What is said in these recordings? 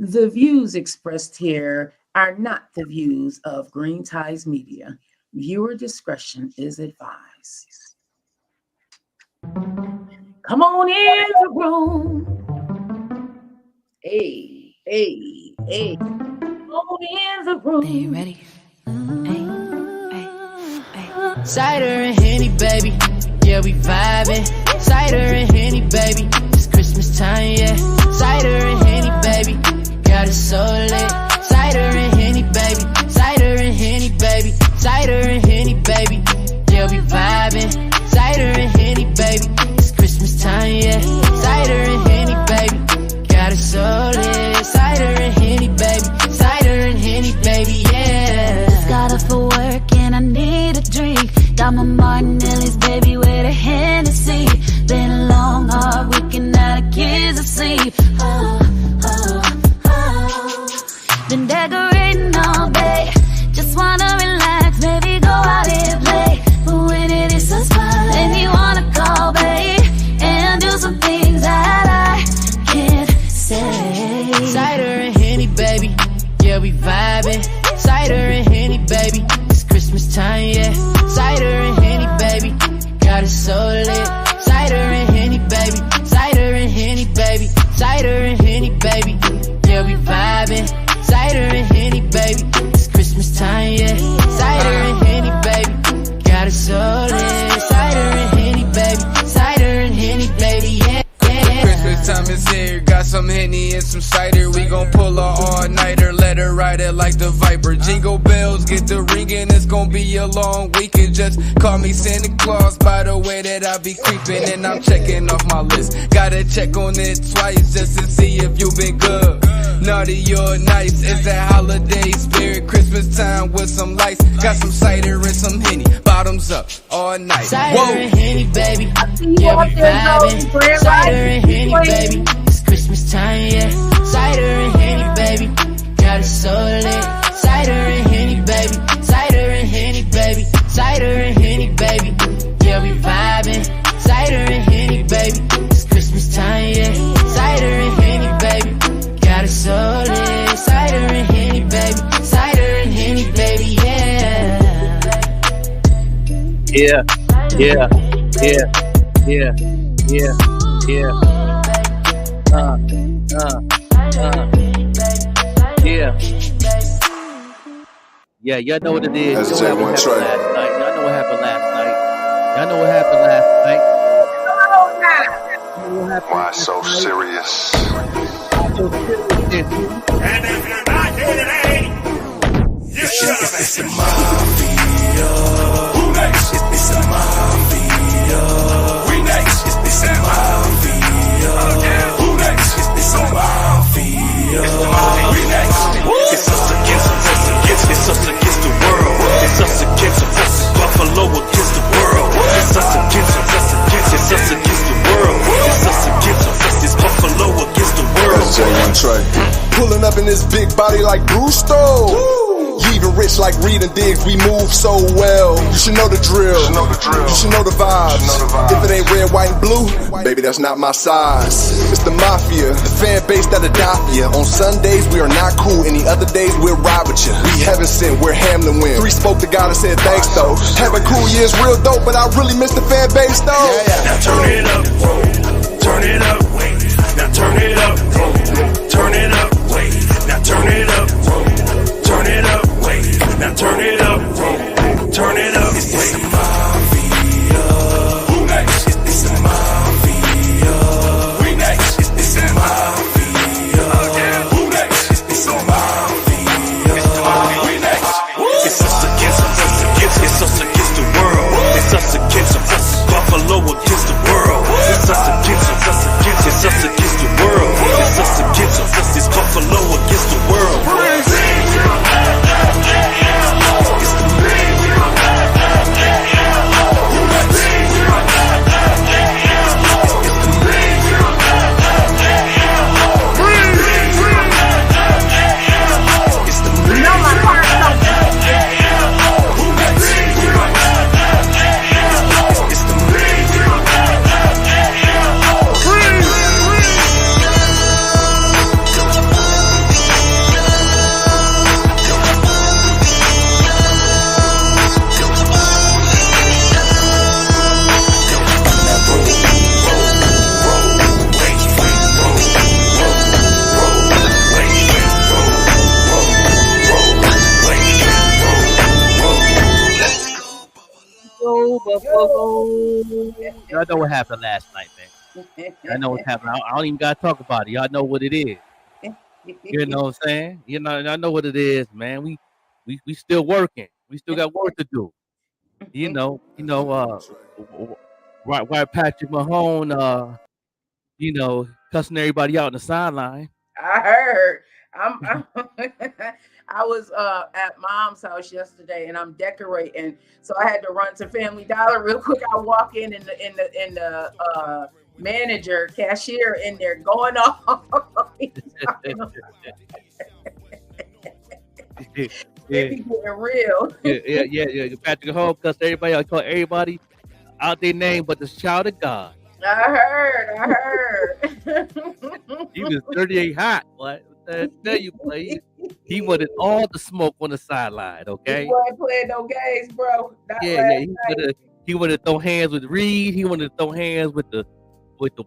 The views expressed here are not the views of Green Ties Media. Viewer discretion is advised. Come on in the room. Hey, hey, hey. Come on in the room. Are you ready? Cider and Henny, baby. Yeah, we vibing. Cider and Henny, baby. It's Christmas time, yeah. Cider and Henny, baby. Got it so lit. Cider and Henny, baby. Cider and Henny, baby. Cider and Henny, baby. Yeah, we vibing. Cider and Henny, baby. It's Christmas time, yeah. Cider and Henny, baby. Got it so lit. Cider and Henny, baby. Cider and Henny, baby, yeah. Just got up for work and I need a drink. Got my Martinelli's, baby, with a Hennessy. Been a long, hard weekend, now the kids asleep. Been decorating all day. Just wanna relax, baby, go out and play. But when it is so fun, and you wanna call, babe, and do some things that I can't say. Cider and Henny, baby. Yeah, we vibing. Cider and Henny, baby. It's Christmas time, yeah. Cider and Henny, baby. Got it so lit. Cider and Henny, baby. Cider and Henny, baby. Cider and Henny, baby. Yeah, we vibing. Cider and Henny, baby. It's Christmas time, yeah. Cider and Henny, baby. Got it so lit. Cider and Henny, baby. Cider and Henny, baby, yeah. Christmas time is here, got some Henny and some cider. We gon' pull a all-nighter, let her ride it like the Viper. Jingle bells get the ringing, it's gon' be a long weekend. Just call me Santa Claus by the way that I be creeping. And I'm checking off my list, gotta check on it twice just to see if you been good, naughty or nice. It's that holiday spirit, Christmas time with some lights. Got some cider and some Henny, bottoms up all night. Cider and Henny, baby. Yeah, we vibing. Cider and Henny, baby. It's Christmas time, yeah. Cider and Henny, baby. Got it so lit. Cider and Henny, baby. Cider and Henny, baby. Cider and Henny, baby. Yeah, we vibing. Cider and Henny, baby. It's Christmas time, yeah. Cider and Henny, baby. Got it so lit. Cider and Henny, baby. Cider and Henny, baby, yeah. Yeah, yeah, yeah, yeah, yeah, yeah. Yeah. Yeah, y'all know what it is. That's Y'all know what J1 happened Trey. last night. Y'all know what happened last night. Y'all know what happened last night. Why so serious? And if you're not here today, you should have been. It's a mafia. Who next? It's a mafia. We next. It's a mafia. Who next? It's a mafia. We next. It's us against the world. It's us against Buffalo against the world. It's us against the world. It's us against it's Buffalo against the world. That's J1 Trey. Pulling up in this big body like Gusto. Even rich like Reed and Diggs, we move so well. You should know the drill. You should know the vibes. If it ain't red, white, and blue, baby, that's not my size. It's the mafia, the fan base that'll die for ya. On Sundays, we are not cool. Any other days, we'll ride with ya. We heaven sent, we're Hamlin win. 3 spoke to God and said thanks though. Having cool years real dope, but I really miss the fan base though. Now turn it up, turn it up, wait. Now turn it up, turn it up, wait. Now turn it up, turn it up, wait. Now turn it up, turn it up, wait. It's a mafia. Who next? It's a mafia. We next. It's a mafia. Who next? It's a mafia. We next. It's us against the world. It's us against Buffalo against the world. It's us y'all know what happened last night, man. I know what happened. I don't even gotta talk about it. Y'all know what it is. You know what I'm saying? You know, I know what it is, man. We still working. We still got work to do. Why Patrick Mahone, cussing everybody out on the sideline. I heard. I'm I was at mom's house yesterday and I'm decorating, so I had to run to Family Dollar real quick. I walk in the manager cashier in there going off. Yeah, They be getting real. yeah. Patrick Mahone cussed everybody out. He called everybody out their name, but the child of God. I heard. He was 38 hot. What I tell you, boy, he wanted all the smoke on the sideline. Okay. He wasn't playing no games, bro. Not Yeah. last night. He wanted to throw hands with Reed. He wanted to throw hands with the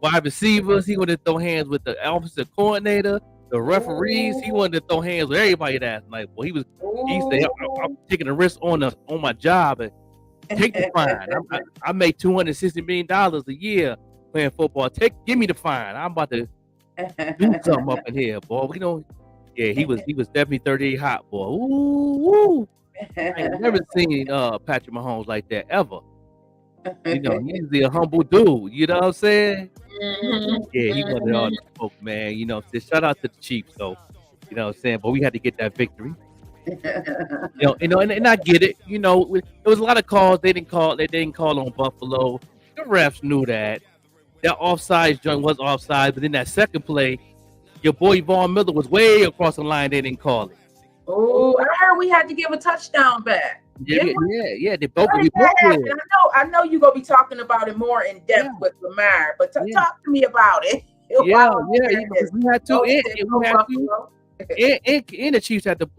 wide receivers. He wanted to throw hands with the offensive coordinator, the referees. He wanted to throw hands with everybody last night. Boy, he said, I'm taking a risk on my job and take the fine. I make $260 million a year playing football. Give me the fine. I'm about to do something up in here, boy. We don't. Yeah, he was definitely 38 hot, boy. Ooh. I ain't never seen Patrick Mahomes like that ever. You know, he's a humble dude. You know what I'm saying? Yeah, he wanted all the smoke, man. You know, so shout out to the Chiefs, though. You know what I'm saying? But we had to get that victory. And I get it. You know, there was a lot of calls they didn't call on Buffalo. The refs knew that. That offside joint was offside, but in that second play, your boy Von Miller was way across the line. They didn't call it. Oh, I heard we had to give a touchdown back. Yeah. They both did. I know you're gonna be talking about it more in depth with Lamar, but talk to me about it. We had to. And the Chiefs had to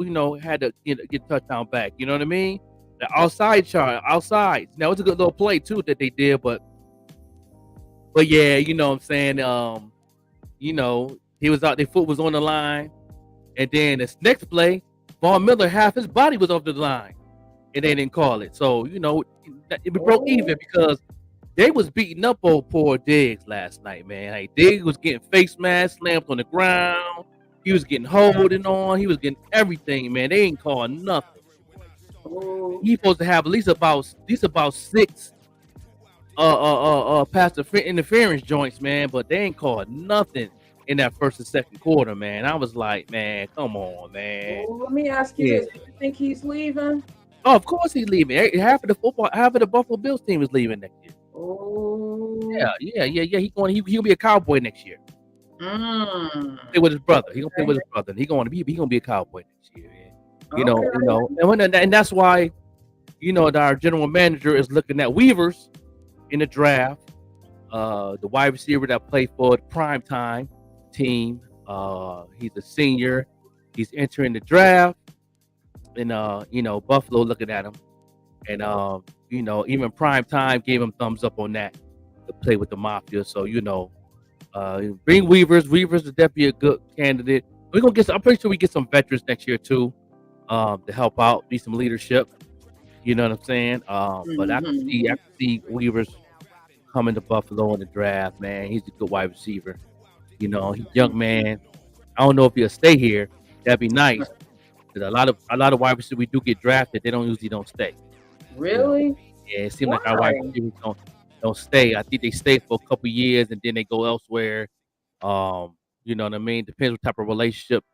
get a touchdown back. You know what I mean? The outside. Now it's a good little play too that they did, but yeah, you know what I'm saying. He was out. Their foot was on the line, and then this next play, Von Miller, half his body was off the line, and they didn't call it. So it broke even because they was beating up old poor Diggs last night, man. Like Diggs was getting face mask slammed on the ground. He was getting holding on. He was getting everything, man. They ain't calling nothing. He's supposed to have at least about 6 pass interference joints, man. But they ain't called nothing in that first and second quarter, man. I was like, man, come on, man. Let me ask you this: do you think he's leaving? Oh, of course he's leaving. Half of the Buffalo Bills team is leaving next year. Yeah. He'll be a Cowboy next year. Play with his brother. He's gonna play with his brother. He's gonna be a Cowboy next year. And that's why, that our general manager is looking at Weavers in the draft, the wide receiver that played for the primetime team. He's a senior. He's entering the draft, and Buffalo looking at him, and even primetime gave him thumbs up on that to play with the Mafia. So bring Weavers. Weavers is definitely a good candidate. We're gonna I'm pretty sure we get some veterans next year too, to help out, be some leadership. You know what I'm saying? But I can see Weavers coming to Buffalo in the draft, man. He's a good wide receiver. He's a young man. I don't know if he'll stay here. That'd be nice. Because a lot of wide receivers we do get drafted, they usually don't stay. Really? Yeah, it seems like our wide receivers don't stay. I think they stay for a couple years and then they go elsewhere. You know what I mean? Depends what type of relationship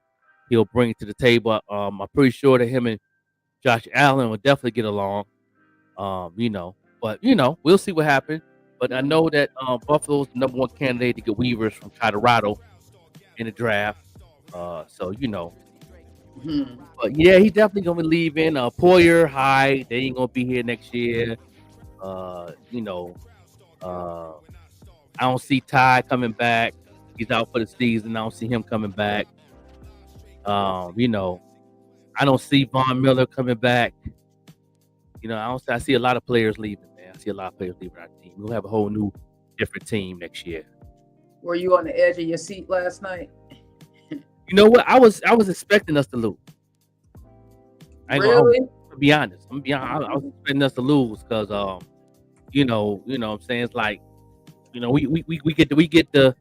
he'll bring to the table. I'm pretty sure that him and Josh Allen will definitely get along. But we'll see what happens. But I know that Buffalo's the number one candidate to get Weavers from Colorado in the draft. But yeah, he's definitely gonna be leaving. Poyer, Hyde, they ain't gonna be here next year. I don't see Ty coming back. He's out for the season. I don't see him coming back. I don't see Von Miller coming back. I see a lot of players leaving, man. I see a lot of players leaving our team. We'll have a whole new, different team next year. Were you on the edge of your seat last night? You know what? I was expecting us to lose. Really? To be honest, I was expecting us to lose because, what I'm saying, it's like You know, we get the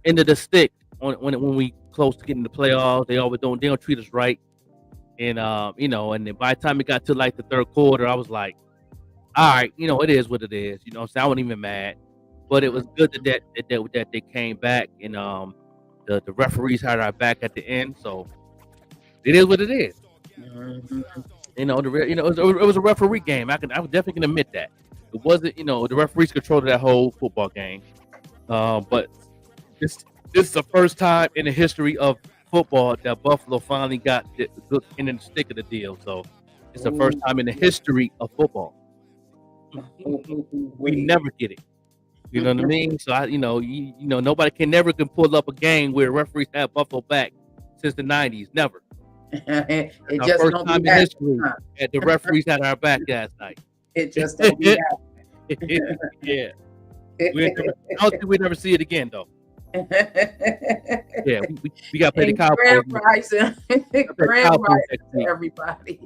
end of the stick when we close to getting the playoffs. They don't treat us right. And you know, and then by the time it got to like the third quarter, I was like, all right, you know, it is what it is. You know, so I wasn't even mad. But it was good that they came back, and the referees had our back at the end. So it is what it is. Mhm. You know, it was a referee game. I definitely can admit that. It wasn't, you know, the referees controlled that whole football game. But this is the first time in the history of football that Buffalo finally got the good end of the stick of the deal. So it's the first time in the history of football. We never get it. You know what I mean? So you know, nobody can pull up a game where referees have Buffalo back since the '90s. Never. It Our just first don't time be in happening, history huh? that the referees had our back last night. It just don't be Yeah. happening. I don't think we'd never see it again, though. Yeah, we got to play the And Cowboys. grand rising to everybody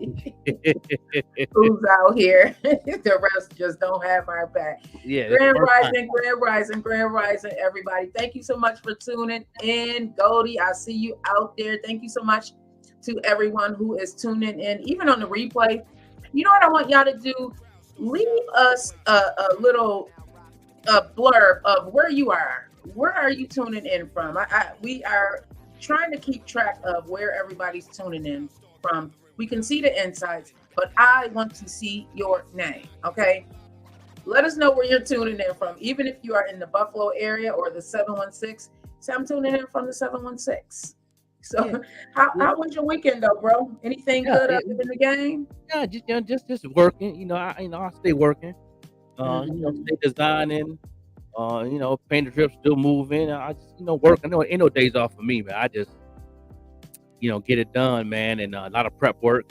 who's out here. The rest just don't have our back. Yeah, Grand rising, everybody. Thank you so much for tuning in. Goldie, I see you out there. Thank you so much to everyone who is tuning in, even on the replay. You know what I want y'all to do? Leave us a little blurb of where you are. Where are you tuning in from? We are trying to keep track of where everybody's tuning in from. We can see the insights, but I want to see your name. Okay, let us know where you're tuning in from, even if you are in the Buffalo area or the 716. So I'm tuning in from the 716. So Yeah. how was your weekend though, bro? Anything good other than the game? Yeah, just working. You know, I stay working. Stay designing. Paint the drip still moving. I just, work. I know ain't no days off for me, man. I just, get it done, man. And a lot of prep work.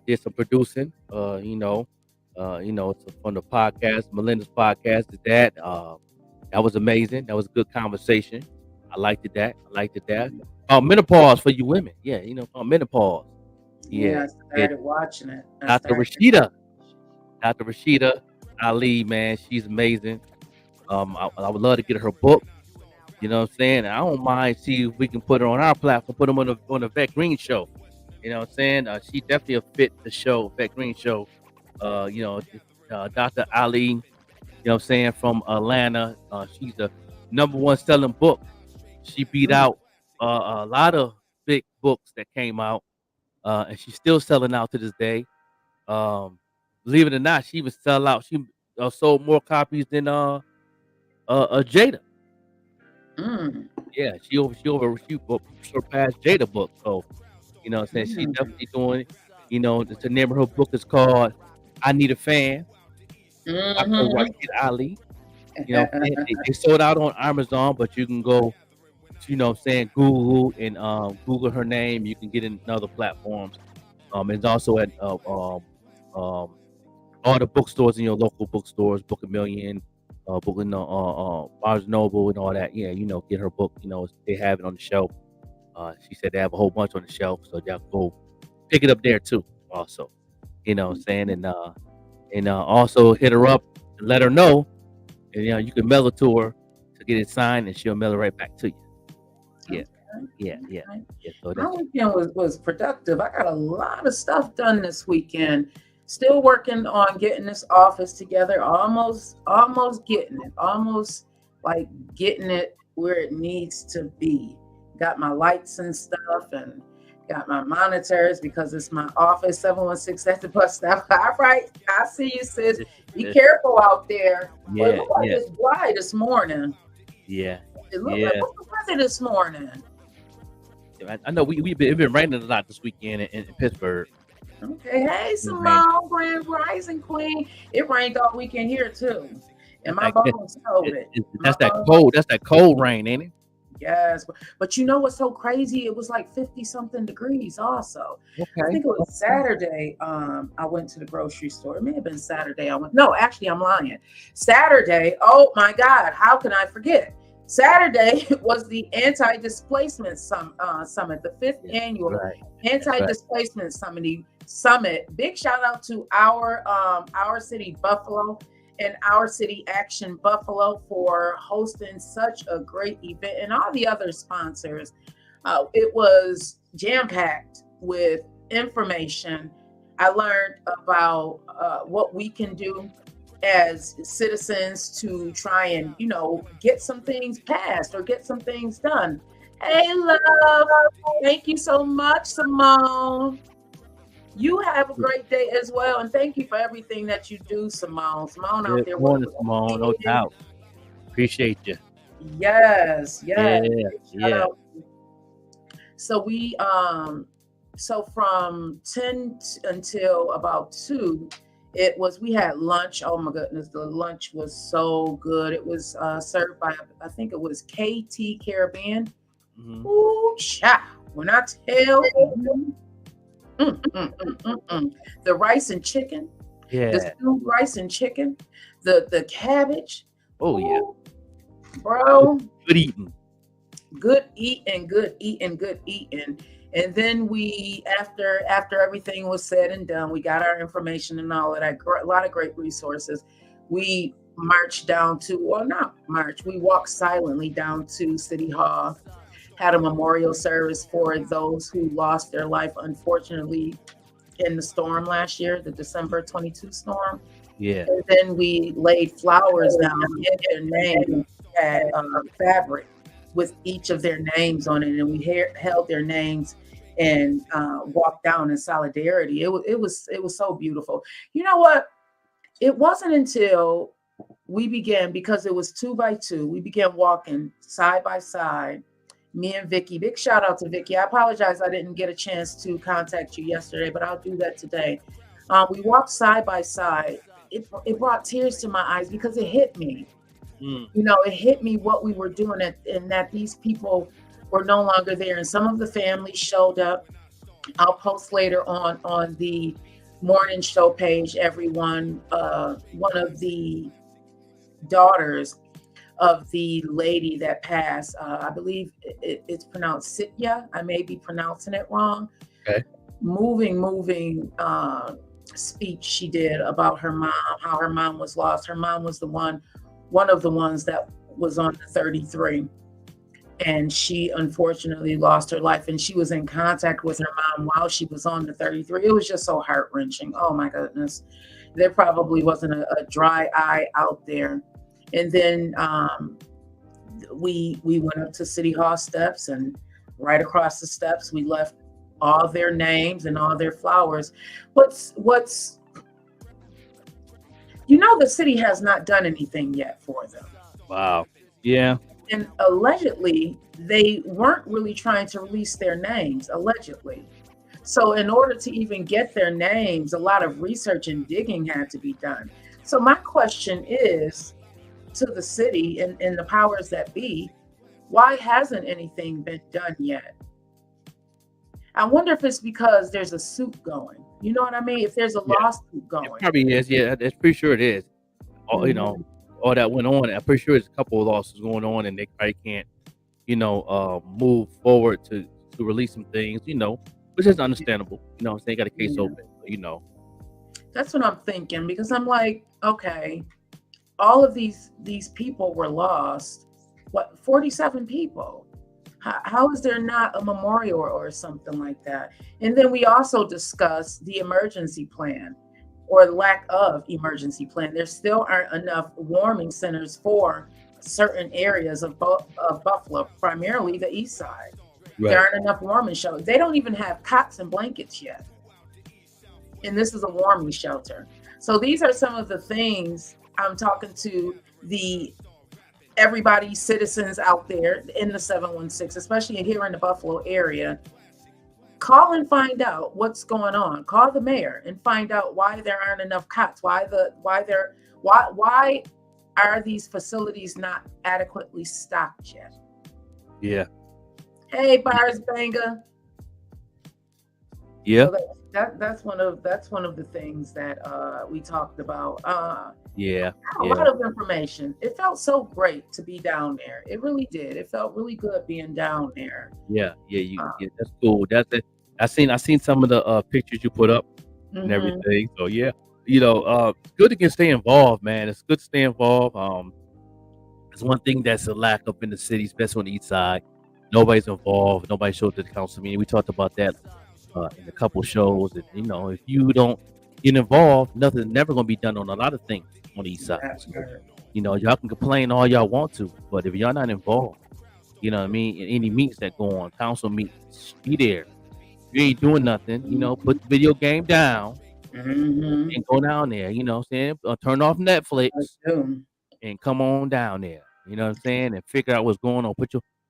Did some producing. From the podcast, Melinda's podcast. Did that. That was amazing. That was a good conversation. I liked it. That. Menopause for you women. Yeah, about menopause. Yeah, I started watching it. Dr. Rashida Ali, man, she's amazing. I would love to get her book. You know what I'm saying? I don't mind see if we can put her on our platform, put them on the Vet Green show. You know what I'm saying? She definitely will fit the show, Vet Green show. Dr. Ali, you know what I'm saying, from Atlanta. She's the #1 selling book. She beat out a lot of big books that came out, and she's still selling out to this day. Believe it or not, she even sell out. She sold more copies than Jada. Yeah, she surpassed Jada book. So, you know what I'm saying? She's definitely doing it. The name of her book is called I Need a Fan. Dr. Rashida Ali. They sold out on Amazon, but you can go, Google and Google her name. You can get in other platforms. It's also at all the bookstores in your local bookstores, Book a Million, Barnes Noble, and all that. Yeah, get her book. They have it on the shelf. She said they have a whole bunch on the shelf, so y'all go pick it up there too. Also, you know what I'm saying, and also hit her up and let her know, and you can mail it to her to get it signed, and she'll mail it right back to you. Yeah. So my weekend was productive. I got a lot of stuff done this weekend. Still working on getting this office together. Almost getting it. Almost like getting it where it needs to be. Got my lights and stuff, and got my monitors because it's my office. 716 at the bus stop. All right, I see you, sis. Be careful out there. It looked like it's dry this morning. Yeah. It looked like what's the weather this morning? I know we've been raining a lot this weekend in Pittsburgh. Okay, hey Simone, Grand Rising Queen. It rained all weekend here too, and my bones told it. That's that cold. That's that cold rain, ain't it? Yes, but you know what's so crazy? It was like 50-something degrees. Also, okay. I think it was Saturday. I went to the grocery store. It may have been Saturday. No, actually, I'm lying. Saturday. Oh my God, how can I forget? Saturday was the Anti-Displacement Summit, the 5th annual Anti-Displacement Summit. Big shout out to our city, Buffalo, and Our City Action Buffalo for hosting such a great event, and all the other sponsors. It was jam-packed with information. I learned about what we can do as citizens to try and, get some things passed or get some things done. Hey, love. Thank you so much, Simone. You have a great day as well, and thank you for everything that you do, Simone. Simone out Good there morning, working with Simone. No kids. doubt. Appreciate you. Yes, Yeah, yes. Shout yeah. out. So so from 10 until about 2, we had lunch. Oh my goodness, the lunch was so good. It was served by, I think it was KT Caribbean. Mhm. Ooh, cha! When I tell you, the rice and chicken, the Yeah. stewed rice and chicken, the cabbage. Oh yeah. Ooh, bro, Good eating. good eating, good eating, good eating. And then we, after everything was said and done, we got our information and all of that. A lot of great resources. We marched down to, well, not march. We walked silently down to City Hall. Had a memorial service for those who lost their life, unfortunately, in the storm last year, the December 22 storm. Yeah. And then we laid flowers down in their name, had fabric with each of their names on it, and we held their names and walked down in solidarity. It was so beautiful. You know what? It wasn't until we began, because it was 2 by 2, we began walking side by side. Me and Vicky. Big shout out to Vicky. I apologize I didn't get a chance to contact you yesterday, but I'll do that today. We walked side by side. It brought tears to my eyes because it hit me. It hit me what we were doing, and that these people were no longer there. And some of the families showed up. I'll post later on the morning show page, everyone. One of the daughters of the lady that passed, I believe it's pronounced Sitya. I may be pronouncing it wrong. Okay. Moving speech she did about her mom, how her mom was lost. Her mom was one of the ones that was on the 33, and she unfortunately lost her life, and she was in contact with her mom while she was on the 33. It was just so heart-wrenching. Oh my goodness. There probably wasn't a dry eye out there. And then we went up to City Hall steps, and right across the steps we left all their names and all their flowers. What's the city has not done anything yet for them. Wow. Yeah. And allegedly they weren't really trying to release their names, allegedly. So in order to even get their names, a lot of research and digging had to be done. So my question is to the city and the powers that be, why hasn't anything been done yet? I wonder if it's because there's a suit going. You know what I mean? If there's a lawsuit going. It probably is. Yeah, that's pretty sure it is. All all that went on. I'm pretty sure there's a couple of lawsuits going on, and they probably can't, move forward to release some things, which is understandable. I'm saying, got a case open, That's what I'm thinking, because I'm like, okay, all of these people were lost. What, 47 people? How is there not a memorial or something like that? And then we also discussed the emergency plan, or lack of emergency plan. There still aren't enough warming centers for certain areas of Buffalo, primarily the east side. Right. There aren't enough warming shelters. They don't even have cots and blankets yet. And this is a warming shelter. So these are some of the things I'm talking to everybody, citizens out there in the 716, especially here in the Buffalo area. Call and find out what's going on. Call the mayor and find out why there aren't enough cots. Why are these facilities not adequately stocked yet? Yeah. Hey, Bars Banger. Yeah. So that's one of the things that we talked about. A lot of information. It felt so great to be down there. It really did. It felt really good being down there. Yeah, that's cool. That's it. I seen some of the pictures you put up and everything. So yeah, It's good to get stay involved, man. It's good to stay involved. It's one thing that's a lack up in the city, especially on the east side. Nobody's involved. Nobody showed up to the council meeting. We talked about that in a couple shows. And if you don't get involved, nothing's never gonna be done on a lot of things on the east side. So, y'all can complain all y'all want to, but if y'all not involved, you know what I mean, in any meetings that go on, council meetings, be there. If you ain't doing nothing, put the video game down and go down there. You know what I'm saying? Turn off Netflix and come on down there. You know what I'm saying? And figure out what's going on.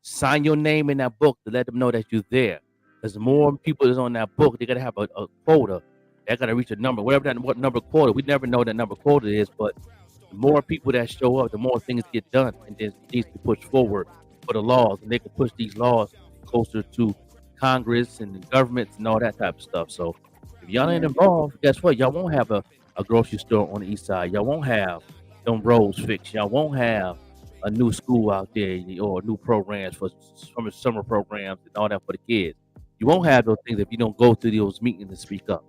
Sign your name in that book to let them know that you're there. There's more people that's on that book. They gotta have a quota. They gotta reach a number, what number quota. We never know that number quota is, but the more people that show up, the more things get done, and then things can push forward for the laws, and they can push these laws closer to Congress and the governments and all that type of stuff. So if y'all ain't involved, guess what? Y'all won't have a grocery store on the east side. Y'all won't have them roads fixed. Y'all won't have a new school out there or new programs for summer programs and all that for the kids. You won't have those things if you don't go to those meetings and speak up.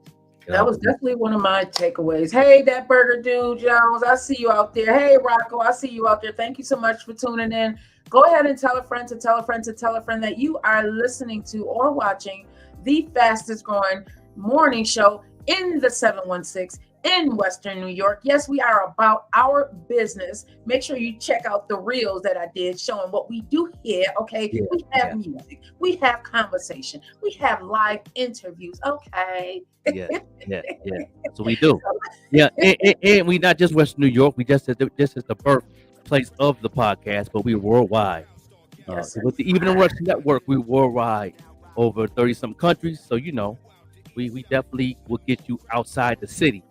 That was definitely one of my takeaways. Hey, that burger dude, Jones, I see you out there. Hey, Rocco, I see you out there. Thank you so much for tuning in. Go ahead and tell a friend to tell a friend to tell a friend that you are listening to or watching the fastest growing morning show in the 716 in Western New York. Yes, we are about our business. Make sure you check out the reels that I did showing what we do here. Okay, we have music, we have conversation, we have live interviews. Okay. Yeah. So we do. Yeah, and we not just Western New York. We just this is the birthplace of the podcast, but we're worldwide. So with the Evening Rush Network, we're worldwide, over 30-some countries. So we definitely will get you outside the city.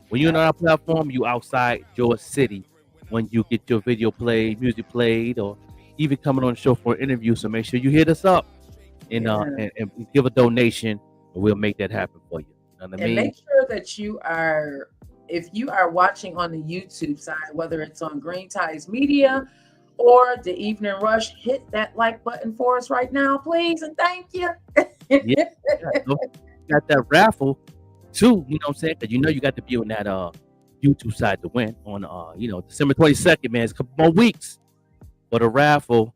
When you're on our platform, you outside your city. When you get your video played, music played, or even coming on the show for an interview, so make sure you hit us up and give a donation, and we'll make that happen for you. You know what I mean? And make sure that if you are watching on the YouTube side, whether it's on Green Ties Media or the Evening Rush, hit that like button for us right now, please, and thank you. Got that raffle too, you know what I'm saying? Because you got to be on that YouTube side to win on December 22nd, man. It's a couple more weeks for the raffle.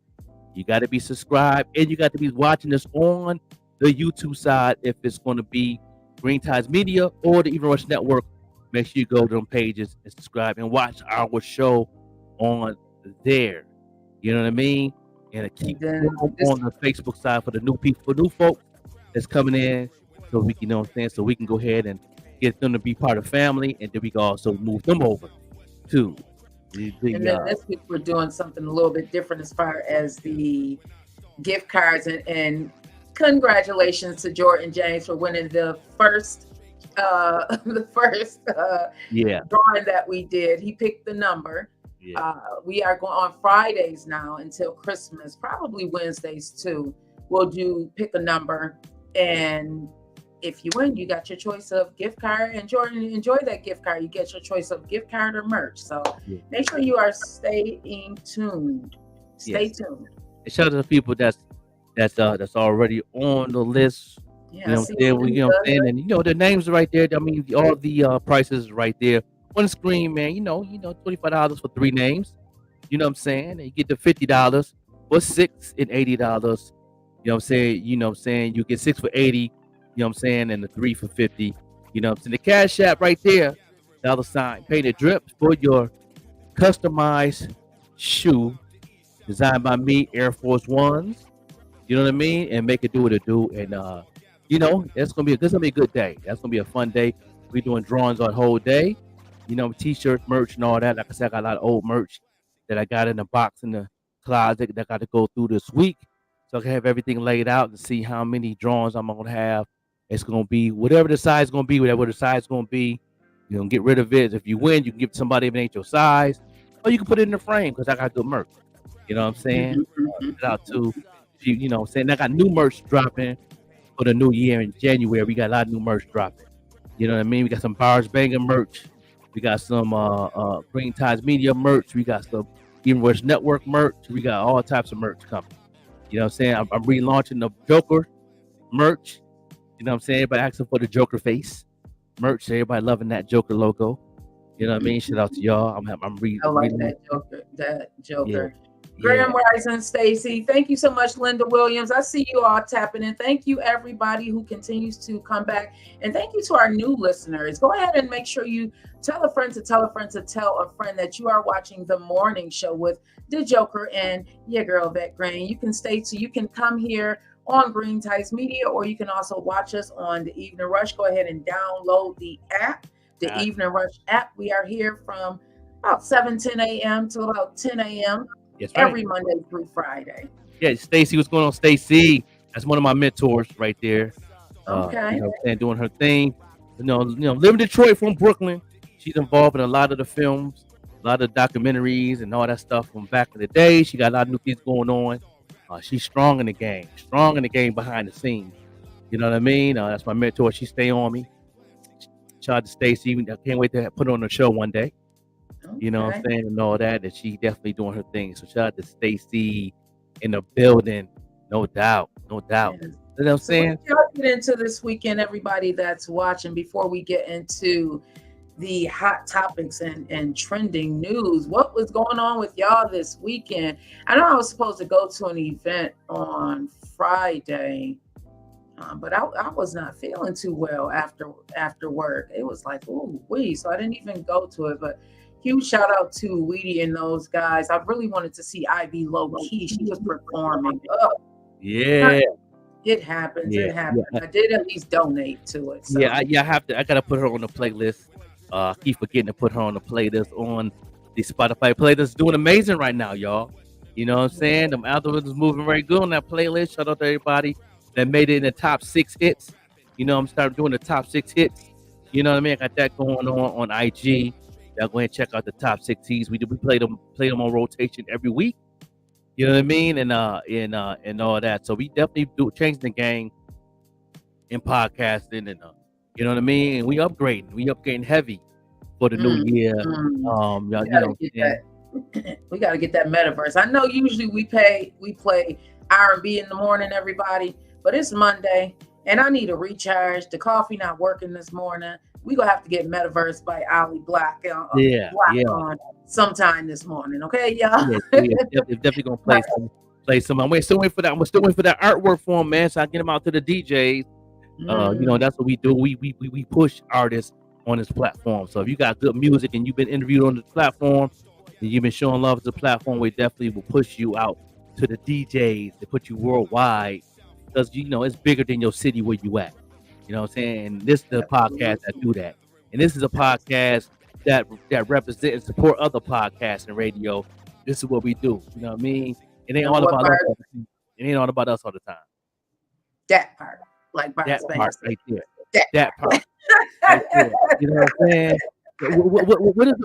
You got to be subscribed, and you got to be watching us on the YouTube side if it's going to be Green Ties Media or the Even Rush Network. Make sure you go to them pages and subscribe and watch our show on there. You know what I mean? And keep on the Facebook side for the new people, for new folks that's coming in. So we can, so we can go ahead and get them to be part of the family, and then we can also move them over to and then this week we're doing something a little bit different as far as the gift cards, and congratulations to Jordan James for winning the first drawing that we did. He picked the number. We are going on Fridays now until Christmas, probably Wednesdays too. We'll pick a number, and if you win, you got your choice of gift card. And Jordan, enjoy that gift card. You get your choice of gift card or merch. So make sure you are staying tuned. Stay tuned. And shout out to the people that's already on the list. You know what I'm saying? And the names are right there. I mean, all the prices right there on the screen, man. $25 for 3 names. You know what I'm saying? And you get the $50 for 6 and $80. You know what I'm saying? You get 6 for 80. You know what I'm saying? And the 3 for 50. You know what I'm saying? The Cash App right there, $ painted drips for your customized shoe designed by me, Air Force Ones. You know what I mean? And make it do what it do. And that's gonna be a good day. That's gonna be a fun day. We're doing drawings on the whole day. T-shirts, merch, and all that. Like I said, I got a lot of old merch that I got in the box in the closet that I got to go through this week. So I can have everything laid out and see how many drawings I'm gonna have. It's gonna be whatever the size is gonna be, whatever the size is gonna be. Get rid of it. If you win, you can give it to somebody if it ain't your size, or you can put it in the frame because I got good merch. You know what I'm saying? Shout out to you know what I'm saying? I got new merch dropping for the new year in January. We got a lot of new merch dropping. You know what I mean? We got some Bars Banger merch. We got some Green Ties Media merch. We got some Even Rush Network merch. We got all types of merch coming. You know what I'm saying? I'm relaunching the Joker merch. You know what I'm saying? But asking for the Joker face. merch. Everybody loving that Joker logo. You know what I mean? Shout out to y'all. I'm reading. I like that Joker. That Joker. Yeah. Graham Rising, Stacy. Thank you so much, Linda Williams. I see you all tapping in. Thank you, everybody who continues to come back. And thank you to our new listeners. Go ahead and make sure you tell a friend to tell a friend to tell a friend that you are watching the morning show with the Joker and your girl, Vet Grain. You can stay tuned. You can come here on Green Tights Media, or you can also watch us on the Evening Rush. Go ahead and download the app, the Evening Rush app. We are here from about 7:10 a.m. to about 10 a.m. Yes, every Monday through Friday. Yeah, Stacy, what's going on, Stacy? That's one of my mentors right there. Okay. You know, and doing her thing. You know, living in Detroit from Brooklyn. She's involved in a lot of the films, a lot of documentaries, and all that stuff from back in the day. She got a lot of new things going on. She's strong in the game behind the scenes. You know what I mean? That's my mentor. She stay on me. Shout out to Stacy. I can't wait to put her on the show one day. You know what I'm saying, and all that. And she definitely doing her thing. So shout out to Stacy in the building, no doubt. Yes. You know what I'm saying? So let's get into this weekend, everybody that's watching. Before we get into the hot topics and trending news, what was going on with y'all this weekend? I know I was supposed to go to an event on Friday, but I was not feeling too well after work. It was like, ooh, wee. So I didn't even go to it, but huge shout out to Weedy and those guys. I really wanted to see Ivy low key. She was performing. Yeah. It happens. Yeah. It happens. I did at least donate to it. So. Yeah, I gotta put her on the playlist. I keep forgetting to put her on the playlist on the Spotify playlist. Doing amazing right now, y'all. You know what I'm saying? Them algorithms moving very good on that playlist. Shout out to everybody that made it in the top 6 hits. You know, I'm starting doing the top 6 hits. You know what I mean? I got that going on IG. Y'all go ahead and check out the top 6 hits. We play them on rotation every week. You know what I mean? And all that. So we definitely do change the game in podcasting, and you know what I mean? And we upgrading heavy for the new year. We gotta get that metaverse. I know usually we play R&B in the morning, everybody, but it's Monday and I need a recharge. The coffee not working this morning. We gonna have to get Metaverse by Ali Black. On sometime this morning, okay, y'all. Definitely gonna play some. I'm still waiting for that. I'm still waiting for that artwork for him, man. So I get him out to the DJs. You know, that's what we do. We push artists on this platform. So if you got good music and you've been interviewed on this platform and you've been showing love to the platform, we definitely will push you out to the DJs to put you worldwide, because you know it's bigger than your city where you at. You know what I'm saying? And this is the podcast that do that. And this is a podcast that represent and support other podcasts and radio. This is what we do. You know what I mean? It ain't all about us. It ain't all about us all the time. That part, like that part right there. That part. Right there. You know what I'm saying?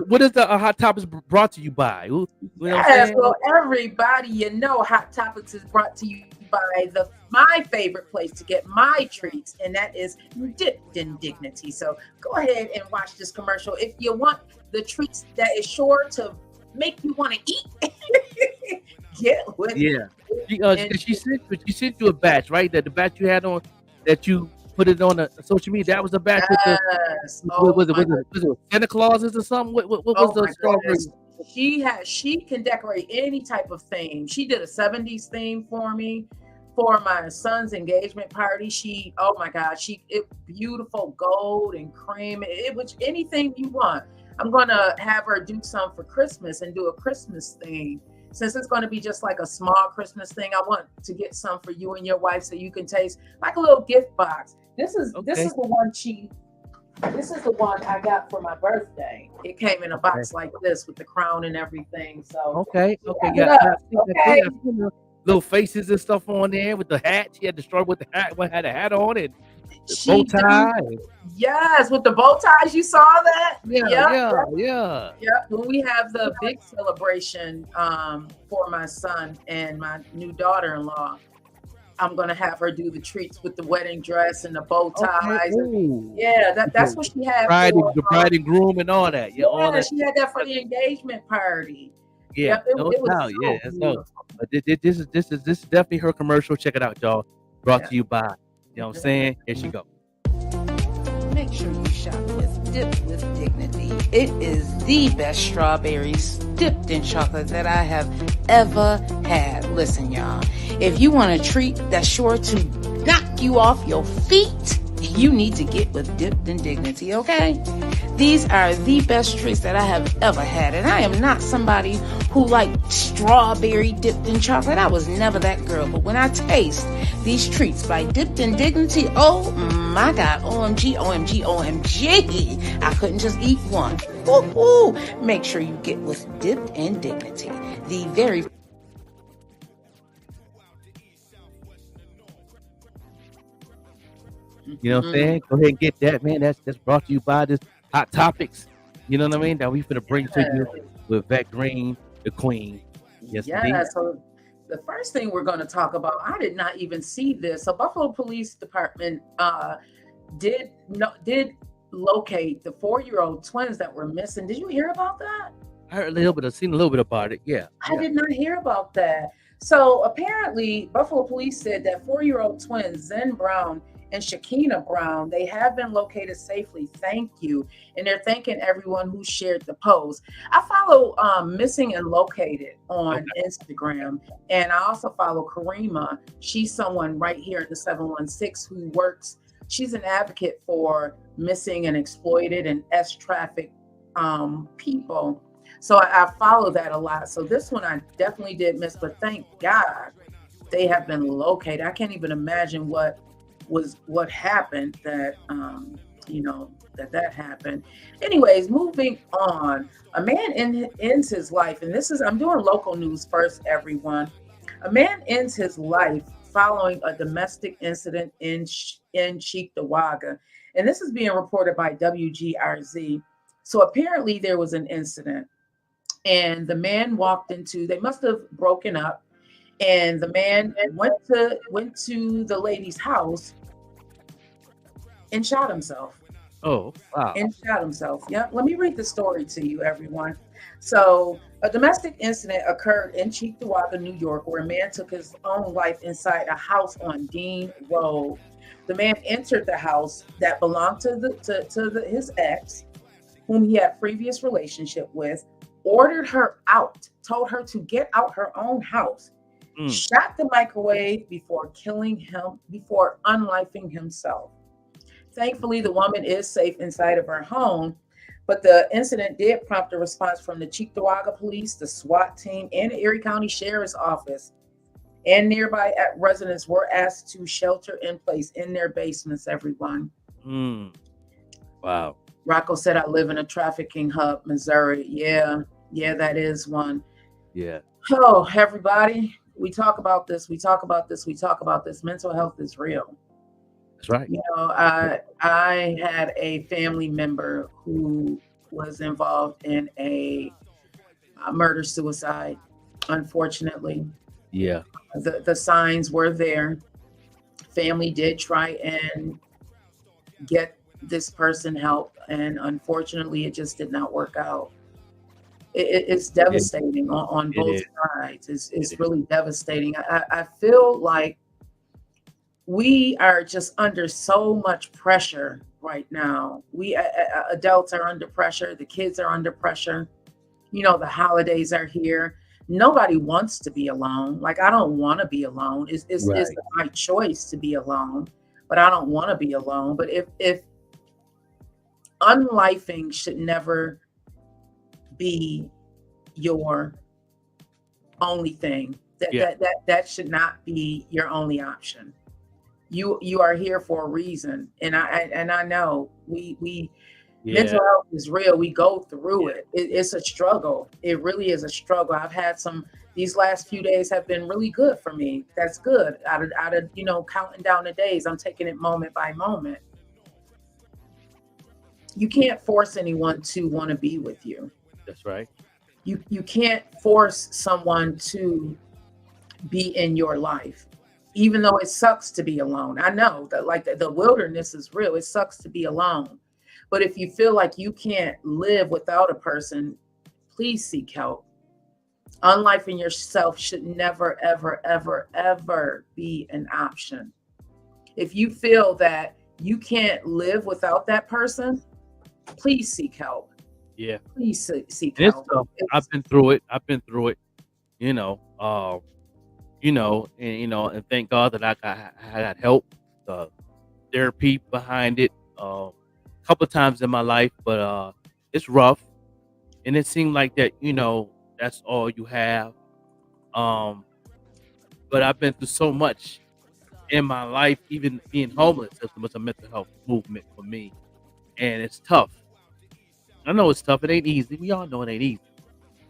What is the Hot Topics brought to you by? You know well, everybody, you know, Hot Topics is brought to you by my favorite place to get my treats, and that is Dipped in Dignity. So go ahead and watch this commercial if you want the treats that is sure to make you want to eat. Get with it. She sent you a batch, right? That the batch you had on, that you put it on the social media. That was a batch with was it Santa Clauses or something? What was the strawberry? She can decorate any type of theme. She did a 70s theme for me for my son's engagement party. It beautiful gold and cream. It was anything you want. I'm gonna have her do some for Christmas and do a Christmas theme. Since it's going to be just like a small Christmas thing, I want to get some for you and your wife so you can taste like a little gift box. This is the one I got for my birthday. It came in a box like this with the crown and everything. So little faces and stuff on there with the hat. She had the strawberry with the hat. Had a hat on it. Bow tie. Yes, with the bow ties. You saw that? Yeah. When we have the big celebration for my son and my new daughter-in-law, I'm gonna have her do the treats with the wedding dress and the bow ties. That's what she had. The bride and groom and all that. All that. She had that for the engagement party. Yeah, no doubt. But this is definitely her commercial. Check it out, y'all. Brought to you by. You know what I'm saying? Here she go. Make sure you shop with Dip with Dignity. It is the best strawberries dipped in chocolate that I have ever had. Listen, y'all, if you want a treat that's sure to knock you off your feet, you need to get with Dipped in Dignity, okay? These are the best treats that I have ever had, and I am not somebody who liked strawberry dipped in chocolate. I was never that girl, but when I taste these treats by Dipped in Dignity, oh my God, OMG, OMG, OMG, I couldn't just eat one. Ooh, ooh. Make sure you get with Dipped in Dignity, the very You know what I'm saying? Go ahead and get that, man. That's brought to you by this Hot Topics. You know what I mean? That we finna bring to you with Vet Green, the Queen. Yes, Yeah, indeed. so the first thing we're going to talk about, I did not even see this. So Buffalo Police Department did locate the 4-year-old twins that were missing. Did you hear about that? I heard a little bit. I've seen a little bit about it. Yeah. I did not hear about that. So apparently, Buffalo Police said that 4-year-old twins, Zen Brown and Shakina Brown, they have been located safely. Thank you. And they're thanking everyone who shared the post. I follow Missing and Located on Instagram. And I also follow Karima. She's someone right here at the 716 who works. She's an advocate for missing and exploited and trafficked people. So I follow that a lot. So this one I definitely did miss, but thank God they have been located. I can't even imagine what happened that that happened. Anyways, moving on. A man ends his life, and I'm doing local news first, everyone. A man ends his life following a domestic incident in Cheektowaga, and this is being reported by WGRZ. So apparently there was an incident, and the man they must have broken up, and the man went to the lady's house and shot himself. Oh, wow. And shot himself. Yeah. Let me read the story to you, everyone. So a domestic incident occurred in Cheektowaga, New York, where a man took his own life inside a house on Dean Road. The man entered the house that belonged to his ex, whom he had previous relationship with, ordered her out, told her to get out her own house, shot the microwave before unlifing himself. Thankfully, the woman is safe inside of her home, but the incident did prompt a response from the Cheektowaga Police, the SWAT team, and the Erie County Sheriff's Office. And nearby residents were asked to shelter in place in their basements, everyone. Wow. Rocco said, I live in a trafficking hub, Missouri. Yeah, that is one. Yeah. Oh, everybody, we talk about this. Mental health is real. That's right. You know, I had a family member who was involved in a murder-suicide, unfortunately. Yeah. The signs were there. Family did try and get this person help, and unfortunately, it just did not work out. It's devastating on both sides. It's really devastating. I feel like we are just under so much pressure right now. We adults are under pressure. The kids are under pressure. You know, the holidays are here. Nobody wants to be alone. Like, I don't want to be alone. It's my choice to be alone, but I don't want to be alone. But if unlifing should never be your only thing, that should not be your only option. You are here for a reason, and I know we mental health is real. We go through it. It's a struggle. It really is a struggle. I've had these last few days have been really good for me. That's good. Out of counting down the days, I'm taking it moment by moment. You can't force anyone to want to be with you. That's right. You can't force someone to be in your life, even though it sucks to be alone. I know that, like, the wilderness is real. It sucks to be alone. But if you feel like you can't live without a person, please seek help. Unlifing yourself should never, ever, ever, ever be an option. If you feel that you can't live without that person, please seek help. Yeah, Please seek and it's help. tough. I've been through it. You know, and thank God that I got help, the therapy behind it, a couple times in my life, but it's rough, and it seemed like that. That's all you have. Um, but I've been through so much in my life, even being homeless. It was a mental health movement for me, and it's tough. I know it's tough. It ain't easy. We all know it ain't easy.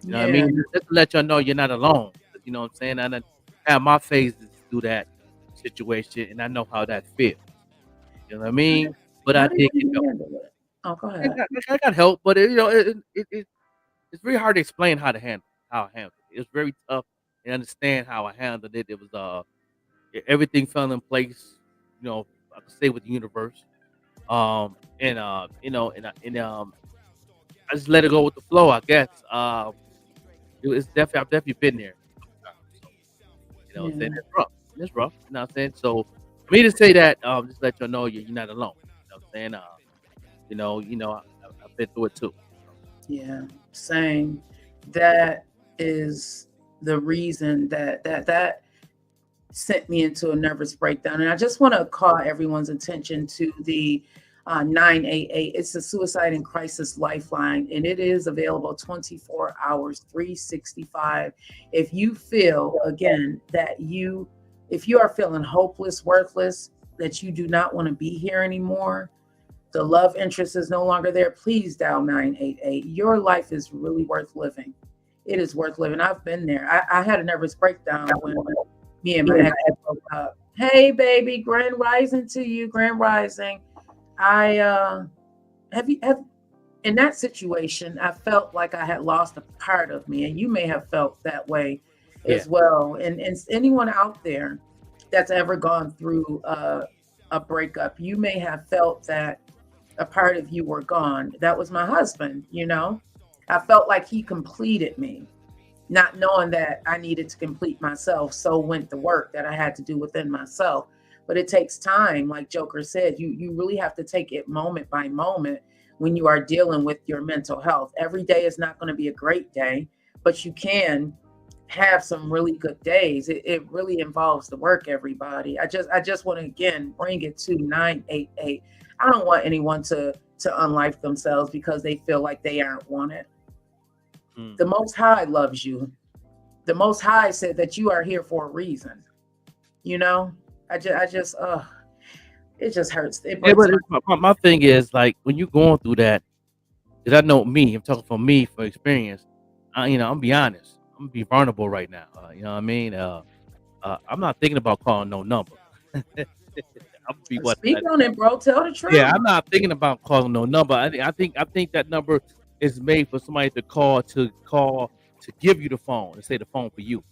You know what I Yeah. mean? Just to let y'all know you're not alone. You know what I'm saying? I done had my phases through that situation, and I know how that feels. You know what I mean? But I How did did get you help. handle it? Oh, go I ahead. got, I got help, but it's very hard to explain how I handled it. It was very tough and understand how I handled it. It was everything fell in place. I could say with the universe. And I just let it go with the flow. I guess. It's definitely I've definitely been there. So, what I'm saying, Yeah. it's rough. It's rough. You know what I'm saying? So for me to say that, just let you know you're not alone. You know what I'm saying? I've been through it too. Yeah. Same. That is the reason that sent me into a nervous breakdown. And I just want to call everyone's attention to the 988. It's a suicide and crisis lifeline, and it is available 24 hours, 365. If you feel, again, if you are feeling hopeless, worthless, that you do not want to be here anymore, the love interest is no longer there, please dial 988. Your life is really worth living. It is worth living. I've been there. I had a nervous breakdown when me and my ex broke up. Hey, baby, grand rising to you, grand rising. I have in that situation, I felt like I had lost a part of me, and you may have felt that way Yeah. as well. And anyone out there that's ever gone through a breakup, you may have felt that a part of you were gone. That was my husband. I felt like he completed me, not knowing that I needed to complete myself. So went the work that I had to do within myself. But it takes time, like Joker said. You really have to take it moment by moment when you are dealing with your mental health. Every day is not going to be a great day, but you can have some really good days. It really involves the work, everybody. I just want to again bring it to 988. I don't want anyone to unlife themselves because they feel like they aren't wanted. The Most High loves you. The Most High said that you are here for a reason. It just hurts. It Yeah, breaks but my thing is like when you're going through that, because I know me. I'm talking for me for experience. I'm gonna be honest. I'm gonna be vulnerable right now. You know what I mean? I'm not thinking about calling no number. I'm gonna be what Speak on it, bro. Tell the Yeah, truth. I'm not thinking about calling no number. I think that number is made for somebody to call to give you the phone and say the phone for you.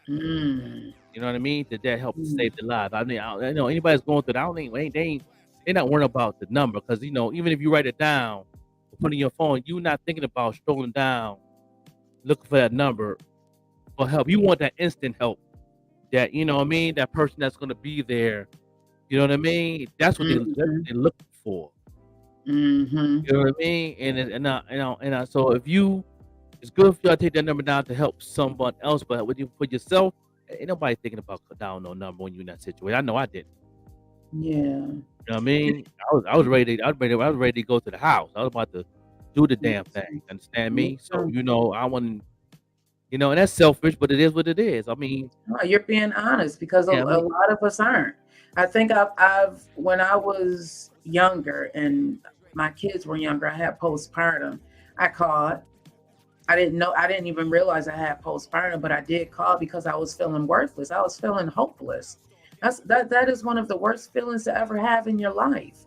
Mm. You know what I mean? That help to save their lives. I mean, anybody's going through that. I don't think they're not worrying about the number because even if you write it down, or put it in your phone, you're not thinking about strolling down looking for that number for help. You want that instant help. That what I mean. That person that's gonna be there. You know what I mean? That's what they're looking for. Mm-hmm. You know what I mean? So if it's good for y'all to take that number down to help someone else, but when you for yourself, ain't nobody thinking about down no number when you're in that situation. I know I didn't. Yeah. You know what I mean? I was ready. I was ready to go to the house. I was about to do the damn thing. Understand me? So I wouldn't. And that's selfish, but it is what it is. I mean, No, you're being honest because a yeah. I mean, lot of us aren't. I think when I was younger and my kids were younger, I had postpartum. I called. I didn't even realize I had postpartum, but I did call because I was feeling worthless. I was feeling hopeless. That is one of the worst feelings to ever have in your life.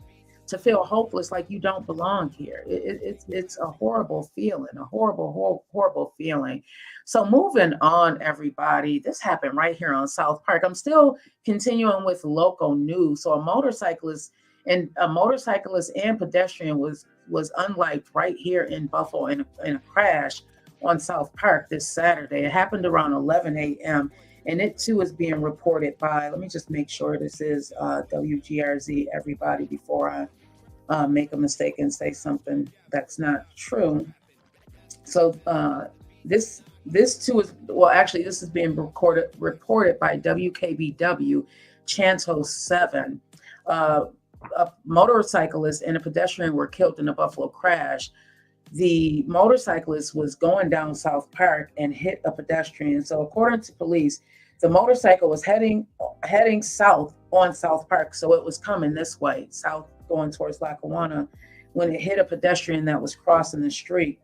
To feel hopeless, like you don't belong here. It's a horrible feeling, a horrible feeling. So moving on, everybody. This happened right here on South Park. I'm still continuing with local news. So a motorcyclist and pedestrian was unlike right here in Buffalo in a crash on South Park this Saturday. It happened around 11 a.m. and it too is being reported by. Let me just make sure this is WGRZ. Everybody, before I make a mistake and say something that's not true. So this too is, well, actually this is being reported by WKBW Chanto 7. A motorcyclist and a pedestrian were killed in a Buffalo crash. The motorcyclist was going down South Park and hit a pedestrian. So according to police, the motorcycle was heading south on South Park. So it was coming this way, south, going towards Lackawanna, when it hit a pedestrian that was crossing the street.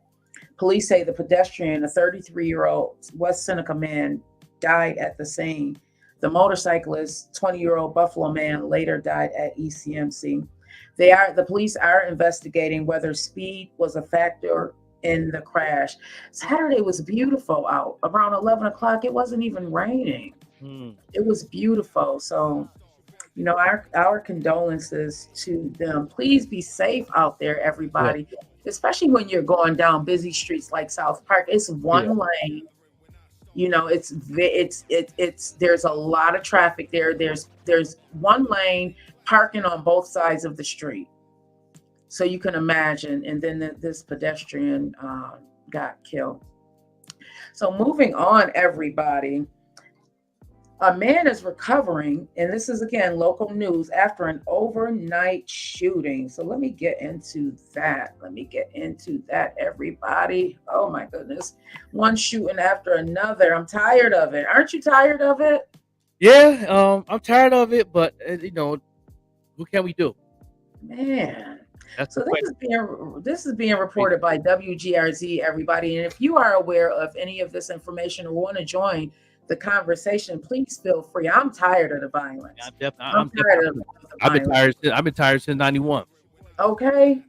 Police say the pedestrian, a 33-year-old West Seneca man, died at the scene. The motorcyclist, 20-year-old Buffalo man, later died at ECMC. The police are investigating whether speed was a factor in the crash. Saturday was beautiful out. Around 11 o'clock, it wasn't even raining. It was beautiful. So, our condolences to them. Please be safe out there, everybody. Yeah. Especially when you're going down busy streets like South Park. It's one lane. There's a lot of traffic there. There's one lane, parking on both sides of the street. So you can imagine. And then this pedestrian got killed. So moving on, everybody. A man is recovering, and this is again local news, after an overnight shooting. So let me get into that. Everybody. Oh my goodness. One shooting after another. I'm tired of it. Aren't you tired of it? Yeah, I'm tired of it, but what can we do? Man. So this is being reported by WGRZ, everybody. And if you are aware of any of this information or want to join the conversation, please feel free. I'm tired of the violence. I'm tired of the violence. I've been tired since 91. Okay.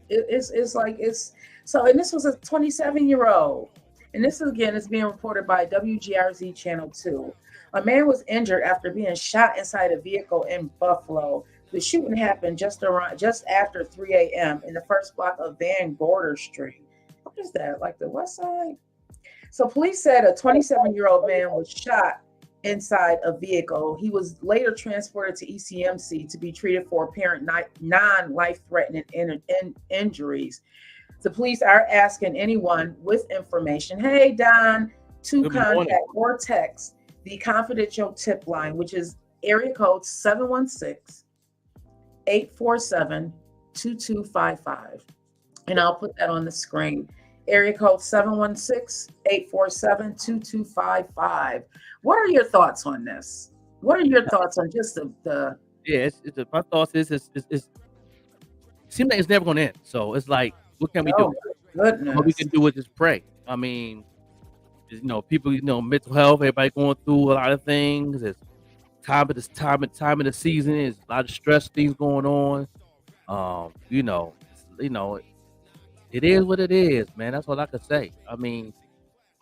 It's like so. And this was a 27-year-old. And this again is being reported by WGRZ Channel 2. A man was injured after being shot inside a vehicle in Buffalo. The shooting happened just after 3 a.m. in the first block of Van Gorder Street. What is that? Like the West Side? So police said a 27-year-old man was shot inside a vehicle. He was later transported to ECMC to be treated for apparent non-life-threatening injuries. The police are asking anyone with information, hey, Don, to contact or text the confidential tip line, which is area code 716-847-2255. And I'll put that on the screen. Area code 716-847-2255. What are your thoughts on this? What are your thoughts on just the Yeah, my thoughts is it seems like it's never gonna end. So it's like, what can we do? Goodness. What we can do is just pray. I mean, people, mental health, everybody going through a lot of things. It's time of the season, is a lot of stress things going on. It is what it is, man. That's all I can say. I mean,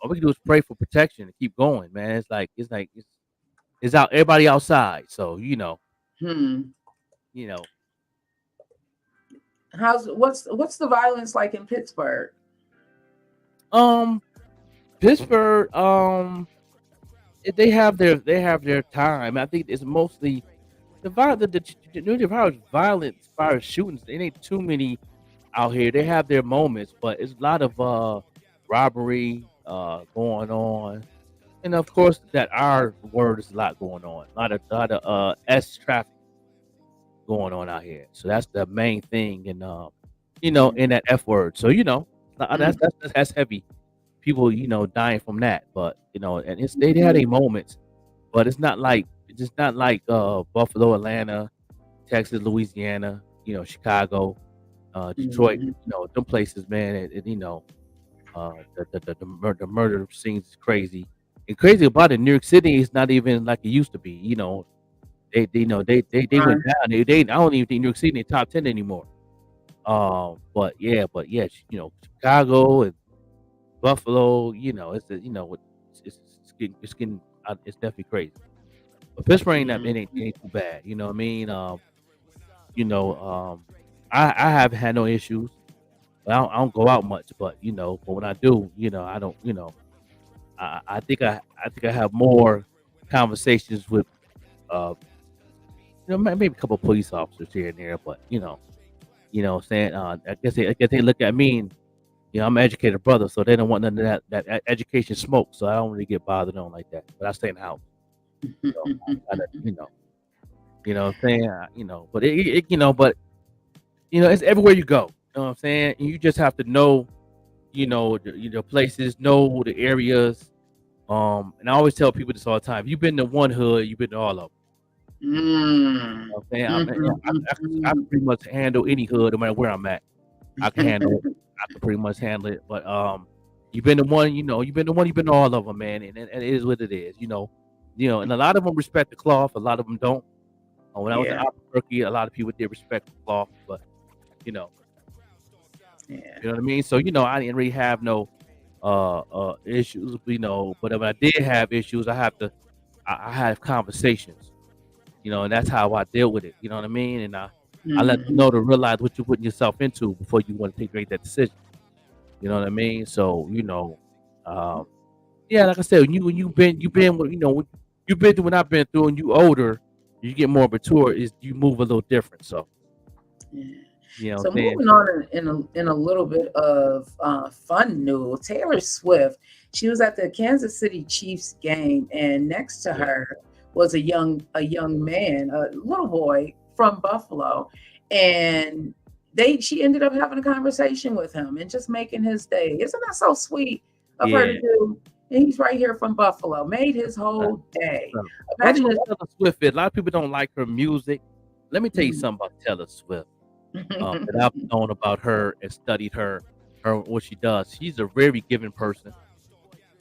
all we can do is pray for protection and keep going, man. It's out, everybody outside. So, what's the violence like in Pittsburgh? Pittsburgh, they have their time. I think it's mostly the violence, as far as shootings. There ain't too many out here. They have their moments, but it's a lot of robbery going on, and of course that R word is a lot going on. A lot of S traffic going on out here. So that's the main thing, and in that F word. So that's heavy. People dying from that, but and they had their moments, but it's not like Buffalo, Atlanta, Texas, Louisiana, Chicago, Detroit, them places, man. The murder scenes is crazy. And crazy about it, New York City is not even like it used to be. They went down. I don't even think New York City in the top 10 anymore. But yeah, Chicago and Buffalo, it's definitely crazy. But Pittsburgh ain't too bad. You know what I mean? I haven't had no issues. I don't go out much, but when I do, I don't, I think I have more conversations with maybe a couple of police officers here and there, but what I'm saying, I guess they look at me and I'm an educated brother, so they don't want none of that education smoke. So I don't really get bothered on like that. But I stay in the house, so I gotta, what I'm saying, but it's everywhere you go. You know what I'm saying? And you just have to know, the places, know the areas. And I always tell people this all the time: you've been to one hood, you've been to all of them. You know what I'm saying? I can pretty much handle any hood, no matter where I'm at. I can handle it. I can pretty much handle it. But you've been to one, you've been to all of them, man, and it is what it is. And a lot of them respect the cloth, a lot of them don't. When I was in Albuquerque, a lot of people did respect the cloth, but you know what I mean. So I didn't really have no issues, But if I did have issues, I have conversations, and that's how I deal with it. You know what I mean? And I let them know to realize what you're putting yourself into before you want to make that decision. You know what I mean? So like I said, when you've been through what I've been through, and you older, you get more mature. Is you move a little different. So So moving on in a little bit of fun news, Taylor Swift, she was at the Kansas City Chiefs game, and next to her was a young man, a little boy from Buffalo, and she ended up having a conversation with him and just making his day. Isn't that so sweet of her to do? And he's right here from Buffalo, made his whole day. Imagine Taylor Swift. A lot of people don't like her music. Let me tell you something about Taylor Swift. That I've known about her and studied her what she does. She's a very giving person.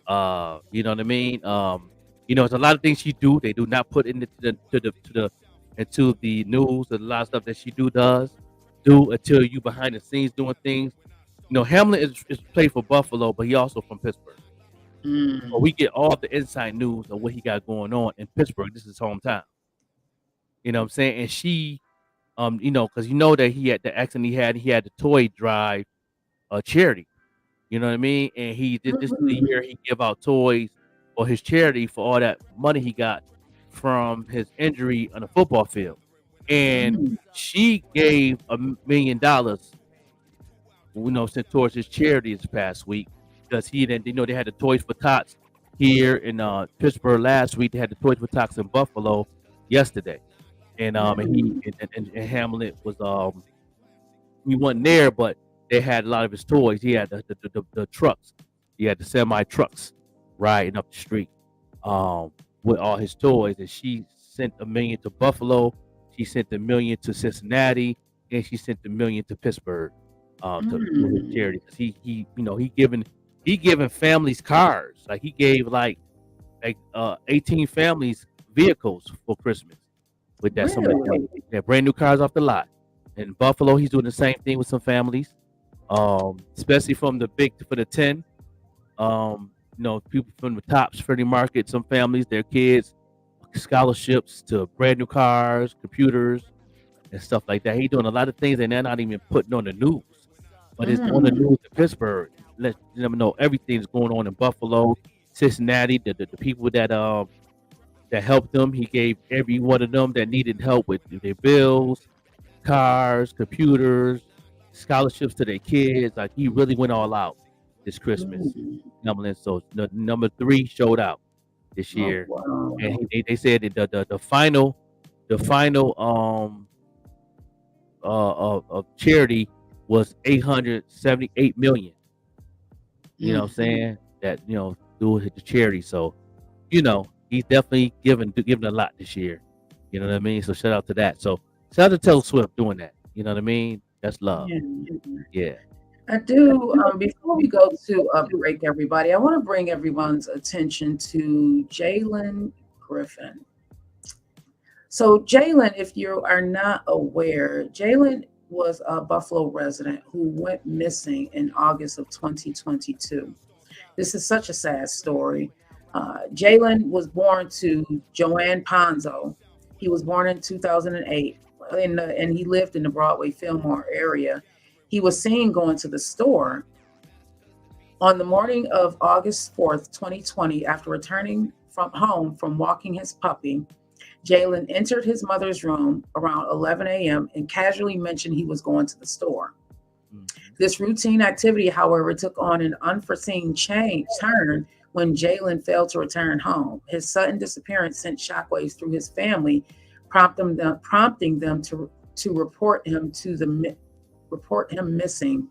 You know what I mean? There's a lot of things she do. They do not put into the news. A lot of stuff that she does until you behind the scenes doing things. Hamlin is played for Buffalo, but he also from Pittsburgh. So we get all the inside news of what he got going on in Pittsburgh. This is his hometown. You know what I'm saying? And she, because that he had the accident he had the toy drive charity. You know what I mean? And this is the year he give out toys for his charity for all that money he got from his injury on the football field. And she gave $1 million, sent towards his charity this past week, because they had the Toys for Tots here in Pittsburgh last week. They had the Toys for Tots in Buffalo yesterday. And Hamlet was he wasn't there, but they had a lot of his toys. He had the trucks. He had the semi trucks riding up the street with all his toys. And she sent $1 million to Buffalo. She sent $1 million to Cincinnati, and she sent $1 million to Pittsburgh to his charity. Because he giving families cars. Like he gave like 18 families vehicles for Christmas. With that, they're brand new cars off the lot. In Buffalo, he's doing the same thing with some families, especially from the 10. People from the Tops Freddie Market, some families, their kids, scholarships to brand new cars, computers, and stuff like that. He's doing a lot of things, and they're not even putting on the news, but it's on the news in Pittsburgh. Let them know everything's going on in Buffalo, Cincinnati. The people that helped them. He gave every one of them that needed help with their bills, cars, computers, scholarships to their kids. Like he really went all out this Christmas. So the number 3 showed out this year, and they said that the final of charity was $878 million. You know what I'm saying? That through the charity. So he's definitely given a lot this year. You know what I mean? So shout out to that. So shout out to Taylor Swift doing that. You know what I mean? That's love. Yeah. I do. Before we go to a break, everybody, I want to bring everyone's attention to Jalen Griffin. So Jalen, if you are not aware, Jalen was a Buffalo resident who went missing in August of 2022. This is such a sad story. Jalen was born to Joanne Ponzo. He was born in 2008, and he lived in the Broadway Fillmore area. He was seen going to the store on the morning of August 4th, 2020, after returning from home from walking his puppy. Jalen entered his mother's room around 11 a.m. and casually mentioned he was going to the store. Mhm. This routine activity, however, took on an unforeseen turn when Jalen failed to return home. His sudden disappearance sent shockwaves through his family, prompting them to report him missing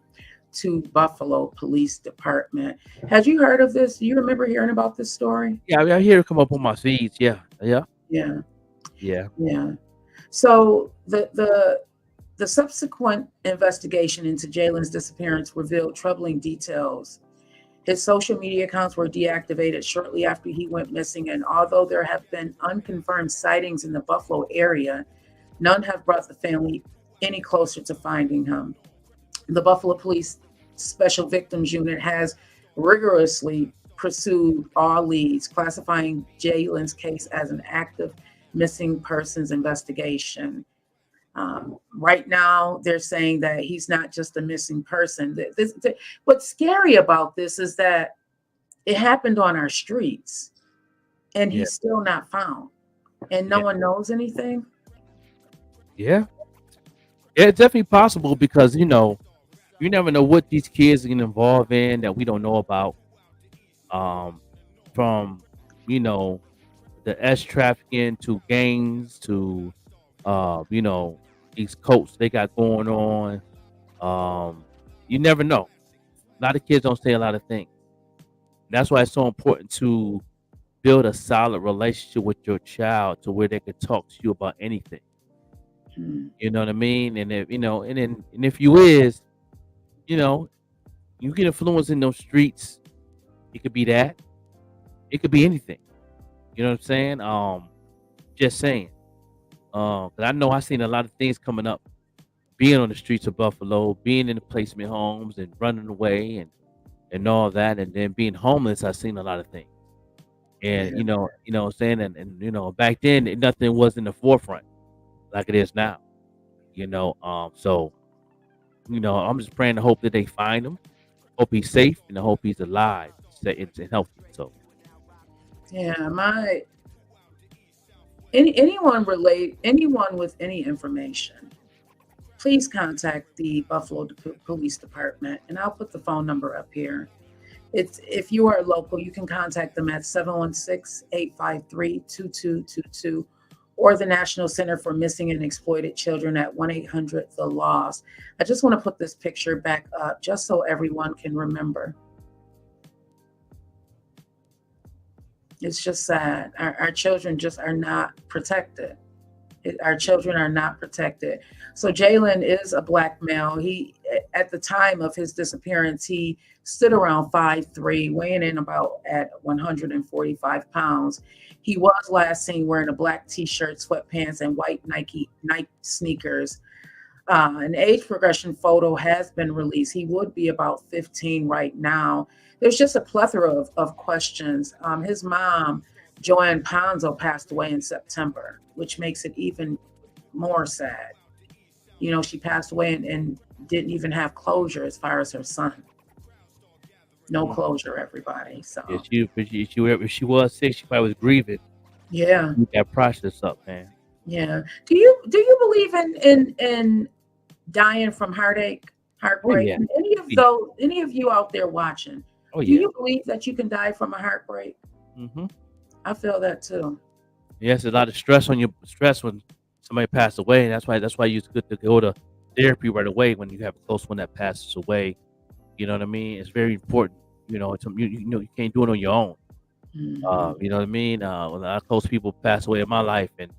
to Buffalo Police Department. Had you heard of this? Do you remember hearing about this story? Yeah, I hear it come up on my feeds. Yeah, yeah, Yeah, yeah, yeah. So the subsequent investigation into Jalen's disappearance revealed troubling details. His social media accounts were deactivated shortly after he went missing, and although there have been unconfirmed sightings in the Buffalo area, none have brought the family any closer to finding him. The Buffalo Police Special Victims Unit has rigorously pursued all leads, classifying Jalen's case as an active missing persons investigation. Right now, they're saying that he's not just a missing person. What's scary about this is that it happened on our streets and yeah, he's still not found and no yeah, one knows anything. yeah. Yeah, it's definitely possible because you never know what these kids are getting involved in that we don't know about. Um, from you know the S trafficking to gangs to you know these cults they got going on. Um, you never know. A lot of kids don't say a lot of things. That's why it's so important to build a solid relationship with your child to where they can talk to you about anything. Hmm. You know what I mean? And if and if you is, you know, you get influence in those streets. It could be that. It could be anything. You know what I'm saying? Just saying. 'Cause I know I seen a lot of things coming up, being on the streets of Buffalo, being in the placement homes and running away and all that, and then being homeless. I seen a lot of things. And Yeah. what I'm saying, and back then nothing was in the forefront like it is now. So I'm just praying to hope that they find him. Hope he's safe and I hope he's alive, and healthy. So Yeah. Anyone with any information, please contact the Buffalo Police Department, and I'll put the phone number up here. It's if you are local, you can contact them at 716-853-2222 or the National Center for Missing and Exploited Children at 1-800 The Lost. I just want to put this picture back up just so everyone can remember. It's just sad. Our children just are not protected. Our children are not protected. So Jalen is a black male. He, at the time of his disappearance, he stood around 5'3", weighing in about at 145 pounds. He was last seen wearing a black t-shirt, sweatpants, and white Nike sneakers. An age progression photo has been released. He would be about 15 right now. There's just a plethora of questions. His mom, Joanne Ponzo, passed away in September, which makes it even more sad. She passed away and didn't even have closure as far as her son. No mm, closure, everybody. yeah, So if she was sick, she probably was grieving. yeah, Keep that process up, man. yeah. Do you believe in dying from heartache, Oh heartbreak? yeah, yeah. Any of you out there watching, Oh do yeah. you believe that you can die from a heartbreak? hmm I feel that too. Yes, a lot of stress when somebody passed away, and that's why it's good to go to therapy right away when you have a close one that passes away. You know what I mean? It's very important. You can't do it on your own. Mhm. You know what I mean? When a lot of close people pass away in my life, and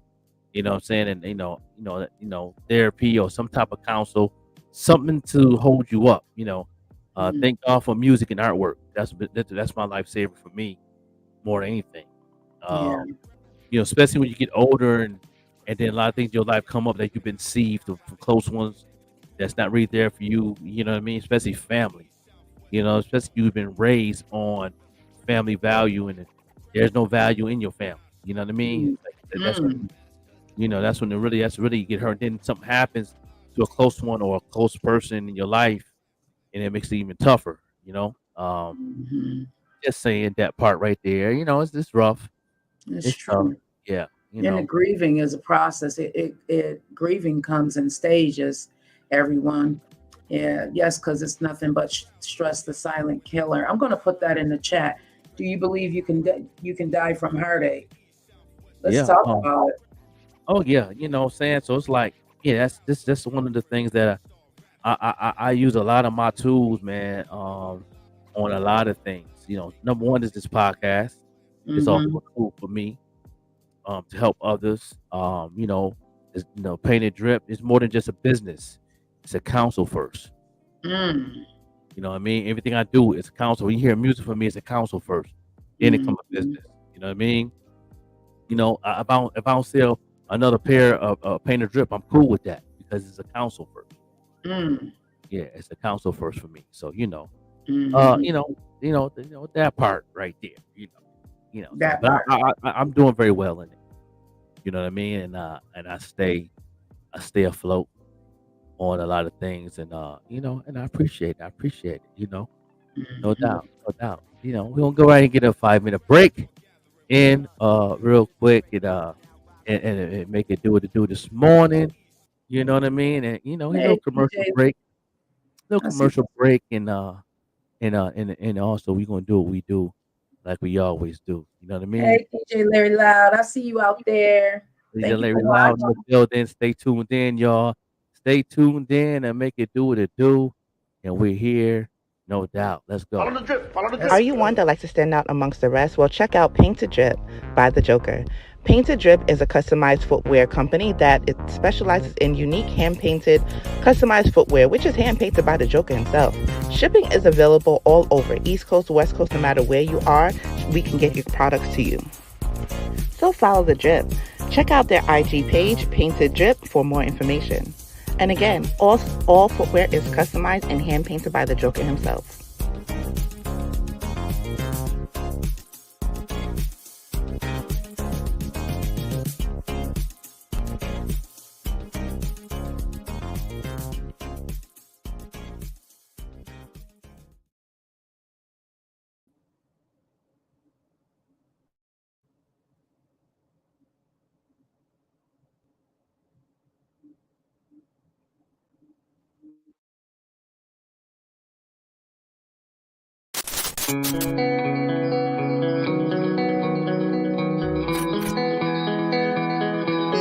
what I'm saying, and therapy or some type of counsel, something to hold you up. Mhm. Thank God for music and artwork. That's my lifesaver for me more than anything. Yeah. Um, especially when you get older and then a lot of things in your life come up that you've been received from close ones that's not really there for you. You know what I mean? Especially family. Especially you've been raised on family value and there's no value in your family. You know what I mean? Mm. Like, that's Mm. that's really you get hurt. Then something happens to a close one or a close person in your life, and it makes it even tougher. Mhm. Just saying that part right there. It's rough. It's It's tough. true. Yeah. You And the know, grieving is a process. Grieving comes in stages, everyone. Yeah, yes, because it's nothing but stress, the silent killer. I'm going to put that in the chat. Do you believe you can die from heartache? Let's yeah. talk about it. Oh yeah, you know what I'm saying? So it's like, yeah, that's one of the things that I use a lot of my tools, man, on a lot of things. You know, number one is this podcast. It's also Mm-hmm. a tool for me to help others. Painted Drip is more than just a business. It's a counsel first. Mm. You know what I mean? Everything I do is a counsel. When you hear music from me, it's a counsel first. Then it comes a Mm-hmm. business. You know what I mean? You know, if I don't sell another pair of Painted Drip, I'm cool with that because it's a counsel first. Mm. Yeah, it's a counsel first for me. So Mm-hmm. that part right there. So, That but part. I'm doing very well in it. You know what I mean? And I stay afloat on a lot of things, and and I appreciate it. I appreciate it. No Mm-hmm. doubt, no doubt. We're gonna go right and get a 5 minute break in real quick and make it do what it do this morning. You know what I mean? And a little Hey, commercial TJ. break, I see. and also we're gonna do what we do like we always do. You know what I mean? Hey, TJ Larry Loud. I see you out there. DJ Thank you Larry for Loud in the watching. building. Stay tuned in, y'all. Stay tuned in and make it do what it do. And we're here, no doubt. Let's go. Follow the drip. Follow the drip. Are you one that likes to stand out amongst the rest? Well, check out Painted Drip by The Joker. Painted Drip is a customized footwear company that it specializes in unique hand-painted, customized footwear, which is hand-painted by The Joker himself. Shipping is available all over, East Coast, West Coast, no matter where you are, we can get your products to you. So follow The Drip. Check out their IG page, Painted Drip, for more information. And again, all footwear is customized and hand-painted by The Joker himself.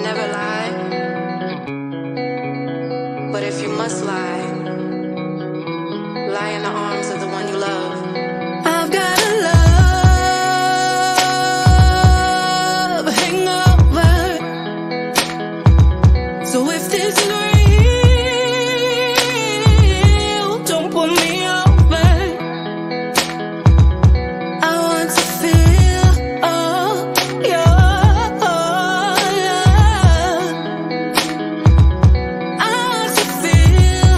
Never lie, but if you must lie, lie in the arms of the one you love. I've got a love hangover, so if this is real, don't put me over. I want to feel all your love. I want to feel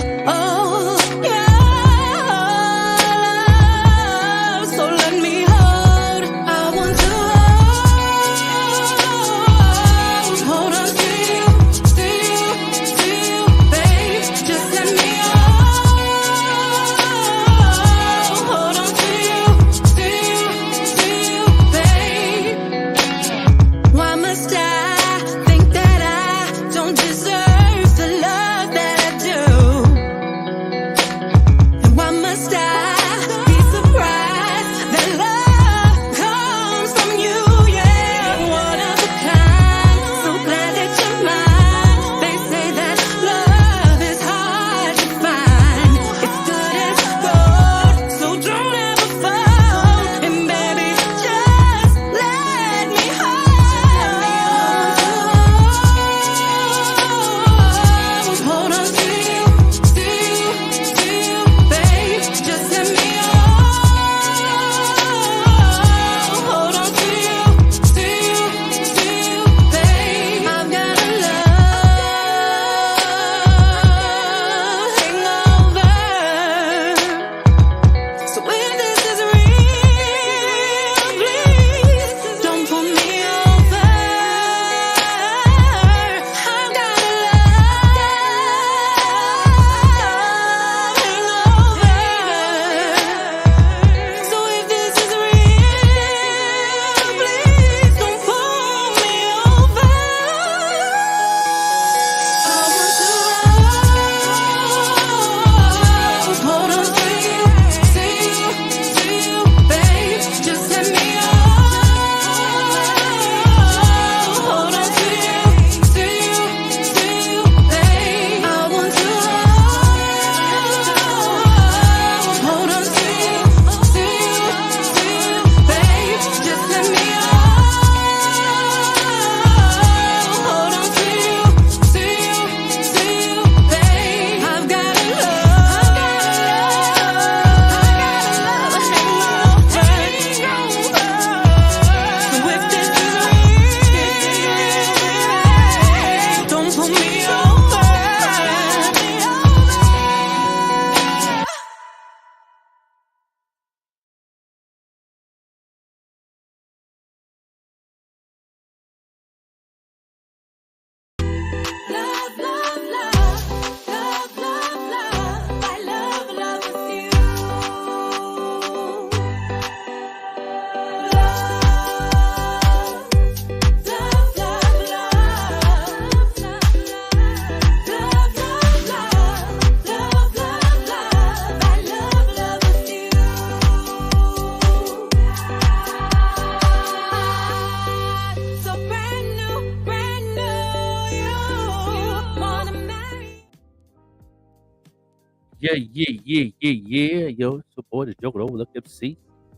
Yeah. Yo, it's your boy, the Joker Overlook MC.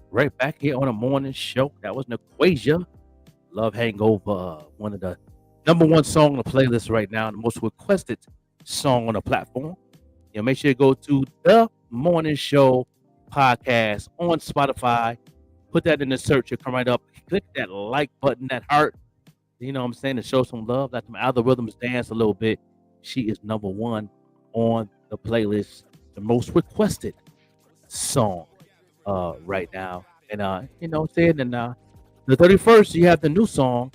Right back here on the morning show. That was Naquasia. Love Hangover. One of the number one song on the playlist right now. The most requested song on the platform. Make sure you go to the Morning Show podcast on Spotify. Put that in the search. It'll come right up. Click that like button, that heart. You know what I'm saying? To show some love. Let them algorithms dance a little bit. She is number one on the playlist. The most requested song right now. And saying and the 31st, you have the new song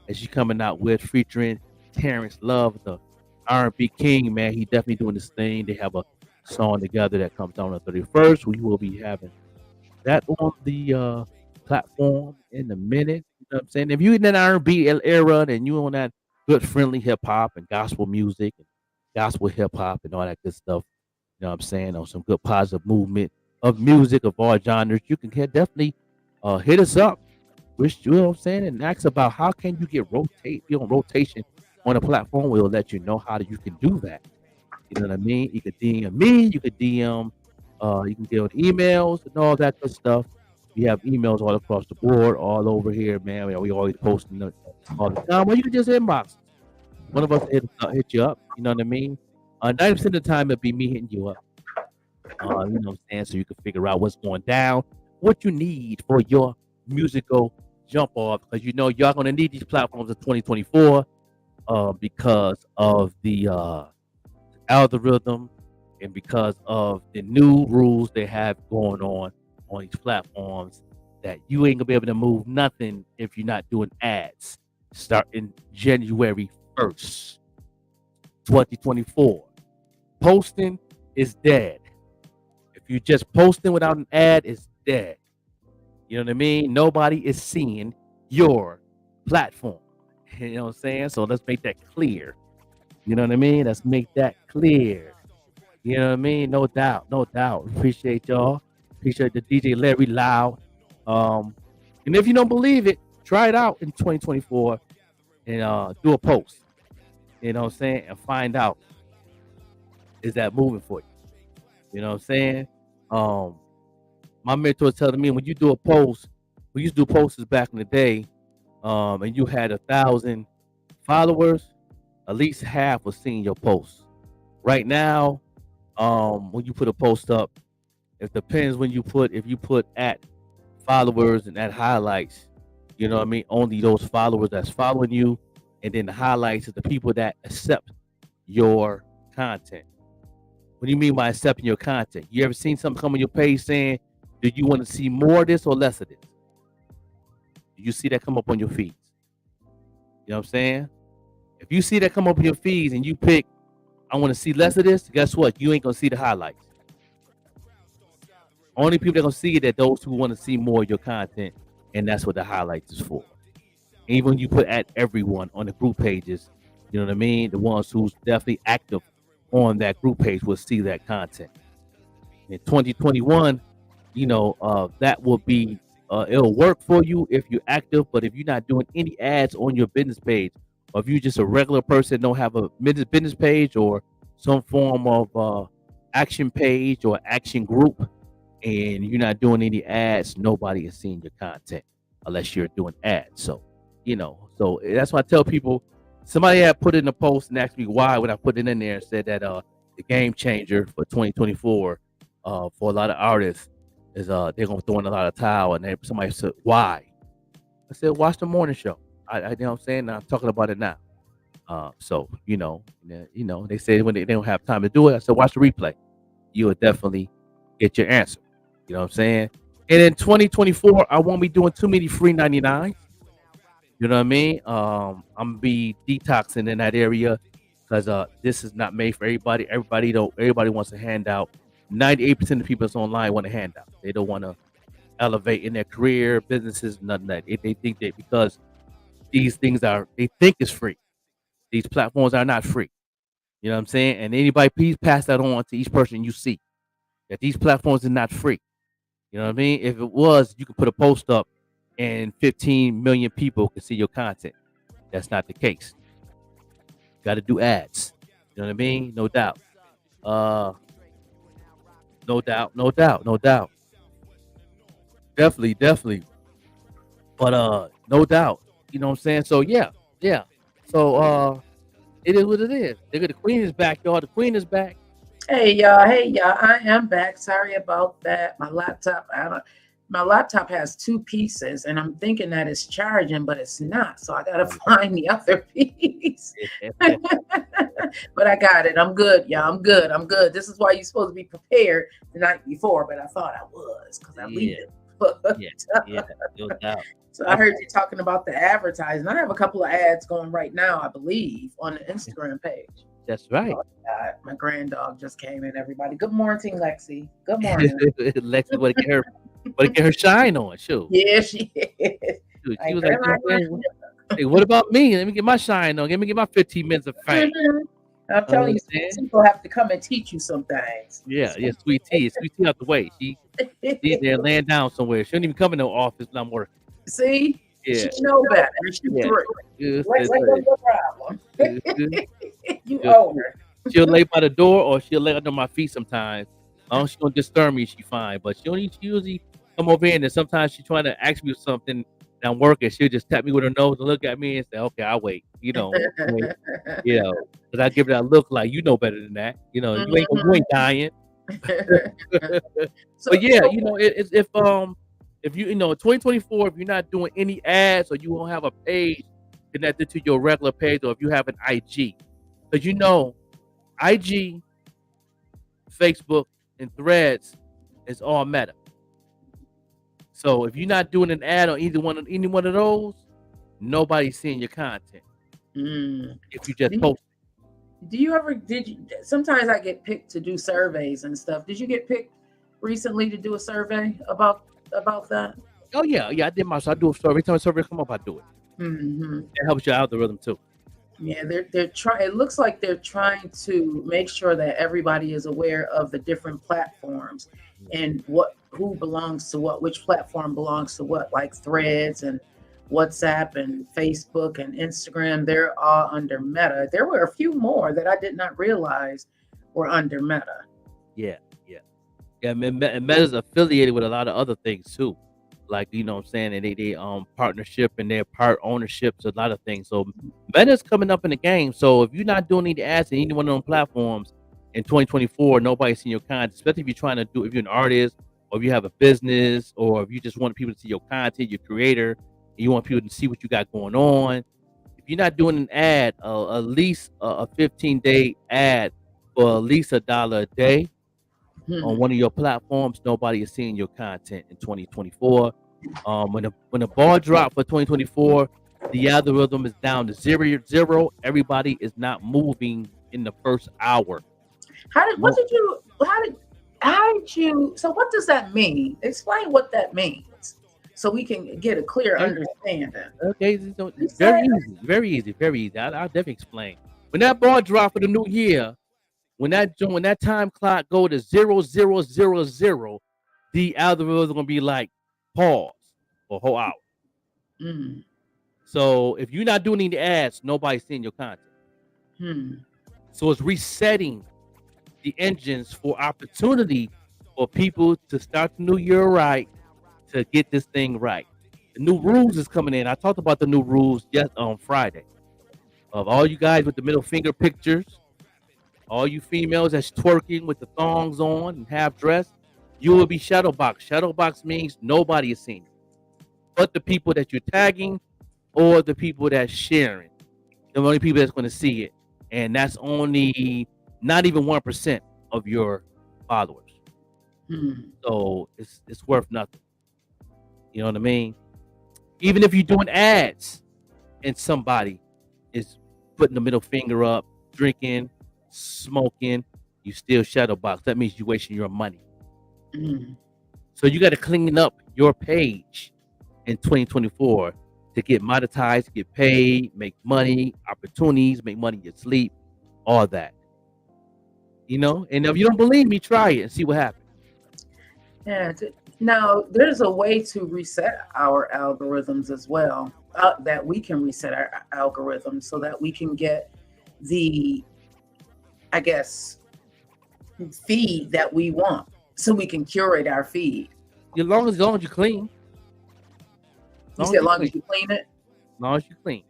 that she's coming out with featuring Terrence Love, the R&B king, man. He definitely doing this thing. They have a song together that comes out on the 31st. We will be having that on the platform in a minute. You know what I'm saying? If you're in that R&B era and you on that good friendly hip hop and gospel music and gospel hip hop and all that good stuff, you know what I'm saying, on some good positive movement of music of all genres, you can definitely hit us up. Which, you know what I'm saying, and ask about how can you be on rotation on a platform. We'll let you know how you can do that. You know what I mean? You could DM me, you could DM, you can deal with emails and all that good stuff. We have emails all across the board, all over here, man. We always posting all the time. Well, you can just inbox. One of us hit you up. You know what I mean? 90% of the time it'll be me hitting you up. You know what I'm saying? So you can figure out what's going down, what you need for your musical jump off, because y'all gonna need these platforms in 2024 because of the algorithm and because of the new rules they have going on these platforms, that you ain't gonna be able to move nothing if you're not doing ads starting January 1st, 2024. Posting is dead. If you just posting without an ad, it's dead. You know what I mean? Nobody is seeing your platform. You know what I'm saying? So let's make that clear. You know what I mean? Let's make that clear. You know what I mean? No doubt. Appreciate y'all. Appreciate the DJ Larry Loud. And if you don't believe it, try it out in 2024 and do a post. You know what I'm saying? And find out, is that moving for you? You know what I'm saying? My mentor was telling me, when you do a post, we used to do posters back in the day, and you had 1,000 followers, at least half was seeing your post. Right now, when you put a post up, it depends if you put at followers and at highlights, you know what I mean? Only those followers that's following you, and then the highlights is the people that accept your content. What do you mean by accepting your content? You ever seen something come on your page saying, do you want to see more of this or less of this? Do you see that come up on your feeds? You know what I'm saying? If you see that come up on your feeds and you pick, I want to see less of this, guess what? You ain't going to see the highlights. Only people that are going to see it are those who want to see more of your content, and that's what the highlights is for. Even when you put at everyone on the group pages, you know what I mean? The ones who's definitely active on that group page will see that content. In 2021, that will be, it'll work for you if you're active, but if you're not doing any ads on your business page, or if you're just a regular person, don't have a business page or some form of action page or action group, and you're not doing any ads, nobody is seeing your content unless you're doing ads. So that's why I tell people, somebody had put in a post and asked me why when I put it in there and said that the game changer for 2024 for a lot of artists is they're gonna throw in a lot of towel, and somebody said why. I said watch the morning show. I you know what I'm saying? I'm talking about it now. So they say when they don't have time to do it, I said watch the replay. You will definitely get your answer. You know what I'm saying? And in 2024, I won't be doing too many free 99. You know what I mean? I'm gonna be detoxing in that area because this is not made for everybody. Everybody wants a handout. 98% of the people that's online want a handout. They don't want to elevate in their career, businesses, nothing that. They think that because these things they think is free. These platforms are not free. You know what I'm saying? And anybody, please pass that on to each person you see, that these platforms are not free. You know what I mean? If it was, you could put a post up and 15 million people can see your content. That's not the case. Got to do ads. You know what I mean? No doubt. No doubt, no doubt, no doubt. Definitely, definitely. But no doubt. You know what I'm saying? So yeah, yeah. So it is what it is. The queen is back, y'all. The queen is back. Hey y'all, I am back. Sorry about that. My laptop has two pieces and I'm thinking that it's charging, but it's not. So I gotta find the other piece. But I got it. I'm good, y'all. I'm good. I'm good. This is why you're supposed to be prepared the night before, but I thought I was because I leave it. Yeah, no doubt. So I heard you talking about the advertising. I have a couple of ads going right now, I believe, on the Instagram page. That's right. Oh, God, my grand dog just came in. Everybody, good morning, Lexi. Good morning. Lexi, want to get her shine on, shoot. Yeah, she is. Shoot, she was like, hey, what about me? Let me get my shine on. Let me get my 15 minutes of fame. I'm telling you, people have to come and teach you some things. Yeah, Sweet Tea out the way. She's there laying down somewhere. She don't even come in the office when I'm working. See? Yeah. She know better. She through. What's the problem? You owe her. She'll lay by the door or she'll lay under my feet sometimes. She don't disturb me, she fine. But she usually come over here and then sometimes she's trying to ask me something and I'm working. She'll just tap me with her nose and look at me and say, okay, I'll wait. Because I give her that look like, you know better than that. You ain't dying. But yeah, if you 2024, if you're not doing any ads or you don't have a page connected to your regular page, or if you have an IG, because IG, Facebook, and Threads is all Meta. So if you're not doing an ad on any one of those, nobody's seeing your content. If you just post. Sometimes I get picked to do surveys and stuff. Did you get picked recently to do a survey about that? Oh yeah, I did I do a survey. Every time a survey come up, I do it. It helps your algorithm too. Yeah, they're trying. It looks like they're trying to make sure that everybody is aware of the different platforms and who belongs to what, which platform belongs to what, like Threads and WhatsApp and Facebook and Instagram. They're all under Meta. There were a few more that I did not realize were under Meta. Yeah. And Meta's affiliated with a lot of other things too. Like, what I'm saying, and they partnership and their part ownership to a lot of things. So Meta's coming up in the game. So if you're not doing any ads in any one of them platforms in 2024, nobody's seeing your content, especially if you're an artist or if you have a business or if you just want people to see your content, your creator, and you want people to see what you got going on. If you're not doing an ad, at least a 15-day ad for at least $1 a day on one of your platforms, nobody is seeing your content in 2024. When the ball drop for 2024, the algorithm is down to zero. Everybody is not moving in the first hour. So what does that mean? Explain what that means so we can get a clear understanding. Okay, it's very easy. I'll definitely explain. When that ball drop for the new year, when that time clock go to 0000, the algorithm is gonna be like pause for a whole hour. So if you're not doing any ads, nobody's seeing your content. So it's resetting the engines for opportunity for people to start the new year right, to get this thing right. The new rules is coming in. I talked about the new rules on Friday. Of all you guys with the middle finger pictures, all you females that's twerking with the thongs on and half dressed, you will be shadowboxed. Shadowbox means nobody is seeing you, but the people that you're tagging or the people that's sharing. The only people that's going to see it, and that's only not even 1% of your followers. So it's worth nothing. You know what I mean? Even if you're doing ads and somebody is putting the middle finger up, drinking, smoking, you still shadow box. That means you're wasting your money. So you got to clean up your page in 2024 to get monetized, get paid, make money, opportunities, make money in your sleep, all that. And if you don't believe me, try it and see what happens. Yeah. Now, there's a way to reset our algorithms as well, that we can reset our algorithms so that we can get the, I guess, feed that we want. so we can curate our feed. As long as you clean. You said as long as you clean it? As long as you clean.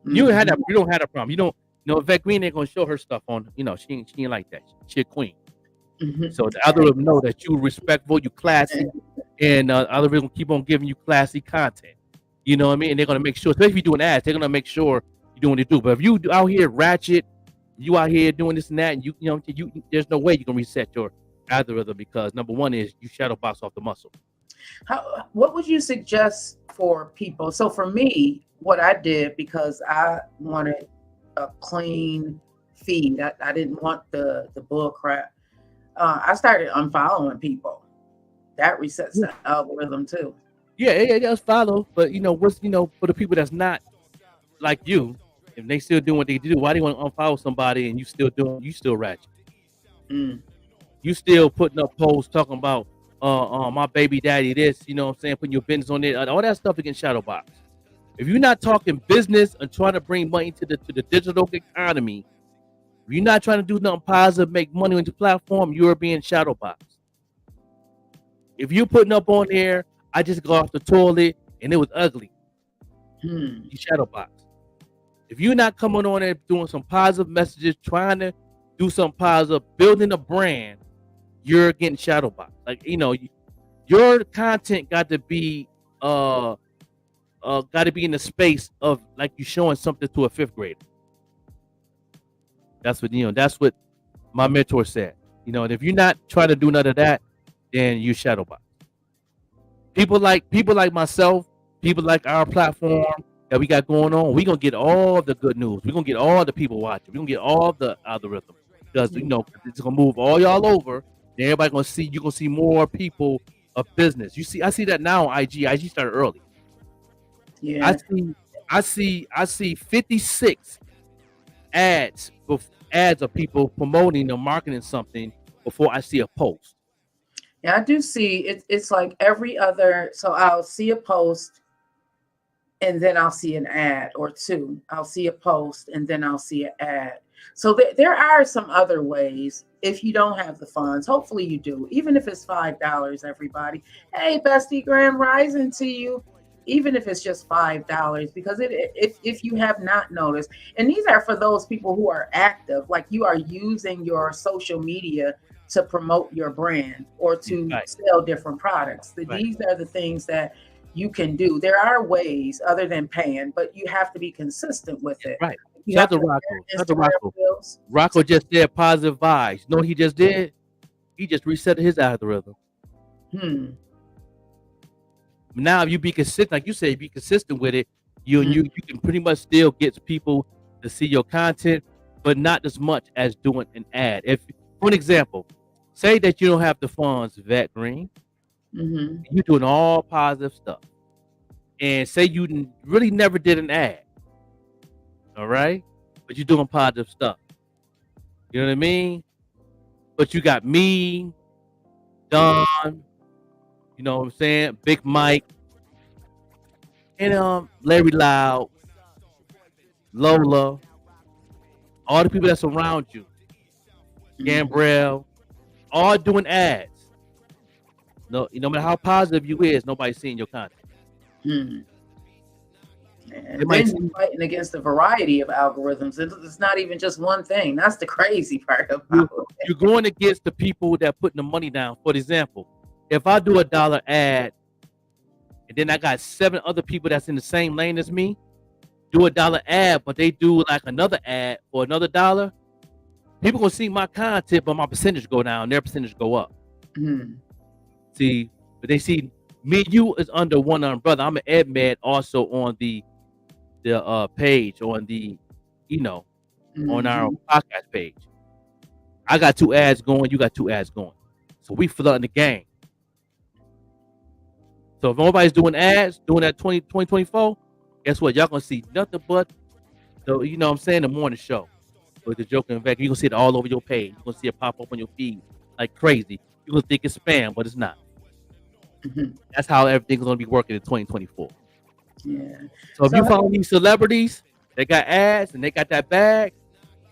You don't have that problem. You know, Vet Green ain't gonna show her stuff on, she ain't like that. She a queen. So the other them know that you respectful, you classy, and other people keep on giving you classy content. You know what I mean? And they're gonna make sure, especially if you're doing ads, they're gonna make sure you're doing what you do. But if you out here ratchet, you out here doing this and that, and you there's no way you can reset your algorithm, because number one is you shadow box off the muscle. What would you suggest for people? So for me, what I did, because I wanted a clean feed, I didn't want the bull crap. I started unfollowing people. That resets the algorithm too. Yeah, it does follow. But what's for the people that's not like you, if they still doing what they do, why do you want to unfollow somebody and you still ratchet? You still putting up posts talking about my baby daddy this, you know what I'm saying, putting your business on there, all that stuff against shadow box. If you're not talking business and trying to bring money to the digital economy, if you're not trying to do nothing positive, make money on the platform, you're being shadow boxed. If you're putting up on there, I just got off the toilet and it was ugly, you shadow box. If you're not coming on there doing some positive messages, trying to do something positive, building a brand, you're getting shadow boxed. Like, your content got to be in the space of like you showing something to a fifth grader. That's what my mentor said. And if you're not trying to do none of that, then you shadow box. People like myself, people like our platform that we got going on, we're gonna get all the good news. We're gonna get all the people watching. We're gonna get all the algorithm. Because it's gonna move all y'all over. And everybody gonna see, you're gonna see more people of business. I see that now on IG. IG started early. Yeah. I see 56 ads of people promoting or marketing something before I see a post. Yeah, I do see it's like every other, so I'll see a post and then I'll see an ad or two. I'll see a post and then I'll see an ad. So there are some other ways. If you don't have the funds, hopefully you do, even if it's $5, everybody. Hey, bestie, grand rising to you. Even if it's just $5, because if you have not noticed, and these are for those people who are active, like you are using your social media to promote your brand or to sell different products. These are the things that you can do. There are ways other than paying, but you have to be consistent with it. Right. Shout out to Rocco. Rocco just said positive vibes. You know what he just did? He just reset his algorithm. Now, if you be consistent, like you said, be consistent with it, you can pretty much still get people to see your content, but not as much as doing an ad. If, for an example, say that you don't have the funds, Vet Green, you're doing all positive stuff, and say you really never did an ad, all right, but you're doing positive stuff. You know what I mean? But you got me, Don, you know what I'm saying, Big Mike, and Larry Loud, Lola, all the people that surround you, Gambrell, all doing ads. No matter how positive you is, nobody's seeing your content. And then you're fighting against a variety of algorithms. It's not even just one thing. That's the crazy part about it. You're going against the people that putting the money down. For example, if I do $1 ad, and then I got 7 other people that's in the same lane as me, do $1 ad, but they do like another ad for another $1, people gonna see my content, but my percentage go down, their percentage go up. See, but they see me and you is under one umbrella. I'm an ed med also on the page, on the on our podcast page. I got 2 ads going, you got 2 ads going, so we flooding the game. So if nobody's doing ads, doing that 2024, guess what? Y'all gonna see nothing but the, what I'm saying, the morning show with the Joker and Vec. You're gonna see it all over your page. You're gonna see it pop up on your feed like crazy. You're gonna think it's spam, but it's not. That's how everything's gonna be working in 2024. Yeah. So if you follow these celebrities, they got ads and they got that bag.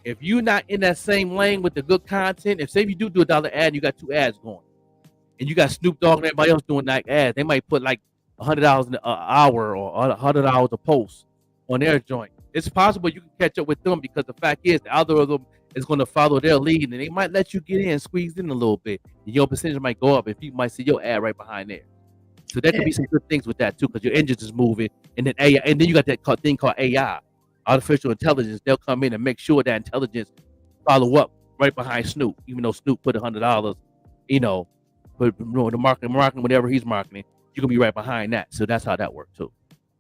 If you're not in that same lane with the good content, if say you do $1 ad and you got 2 ads going, and you got Snoop Dogg and everybody else doing like ads, they might put like $100 an hour or $100 a post on their joint. It's possible you can catch up with them because the fact is the algorithm is going to follow their lead, and they might let you get in, squeeze in a little bit, and your percentage might go up, and people might see your ad right behind there. So there could be some good things with that too, because your engine is moving, and then AI, and then you got that thing called AI, artificial intelligence. They'll come in and make sure that intelligence follow up right behind Snoop, even though Snoop put $100, but the marketing, whatever he's marketing, you can be right behind that. So that's how that works too.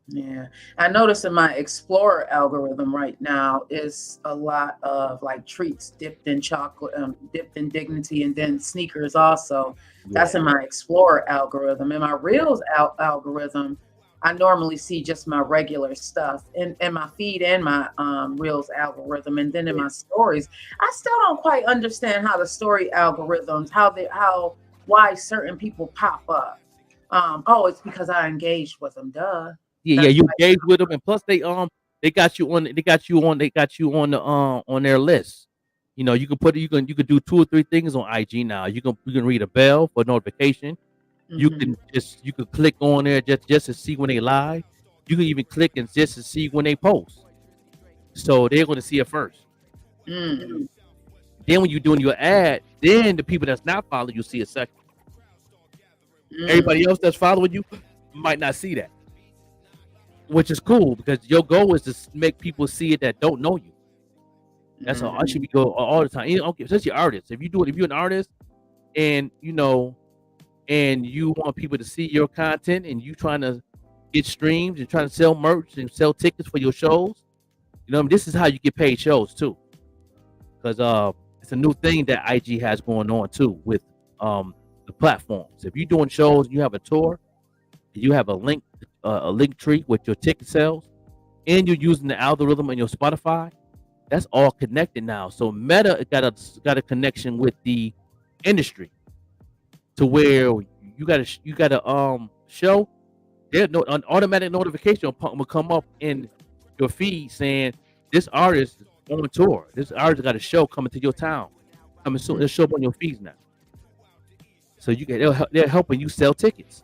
Yeah, I notice in my Explorer algorithm right now is a lot of like treats dipped in chocolate, dipped in dignity, and then sneakers also. That's in my Explorer algorithm. In my Reels algorithm, I normally see just my regular stuff in my feed and my Reels algorithm, and then in my stories, I still don't quite understand how the story algorithms, why certain people pop up. It's because I engaged with them. Duh. Yeah, you engage with them, and plus they got you on the on their list. You can do 2 or 3 things on IG now. You can read a bell for notification. You can click on there just to see when they live. You can even click and just to see when they post. So they're going to see it first. Then when you're doing your ad, then the people that's not following you see it second. Everybody else that's following you might not see that, which is cool because your goal is to make people see it that don't know you. That's how I should be go all the time. Especially artists. If you're an artist and and you want people to see your content and you trying to get streams and trying to sell merch and sell tickets for your shows, this is how you get paid shows too. Because it's a new thing that IG has going on too with the platforms. If you're doing shows, you have a tour, you have a link tree with your ticket sales, and you're using the algorithm on your Spotify, that's all connected now. So Meta got a connection with the industry to where you got a show. There's an automatic notification will come up in your feed saying this artist is on tour. This artist got a show coming to your town. Coming soon. They'll show up on your feeds now. So they're helping you sell tickets.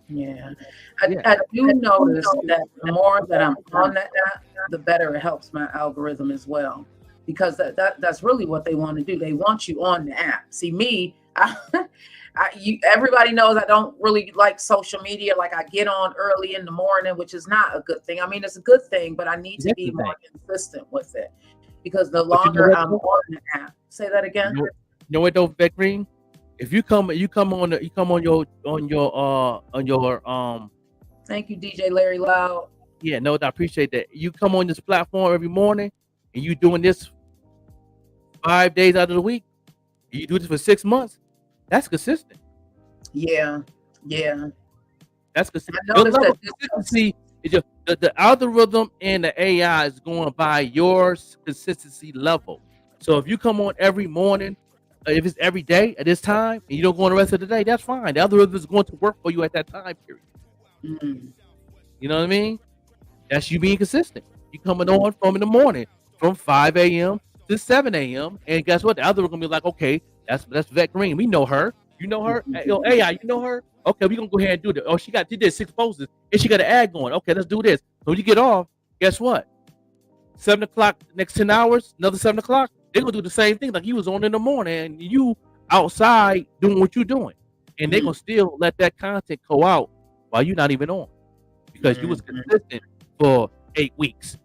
Yeah, I do notice that the more that I'm on that app, the better it helps my algorithm as well, because that's really what they want to do. They want you on the app. See me, everybody knows I don't really like social media. Like I get on early in the morning, which is not a good thing. I mean, it's a good thing, but I need to be more consistent with it because the longer I'm on the app. Say that again. You know what though, Beck Green? If you come on your Thank you, DJ Larry Loud. Yeah, no, I appreciate that. You come on this platform every morning and you doing this 5 days out of the week. You do this for 6 months. That's consistent. Yeah. That's consistent. Consistency is the algorithm and the AI is going by your consistency level. So if you come on every morning, if it's every day at this time and you don't go on the rest of the day, that's fine. The algorithm is going to work for you at that time period. You know what I mean? That's you being consistent. You coming on from in the morning from 5 a.m. to 7 a.m. And guess what? The algorithm gonna be like, okay, that's Vet Green. We know her. You know her? AI, you know her? Okay, we gonna go ahead and do that. Oh, she did 6 posts and she got an ad going. Okay, let's do this. So when you get off, guess what? 7 o'clock, next 10 hours, another 7 o'clock. They're gonna do the same thing like you was on in the morning and you outside doing what you're doing. And they're gonna still let that content go out while you're not even on. Because you was consistent for 8 weeks.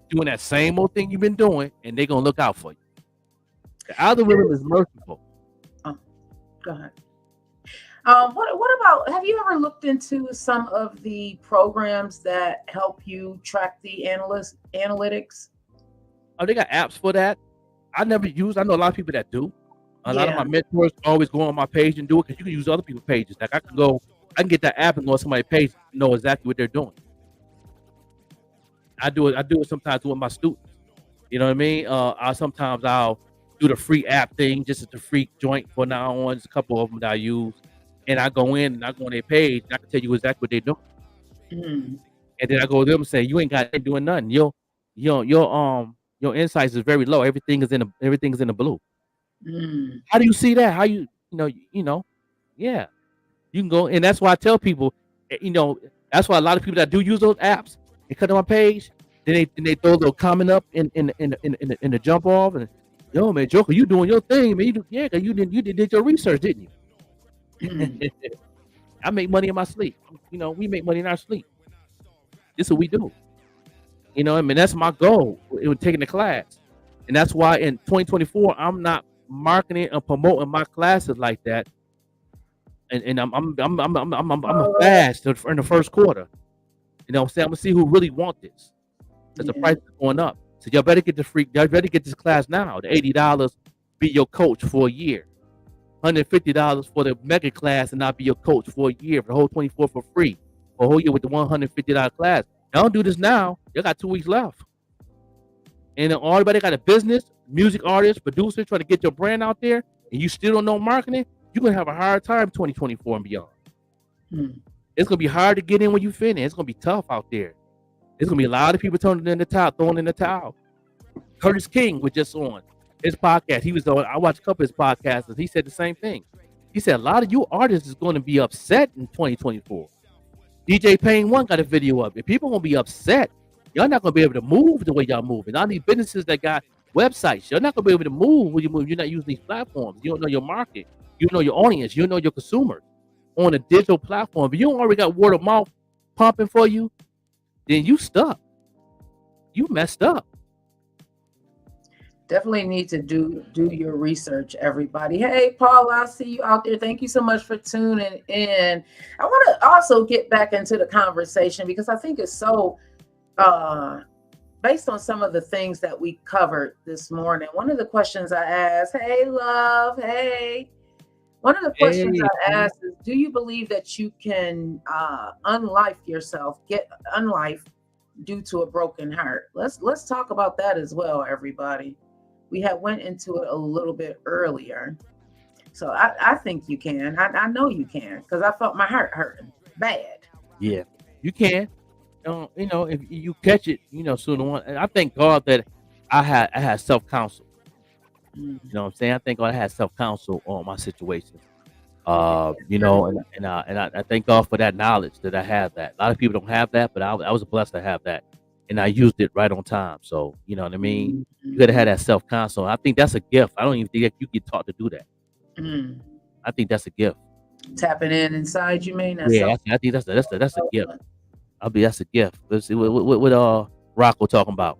Doing that same old thing you've been doing, and they're gonna look out for you. The algorithm is merciful. Go ahead. What about, have you ever looked into some of the programs that help you track the analytics? Oh, they got apps for that. I never use. I know a lot of people that do. A lot of my mentors always go on my page and do it because you can use other people's pages. Like I can get that app and go on somebody's page and know exactly what they're doing. I do it sometimes with my students. You know what I mean? I'll do the free app thing, just as the free joint for now on. There's a couple of them that I use. And I go in and I go on their page and I can tell you exactly what they're doing. And then I go to them and say, you ain't got to doing nothing. Your insights is very low. Everything is in the blue. How do you see that? How you Yeah, you can go, and that's why I tell people, that's why a lot of people that do use those apps, they cut on my page, then they throw a little comment up in the jump off, and yo man, Joker, you doing your thing, man. Yeah, 'cause you did your research, didn't you? I make money in my sleep. We make money in our sleep. This is what we do. I mean, that's my goal. It was taking the class, and that's why in 2024 I'm not marketing and promoting my classes like that. And I'm a fast in the first quarter. I'm saying, I'm gonna see who really want this, because the price is going up. So y'all better get y'all better get this class now. The $80, be your coach for a year. $150 for the mega class, and I'll be your coach for a year, for the whole 24 for free, for a whole year with the $150 class. Y'all don't do this now. You got 2 weeks left. And then everybody got a business, music artist, producer, trying to get your brand out there, and you still don't know marketing, you're gonna have a hard time 2024 and beyond. It's gonna be hard to get in when you finish. It's gonna be tough out there. There's gonna be a lot of people throwing in the towel. Curtis King was just on his podcast. He was on. I watched a couple of his podcasts, and he said the same thing. He said a lot of you artists is going to be upset in 2024. DJ Payne One got a video up. If people gonna be upset, y'all not gonna be able to move the way y'all move. And all these businesses that got websites, you're not gonna be able to move when you move. You're not using these platforms. You don't know your market. You don't know your audience. You don't know your consumers on a digital platform. If you don't already got word of mouth pumping for you, then you stuck. You messed up. Definitely need to do your research, everybody. Hey, Paul, I see you out there. Thank you so much for tuning in. I want to also get back into the conversation because I think it's so based on some of the things that we covered this morning. One of the questions I asked, hey, love, hey. One of the questions I asked is, do you believe that you can unlife yourself, get unlife due to a broken heart? Let's talk about that as well, everybody. We had went into it a little bit earlier. So I think you can. I know you can, because I felt my heart hurting bad. Yeah, you can. If you catch it, sooner on. And I thank God that I had self-counsel. You know what I'm saying? I thank God I had self-counsel on my situations. And I thank God for that knowledge that I have that. A lot of people don't have that, but I was blessed to have that. And I used it right on time. So, you know what I mean? You gotta have that self-counsel. I think that's a gift. I don't even think that you get taught to do that. I think that's a gift. Tapping in inside you, mean? Yeah, I think that's a gift. That's a gift. Let's see what Rocco talking about.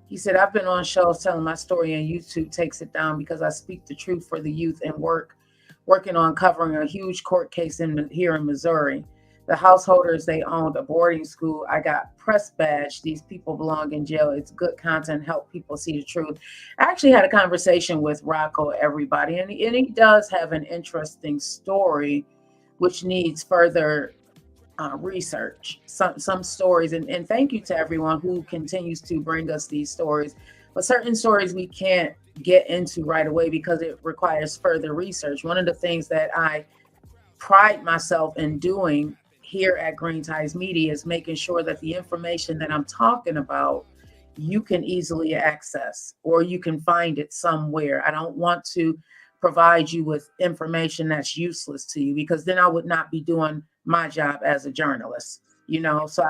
He said, I've been on shows telling my story, and YouTube takes it down because I speak the truth for the youth and working on covering a huge court case here in Missouri. The householders, they owned a boarding school. I got press badge. These people belong in jail. It's good content, help people see the truth. I actually had a conversation with Rocco, everybody, and he does have an interesting story, which needs further research. Some stories, and thank you to everyone who continues to bring us these stories. But certain stories we can't get into right away because it requires further research. One of the things that I pride myself in doing here at Green Ties Media is making sure that the information that I'm talking about, you can easily access or you can find it somewhere. I don't want to provide you with information that's useless to you, because then I would not be doing my job as a journalist. So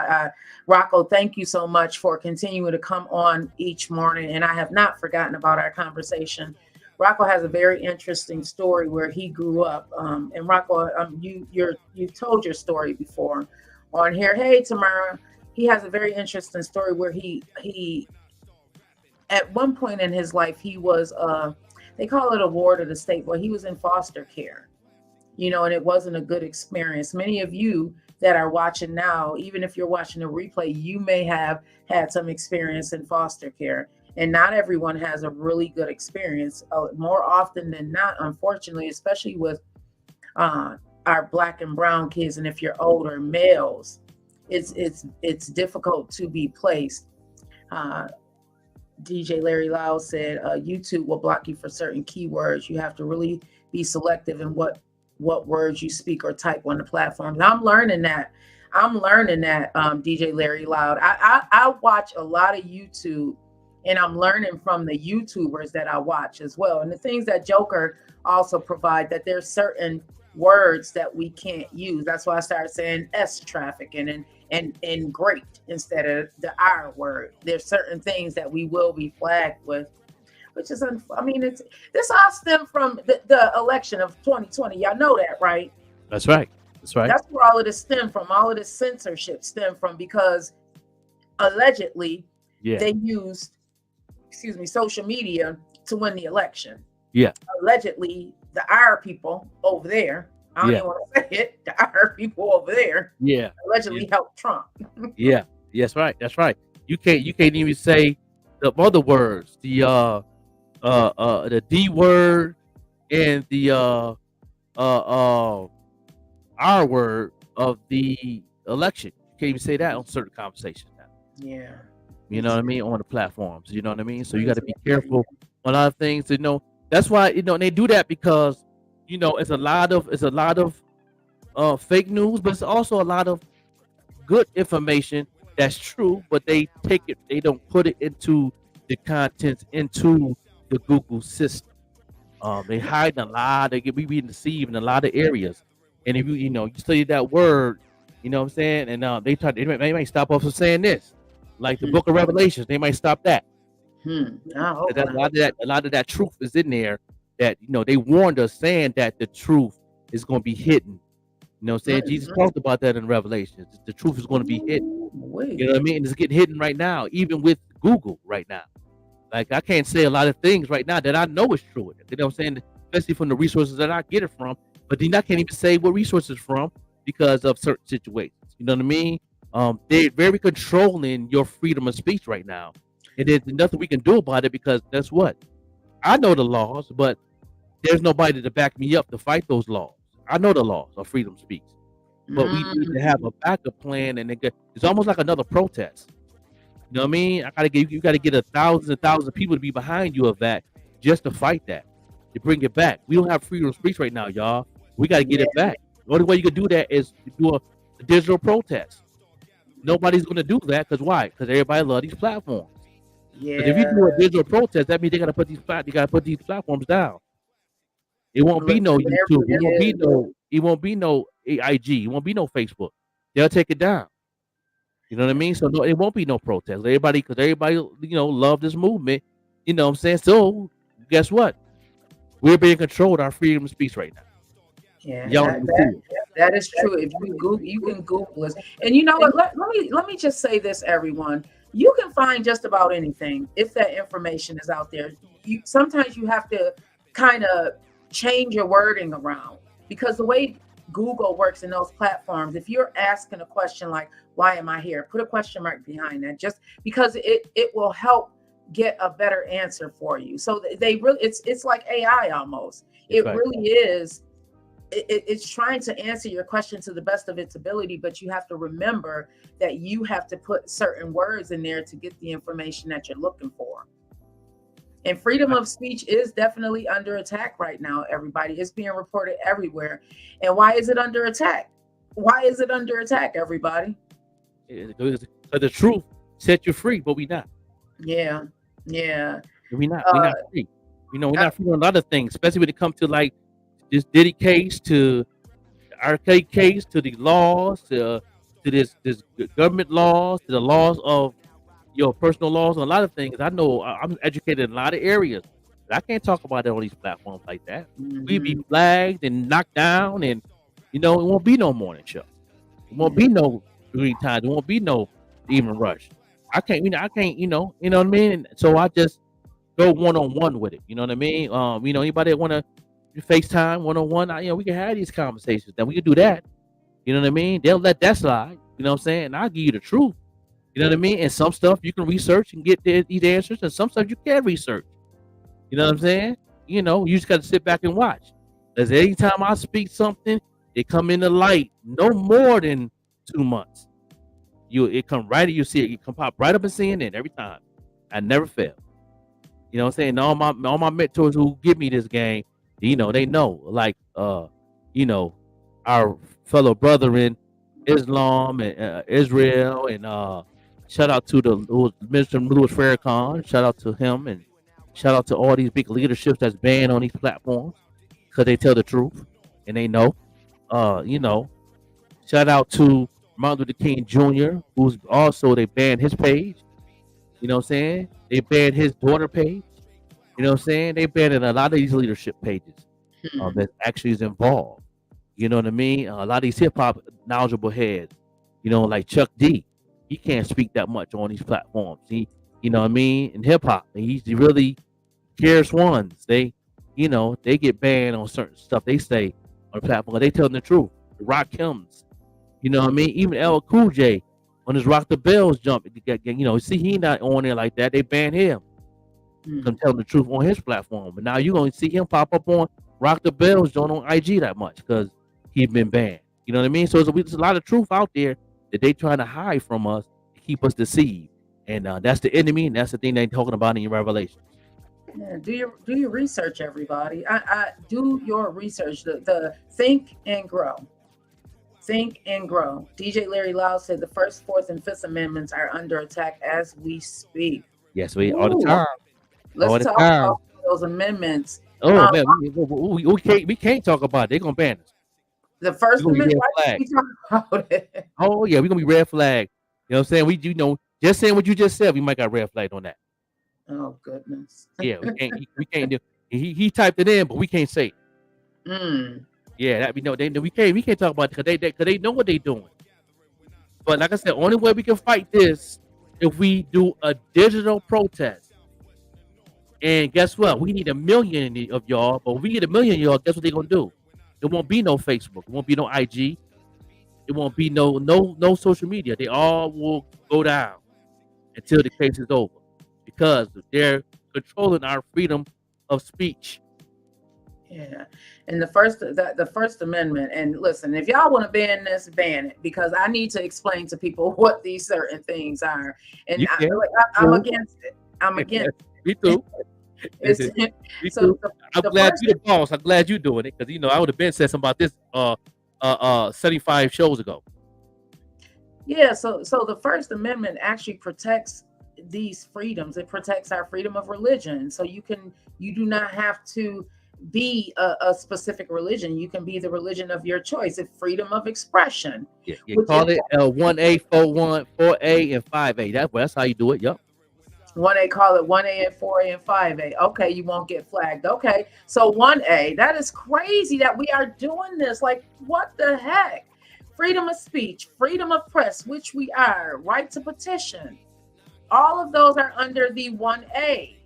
Rocco, thank you so much for continuing to come on each morning. And I have not forgotten about our conversation. Rocco has a very interesting story where he grew up. And Rocco, you've told your story before on here. Hey, Tamara, he has a very interesting story where he at one point in his life, he was, they call it a ward of the state, but he was in foster care, and it wasn't a good experience. Many of you that are watching now, even if you're watching a replay, you may have had some experience in foster care. And not everyone has a really good experience. More often than not, unfortunately, especially with our Black and brown kids, and if you're older males, it's difficult to be placed. DJ Larry Lau said, YouTube will block you for certain keywords. You have to really be selective in what words you speak or type on the platform. And I'm learning that, DJ Larry Loud. I watch a lot of YouTube, and I'm learning from the YouTubers that I watch as well. And the things that Joker also provide, that there's certain words that we can't use. That's why I started saying S trafficking and great instead of the R word. There's certain things that we will be flagged with, which is I mean, it's this all stem from the election of 2020. Y'all know that, right? That's right. That's right. That's where all of this stem from. All of this censorship stem from, because allegedly they used, social media to win the election. Yeah. Allegedly, the our people over there, I don't even want to say it, the our people over there, allegedly helped Trump. Yeah. That's right. That's right. You can't even say the other words, the D word and the R word of the election. You can't even say that on certain conversations now. Yeah. You know what I mean? On the platforms. You know what I mean? So you got to be careful on a lot of things. That's why, and they do that because, it's a lot of fake news, but it's also a lot of good information that's true, but they don't put it into the contents into the Google system. They hide a lot. We be deceived in a lot of areas. And if you study that word, you know what I'm saying? And they might stop us from saying this. Like the book of Revelations, they might stop that. Oh, a lot of that truth is in there that, they warned us saying that the truth is going to be hidden. You know what I'm saying? Jesus talked about that in Revelations. The truth is going to be hidden. You know what I mean? And it's getting hidden right now, even with Google right now. Like, I can't say a lot of things right now that I know is true. You know what I'm saying? Especially from the resources that I get it from. But then I can't even say what resources from because of certain situations. You know what I mean? They're very controlling your freedom of speech right now. And there's nothing we can do about it because that's what? I know the laws, but there's nobody to back me up to fight those laws. I know the laws of freedom of speech. But we need to have a backup plan, and it's almost like another protest. You know what I mean? You got to get 1,000 people to be behind you of that just to fight that, to bring it back. We don't have freedom of speech right now, y'all. We got to get it back. The only way you can do that is to do a digital protest. Nobody's going to do that because why? Because everybody loves these platforms. Yeah. If you do a digital protest, that means they got to put these platforms down. It won't be no YouTube. It won't be no IG. It won't be no Facebook. They'll take it down. You know what I mean? So no, it won't be no protest. Everybody love this movement. You know what I'm saying? So guess what? We're being controlled our freedom of speech right now. Yeah, that is true. If you Google, you can Google us. And you know what? Let me just say this, everyone. You can find just about anything if that information is out there. Sometimes you have to kind of change your wording around, because the way Google works in those platforms, if you're asking a question like, why am I here? Put a question mark behind that, just because it will help get a better answer for you. So they really, it's like AI almost. It really is. It's trying to answer your question to the best of its ability, but you have to remember that you have to put certain words in there to get the information that you're looking for. And freedom of speech is definitely under attack right now, everybody. It's being reported everywhere. And why is it under attack? Why is it under attack, everybody? Because the truth set you free, but we not. Yeah. We're not free. We're not free on a lot of things, especially when it comes to like this Diddy case, to the arcade case, to the laws, to this government laws, to the laws of your personal laws, and a lot of things. I know I'm educated in a lot of areas. I can't talk about it on these platforms like that. We be flagged and knocked down, and it won't be no morning show. It won't be no Green Times. It won't be no Even Rush. I can't. You know what I mean. And so I just go one-on-one with it. You know what I mean. Anybody that want to FaceTime one-on-one, we can have these conversations. Then we can do that. You know what I mean? They'll let that slide. You know what I'm saying? And I'll give you the truth. You know what I mean? And some stuff you can research and get these answers, and some stuff you can't research. You know what I'm saying? You just got to sit back and watch. Because anytime I speak something, it come in the light no more than 2 months. You see it. You come pop right up and seeing it every time. I never fail. You know what I'm saying? All my mentors who give me this game, they know. Like our fellow brother in Islam and Israel, and shout out to the Mr. Louis Farrakhan. Shout out to him, and shout out to all these big leaderships that's banned on these platforms because they tell the truth and they know. You know, shout out to Martin Luther King Jr., who's also they banned his page. You know what I'm saying? They banned his daughter page. You know what I'm saying? They banned a lot of these leadership pages that actually is involved. You know what I mean? A lot of these hip hop knowledgeable heads, you know, like Chuck D, he can't speak that much on these platforms. You know what I mean? In hip hop, and he's the really scarce ones. They get banned on certain stuff they say on the platform. They telling the truth. The Rock Kims, you know what I mean? Even L Cool J on his Rock the Bells jump, see he not on there like that. They banned him from telling the truth on his platform. But now you're gonna see him pop up on Rock the Bells joint on IG that much because he's been banned. You know what I mean? So there's a lot of truth out there that they trying to hide from us to keep us deceived. And that's the enemy, and that's the thing they're talking about in your Revelation. Yeah, do your research, everybody. I do your research. The think and grow. Think and grow. DJ Larry Loud said the First, Fourth, and Fifth Amendments are under attack as we speak. Yes, all the time. Let's talk about those amendments. Oh man, we can't talk about it. They're gonna ban us. The First Amendment. We talk about it. Oh yeah, we're gonna be red flag. You know what I'm saying? Just saying what you just said, we might got red flag on that. Oh goodness. Yeah, we can't do. He typed it in, but we can't say it. Yeah, that we can't talk about it because they know what they're doing. But like I said, only way we can fight this if we do a digital protest. And guess what? We need 1 million of y'all. But if we get 1 million of y'all, guess what they're gonna do? There won't be no Facebook. It won't be no IG. It won't be no social media. They all will go down until the case is over because they're controlling our freedom of speech. Yeah, and the First Amendment. And listen, if y'all want to ban this, ban it, because I need to explain to people what these certain things are. And I'm against it. I'm against it. Me too. I'm glad you're the boss. I'm glad you're doing it because I would have been said something about this 75 shows ago. Yeah, so the First Amendment actually protects these freedoms. It protects our freedom of religion. So you do not have to be a specific religion. You can be the religion of your choice. It's freedom of expression. Yeah, call it 1A, 4A, and 5A. That's how you do it. Yep. 1A, call it 1A and 4A and 5A. Okay, you won't get flagged. Okay, so 1A, that is crazy that we are doing this. Like, what the heck? Freedom of speech, freedom of press, which we are, right to petition. All of those are under the 1A.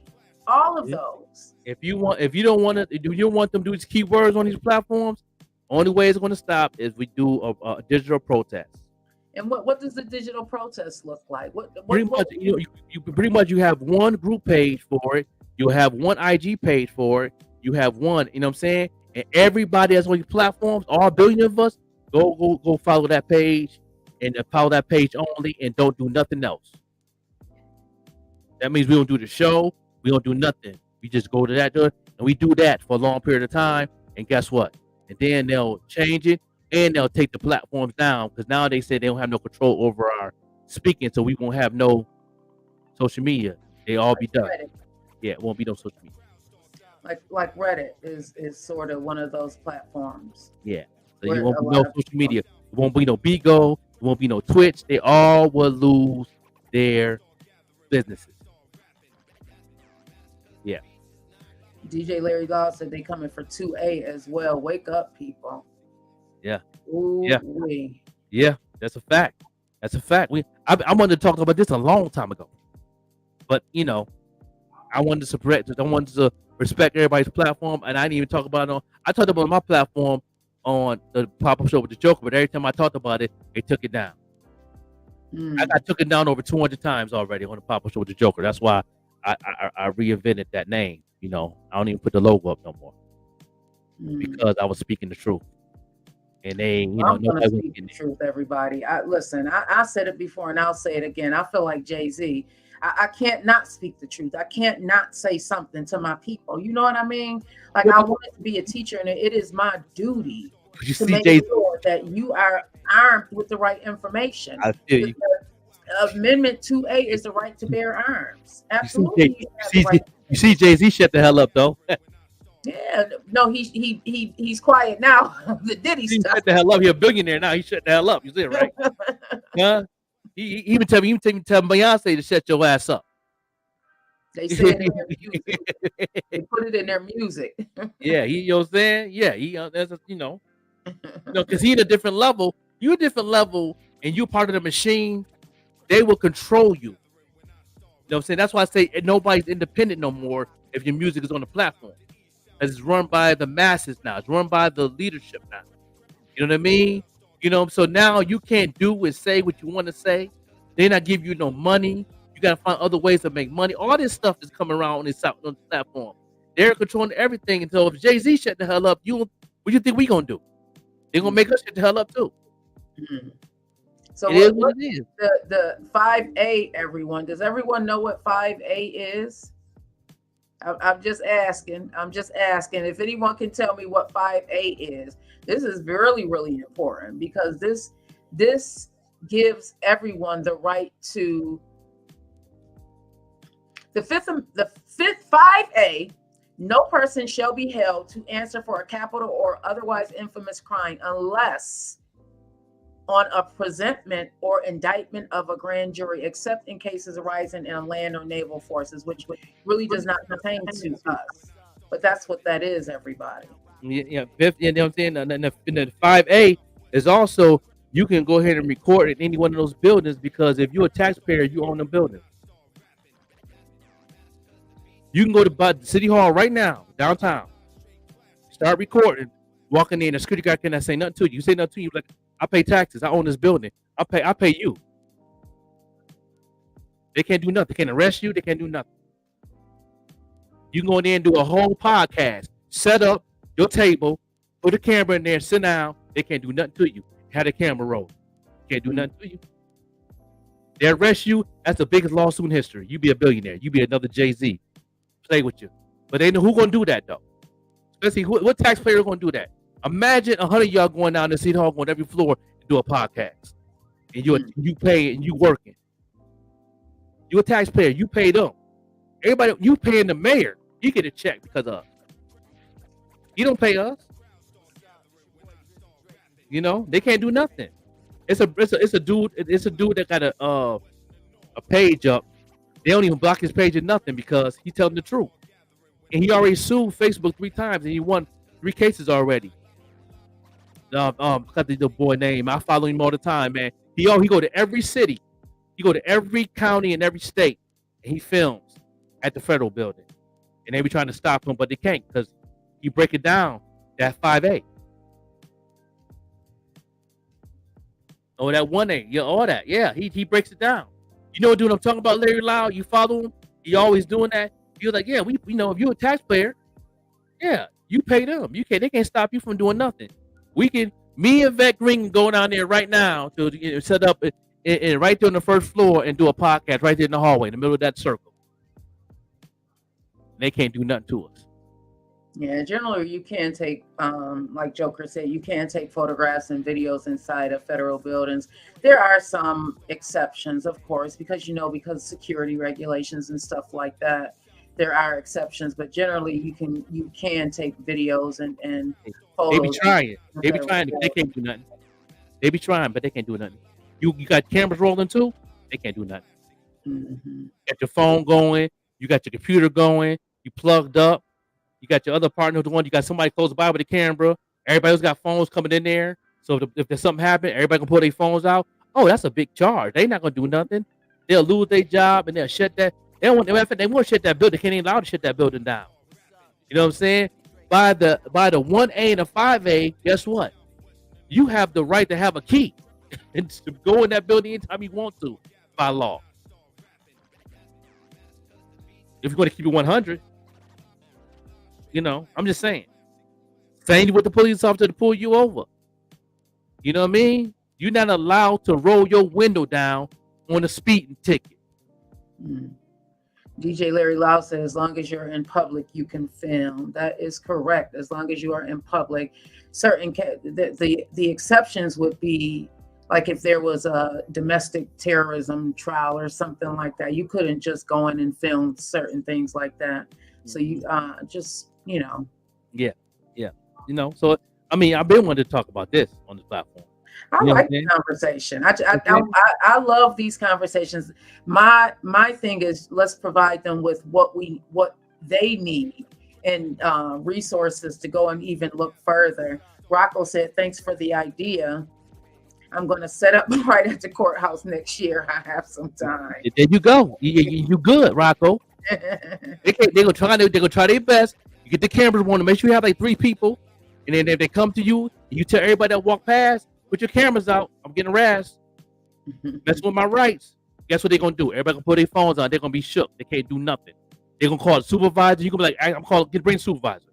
All of those. If you don't want them to do these keywords on these platforms, only way it's going to stop is we do a digital protest. And what does the digital protest look like? Pretty much you have one group page for it. You have one IG page for it. You have one, you know what I'm saying? And everybody that's on these platforms, all 1 billion of us, go follow that page and follow that page only and don't do nothing else. That means we don't do the show. We don't do nothing. We just go to that and we do that for a long period of time. And guess what? And then they'll change it and they'll take the platforms down because now they say they don't have no control over our speaking, so we won't have no social media. They all be done. Reddit. Yeah, it won't be no social media. Like Reddit is sort of one of those platforms. Yeah. So you won't be no social media. It won't be no Bigo. It won't be no Twitch. They all will lose their businesses. Yeah. DJ Larry Law said they coming for 2A as well. Wake up, people. Yeah. Ooh, yeah. That's a fact. I wanted to talk about this a long time ago, but I wanted to respect everybody's platform, and I didn't even talk about it I talked about my platform on the pop-up show with the Joker, but every time I talked about it, they took it down. I got took it down over 200 times already on the pop-up show with the Joker. That's why I reinvented that name. I don't even put the logo up no more because I was speaking the truth. And I'm gonna speak the truth, everybody. I said it before and I'll say it again. I feel like Jay-Z. I can't not speak the truth. I can't not say something to my people. You know what I mean? Like, I wanted to be a teacher, and it is my duty to make sure that you are armed with the right information. I feel you. Amendment 2A is the right to bear arms. Absolutely. You see Jay-Z shut the hell up, though. Yeah, no, he's quiet now. The Diddy He stuff. shut the hell up. He's a billionaire now. He shut the hell up. You see it, right? Huh? He even tell Beyonce to shut your ass up. They say it in their music. They put it in their music. Yeah, you know what I'm saying? Yeah, that's because he at a different level. You're a different level, and you're part of the machine. They will control you. You know what I'm saying? That's why I say nobody's independent no more if your music is on the platform. Because it's run by the masses now. It's run by the leadership now. You know what I mean? So now you can't do and say what you want to say. They not give you no money. You got to find other ways to make money. All this stuff is coming around on this platform. They're controlling everything. Until if Jay-Z shut the hell up, what do you think we gonna do? They're gonna make us shut the hell up too. Mm-hmm. So it is what it is. The 5A, everyone. Does everyone know what 5A is? I'm just asking. If anyone can tell me what 5A is. This is really, really important because this gives everyone the right to the fifth 5A. No person shall be held to answer for a capital or otherwise infamous crime unless on a presentment or indictment of a grand jury, except in cases arising in land or naval forces, which really does not pertain to us. But that's what that is, everybody. Yeah, fifth, you know what I'm saying? And the 5A is also you can go ahead and record in any one of those buildings because if you're a taxpayer, you own the building. You can go to City Hall right now, downtown. Start recording. Walking in, the security guy cannot say nothing to you. You say nothing to you, like, I pay taxes. I own this building. I pay you. They can't do nothing. They can't arrest you. They can't do nothing. You can go in there and do a whole podcast. Set up your table, put a camera in there, sit down. They can't do nothing to you. Have the camera roll. Can't do nothing to you. They arrest you. That's the biggest lawsuit in history. You be a billionaire. You be another Jay-Z. Play with you. But they know who's going to do that, though. Let's see, what taxpayer is going to do that? Imagine 100 of y'all going down to City Hall on every floor and do a podcast. And you pay and you working. You're a taxpayer. You pay them. Everybody, you paying the mayor. You get a check because of us. You don't pay us. They can't do nothing. It's a dude that got a page up. They don't even block his page or nothing because he's telling the truth. And he already sued Facebook 3 times and he won 3 cases already. Got the boy name. I follow him all the time, man. He go to every city. He go to every county and every state. And he films at the federal building. And they be trying to stop him, but they can't because he break it down. That 5A. Oh, that 1A. Yeah, all that. Yeah, he breaks it down. You know what dude I'm talking about, Larry Loud? You follow him? He always doing that. You're like, yeah, we know if you're a taxpayer, yeah, you pay them. They can't stop you from doing nothing. Me and Vet Green can go down there right now to set up and right there on the first floor and do a podcast right there in the hallway in the middle of that circle. They can't do nothing to us. Yeah, generally you can take, like Joker said, you can take photographs and videos inside of federal buildings. There are some exceptions, of course, because security regulations and stuff like that. There are exceptions, but generally you can take videos and photos. They be trying. They can't do nothing. They be trying, but they can't do nothing. You got cameras rolling too. They can't do nothing. Mm-hmm. Got your phone going. You got your computer going. You plugged up. You got your other partner doing. You got somebody close by with a camera. Everybody else got phones coming in there. So if there's something happen, everybody can pull their phones out. Oh, that's a big charge. They not gonna do nothing. They'll lose their job and they'll shut that. They won't shut that building. They can't even allow to shut that building down. You know what I'm saying? By the 1A and the 5A, guess what? You have the right to have a key and to go in that building anytime you want to by law. If you're going to keep it 100, I'm just saying. Same with the police officer to pull you over. You know what I mean? You're not allowed to roll your window down on a speeding ticket. DJ Larry Lau said, as long as you're in public, you can film. That is correct. As long as you are in public, the exceptions would be like if there was a domestic terrorism trial or something like that. You couldn't just go in and film certain things like that. So you Yeah, yeah. So I mean, I've been wanting to talk about this on this platform. I You know what like I'm the saying? conversation. Okay. I love these conversations. My thing is, let's provide them with what they need and resources to go and even look further. Rocco said, "Thanks for the idea. I'm going to set up right at the courthouse next year. I have some time." There you go. You good, Rocco. They gonna try their best. You get the cameras on to make sure you have like 3 people, and then if they come to you, you tell everybody that walk past, put your cameras out. I'm getting harassed. Messing with my rights. Guess what they're gonna do? Everybody gonna put their phones on. They're gonna be shook. They can't do nothing. They're gonna call the supervisor. You gonna be like, I'm calling. Bring the supervisor.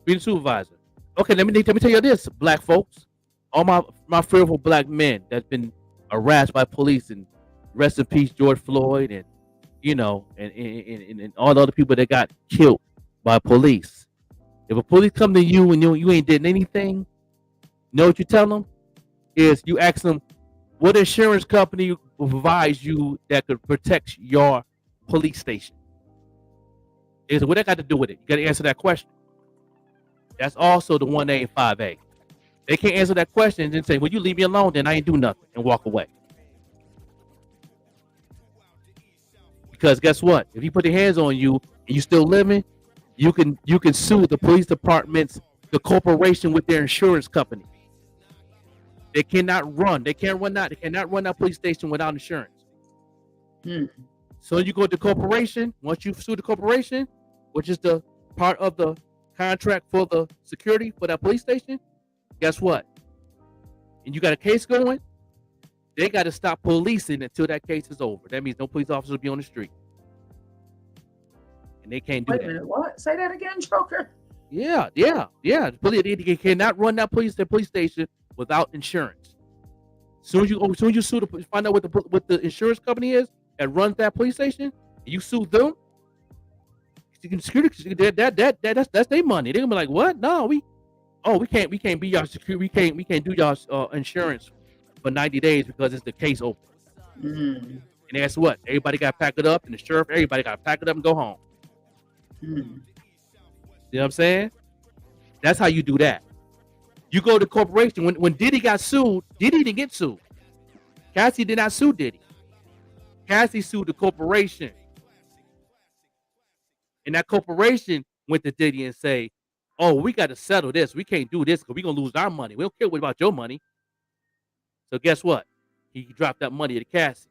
Bring the supervisor. Okay, let me tell you this, black folks. All my fearful black men that's been harassed by police, and rest in peace George Floyd, and and all the other people that got killed by police. If a police come to you and you ain't did anything, know what you tell them is you ask them what insurance company will provide you that could protect your police station. Is what that got to do with it? You got to answer that question. That's also the 1A and 5A. They can't answer that question and then say, "Well, you leave me alone, then I ain't do nothing," and walk away. Because guess what? If you put their hands on you and you still living, you can sue the police departments, the corporation with their insurance company. They cannot run. They can't run that. They cannot run that police station without insurance. So you go to the corporation. Once you sue the corporation, which is the part of the contract for the security for that police station, guess what? And you got a case going. They got to stop policing until that case is over. That means no police officers will be on the street, and they can't do Wait a that. minute, what? Say that again, Joker. Yeah. The police, they cannot run that police station without insurance. Soon as you sue find out what the insurance company is that runs that police station, and you sue them. Security, that's their money. They're gonna be like, "What? No, we can't be your security. We can't do y'all insurance for 90 days because it's the case open." And that's what everybody got to pack it up, and the sheriff, everybody got to pack it up and go home. You know what I'm saying? That's how you do that. You go to corporation. When Diddy got sued, Diddy didn't get sued. Cassie did not sue Diddy. Cassie sued the corporation, and that corporation went to Diddy and say, "Oh, we got to settle this. We can't do this because we're gonna lose our money. We don't care what about your money." So guess what? He dropped that money to Cassie.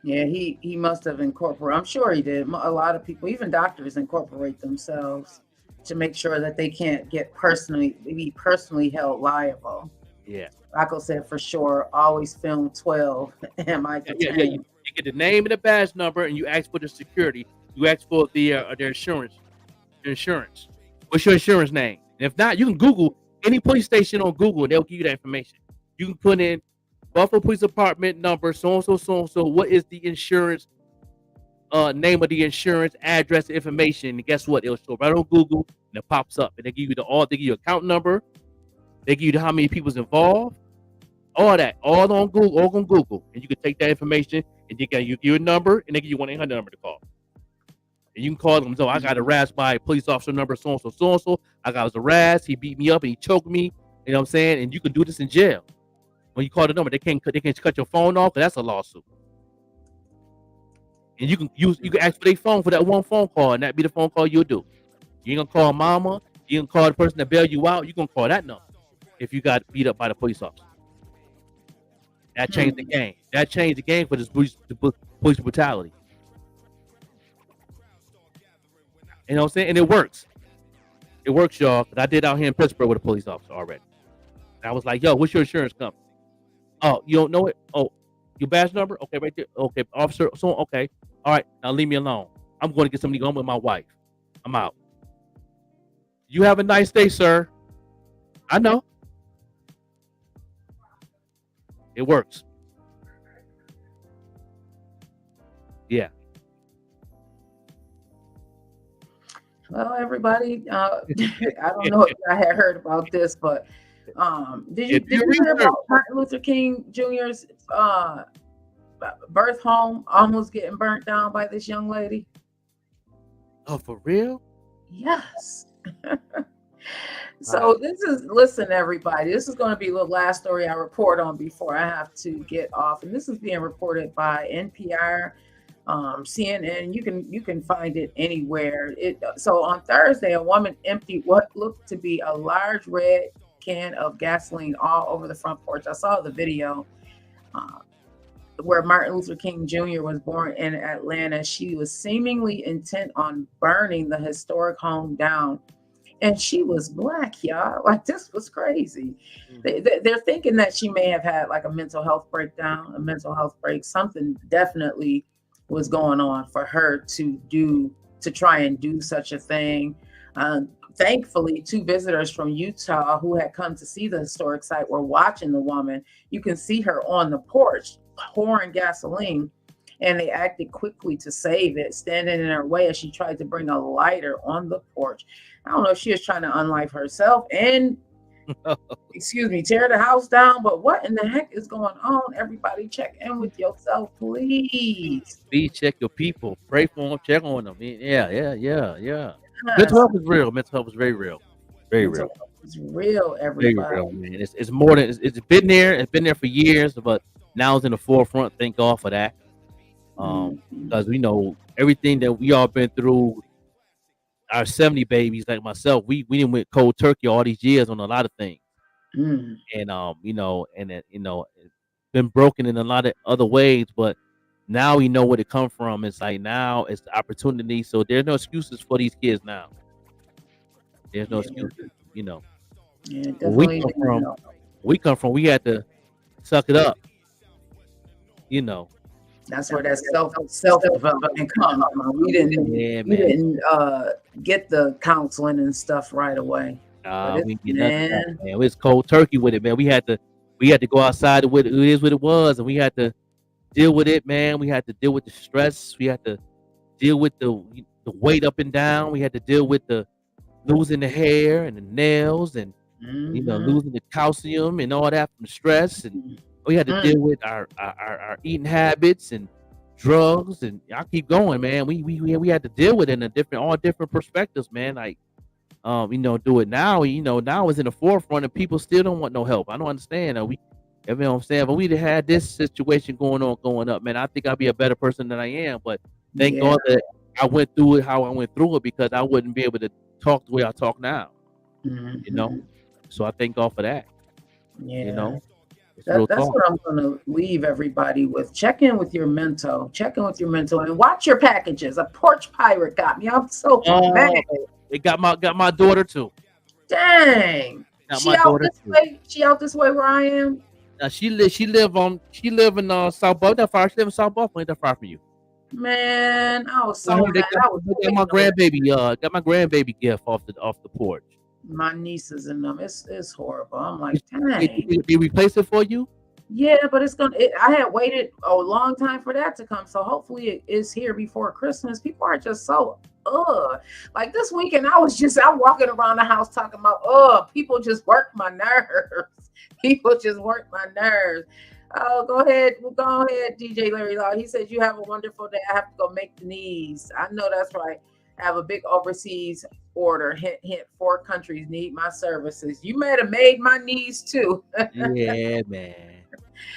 Yeah, he must have incorporated. I'm sure he did. A lot of people, even doctors, incorporate themselves to make sure that they can't be personally held liable. Yeah. Rocco said for sure, always film 12 and Michael 10. Yeah. You get the name and the badge number, and you ask for the security. You ask for their insurance. Insurance. What's your insurance name? And if not, you can Google any police station on Google, and they'll give you that information. You can put in Buffalo Police Department number, so and so. What is the insurance name of the insurance, address, information? And guess what? It'll show right on Google, and it pops up. And they give you they give you account number. They give you how many people's involved. All that, all on Google, and you can take that information and you get your number, and they give you 1-800 number to call. And you can call them. So I got harassed by a police officer number so and so. I was harassed. He beat me up and he choked me. You know what I'm saying? And you can do this in jail. When you call the number, they can't cut your phone off, because that's a lawsuit. And you can ask for their phone for that one phone call, and that be the phone call you'll do. You ain't gonna call mama. You can call the person that bail you out. You gonna call that number if you got beat up by the police officer. That changed the game. That changed the game for this police brutality. You know what I'm saying? And it works. It works, y'all. Because I did out here in Pittsburgh with a police officer already. And I was like, "Yo, what's your insurance company?" "Oh, you don't know it? Oh, your badge number? Okay, right there. Okay, officer. So, okay. All right, now leave me alone. I'm going to get somebody going with my wife. I'm out." "You have a nice day, sir." I know. It works. Yeah. Well, everybody, I don't know if I had heard about this, but did you hear about Martin Luther King Jr.'s birth home almost getting burnt down by this young lady? Oh, for real? Yes. Wow. So listen, everybody, this is going to be the last story I report on before I have to get off. And this is being reported by NPR, CNN. You can find it anywhere. So on Thursday, a woman emptied what looked to be a large red can of gasoline all over the front porch. I saw the video. Uh, where Martin Luther King Jr. was born in Atlanta. She was seemingly intent on burning the historic home down. And she was black, y'all. Like, this was crazy. They're thinking that she may have had like a mental health breakdown, a mental health break. Something definitely was going on for her to try and do such a thing. Thankfully, two visitors from Utah who had come to see the historic site were watching the woman. You can see her on the porch pouring gasoline, and they acted quickly to save it, standing in her way as she tried to bring a lighter on the porch. I don't know if she was trying to unlife herself and, excuse me, tear the house down, but what in the heck is going on? Everybody check in with yourself, please. Please check your people. Pray for them. Check on them. Yeah. Yes. Mental health is real. Mental health is very real. Very real. Mental health is real, Very everybody. real, man. It's more than it's been there. It's been there for years, but now it's in the forefront. Thank God for that. Because we know everything that we all been through. Our 70 babies, like myself, we didn't went cold turkey all these years on a lot of things, Mm. and it's been broken in a lot of other ways. But now we know where to come from. It's like now it's the opportunity. So there's no excuses for these kids now. There's no Yeah, excuses. You know, yeah, where we definitely come didn't from, know. we had to suck it up. You know, That's where that self development comes from. We didn't yeah, we man. didn't get the counseling and stuff right away. But it's We didn't get none of that, man, man. It was cold turkey with it, man. We had to go outside with it. It is what it was, and we had to deal with it, man. We had to deal with the stress. We had to deal with the weight up and down. We had to deal with the losing the hair and the nails, and hmm losing the calcium and all that from stress. And we had to deal with our eating habits and drugs, and I keep going, man. We had to deal with it in all different perspectives, man. Like do it now. Now it's in the forefront, and people still don't want no help. I don't understand. You know what I'm saying? But we'd have had this situation going up, man. I think I'd be a better person than I am. But thank yeah, God that I went through it how I went through it, because I wouldn't be able to talk the way I talk now. You know, hmm so I thank God for that. You yeah. know, it's real That's talk. what I'm gonna leave everybody with. Check in with your mental. Check in with your mental, and watch your packages. A porch pirate got me. I'm so mad. Oh, it got my daughter too. Dang. Got She my out daughter this too. way. She out this way where I am. Now she live in South Buffalo. That far. She live in South Buffalo. Ain't that far from you? Man, I was I so heard they mad. got, I was they got waiting my on grandbaby. Got my grandbaby gift off the porch. my nieces and them. It's horrible. I'm Did, like, did, dang. did they replace it for you? Yeah, but I had waited a long time for that to come. So hopefully it is here before Christmas. People are just so like this weekend I'm walking around the house talking about people just work my nerves. People just work my nerves. Oh, go ahead, DJ Larry Law. He says you have a wonderful day. I have to go make the knees. I know that's right. I have a big overseas order. Hint, hint. 4 countries need my services. You might have made my knees too. Yeah, man.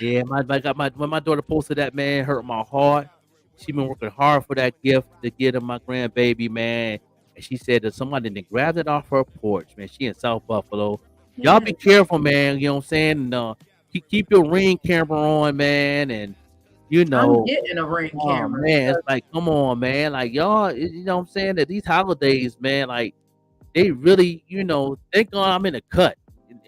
Yeah, when my daughter posted that, man, hurt my heart. She been working hard for that gift to get her my grandbaby, man. And she said that somebody didn't grab it off her porch, man. She in South Buffalo. Y'all Yeah, be careful, man. You know what I'm saying? And, keep your ring camera on, man. And you I'm know, getting a ring oh camera man, it's because like, come on, man. Like y'all, you know what I'm saying? That these holidays, man, like they really, thank God I'm in a cut,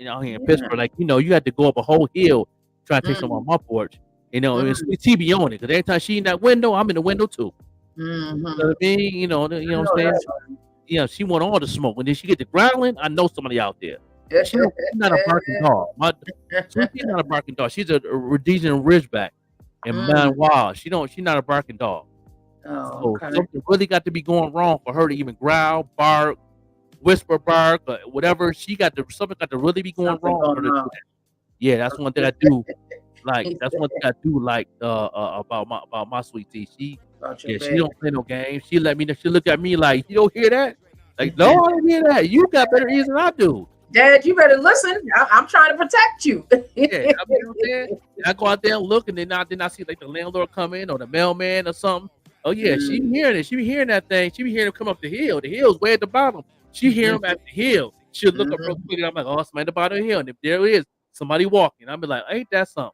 out here in yeah. Pittsburgh. Like, you had to go up a whole hill trying to take some Mm, on my porch. And mm, Sweet Tea be on it, because every time she in that window, I'm in the window too. You know hmm what I mean? You I know what know I'm saying? that's Yeah, she want all the smoke. When then she get to growling, I know somebody out there. right. She's not a barking dog. Sweet Tea's not a barking dog. She's a Rhodesian Ridgeback and Mm, Man Wild. She's not a barking dog. oh, So okay. something really got to be going wrong for her to even growl, bark, whisper, bark, or whatever. Something got to really be going Something wrong for her going to do on. that. Yeah, that's one thing I do. Like that's one thing I do like about my sweet tea. She don't play no games. She let me know. She look at me like, you don't hear that? Like, no, I don't hear that. You got better ears than I do. Dad, you better listen. I'm trying to protect you. Yeah, I mean, I go out there and look, and then I see like the landlord come in or the mailman or something. Oh yeah, she be hearing it. She be hearing that thing. She be hearing him come up the hill. The hill's way at the bottom. She hear him at the hill. She'll look up real quick, and I'm like, oh, somebody at the bottom of the hill. And if there is somebody walking, I'll be like, ain't that something?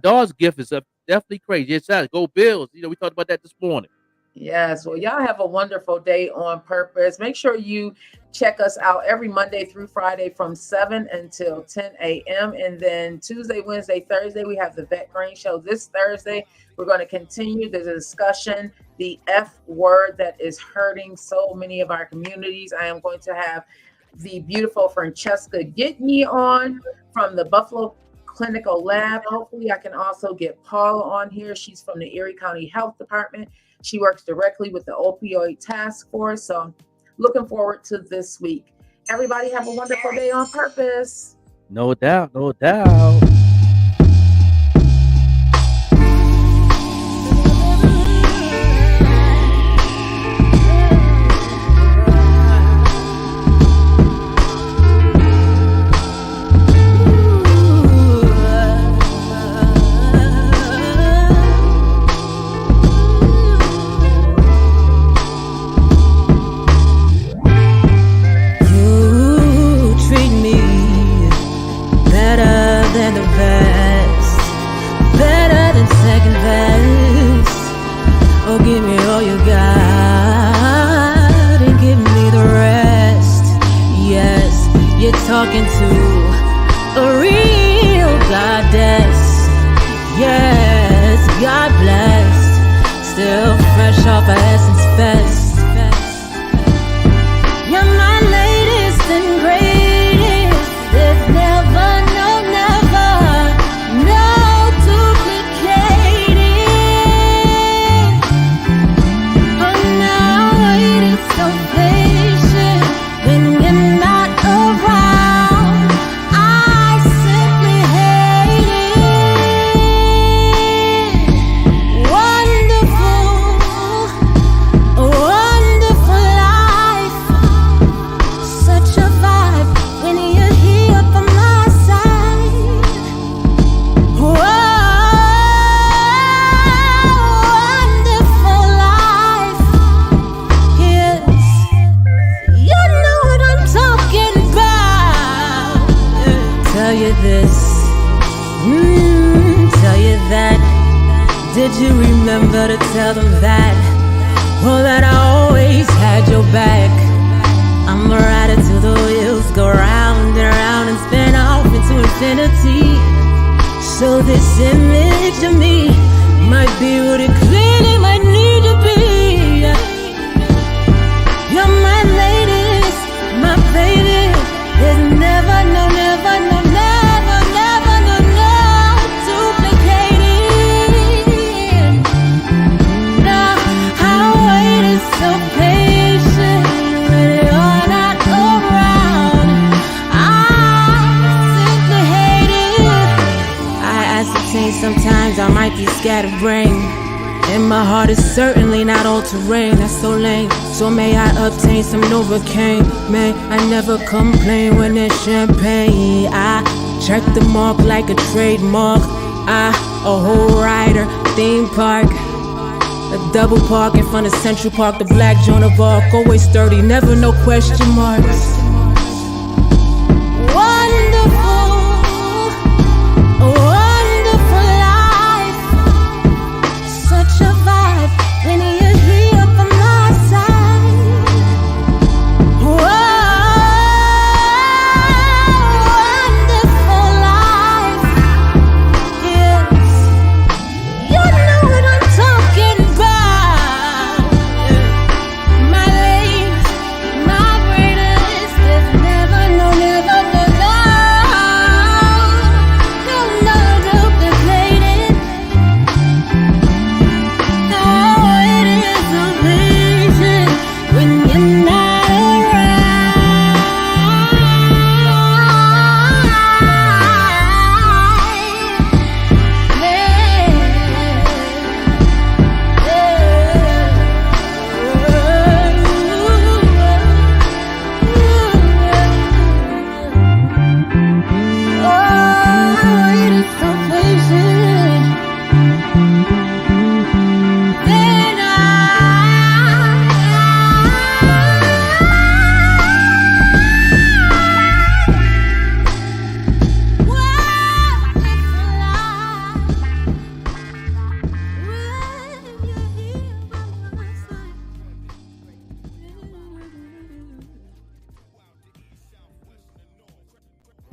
Dogg's gift is definitely crazy. It's that. Go Bills. You know, we talked about that this morning. Yes. Well, y'all have a wonderful day on purpose. Make sure you check us out every Monday through Friday from 7 until 10 a.m. And then Tuesday, Wednesday, Thursday, we have the Vet Grain Show. This Thursday, we're going to continue the discussion, the F word that is hurting so many of our communities. I am going to have the beautiful Francesca Gitney on from the Buffalo Clinical Lab. Hopefully, I can also get Paula on here. She's from the Erie County Health Department. She works directly with the opioid task force. So looking forward to this week. Everybody have a wonderful day on purpose. No doubt. No doubt. Talking to a real goddess. Yes, God bless. Still fresh off of Essence Fest. You're my latest and greatest. There's never, no duplicating. Oh, now waiting so patient when you're not around. Did you remember to tell them that? Well, that I always had your back. I'm a rider till the wheels go round and round and spin off into infinity. So this image of me might be what it clearly might need to be. You're my latest, my baby. There's never, no sometimes I might be scatterbrained, and my heart is certainly not all terrain. That's so lame. So may I obtain some Novocaine. May I never complain when there's champagne. I check the mark like a trademark. A whole rider, theme park, a double park in front of Central Park. The black Joan of Arc, always sturdy, never no question marks.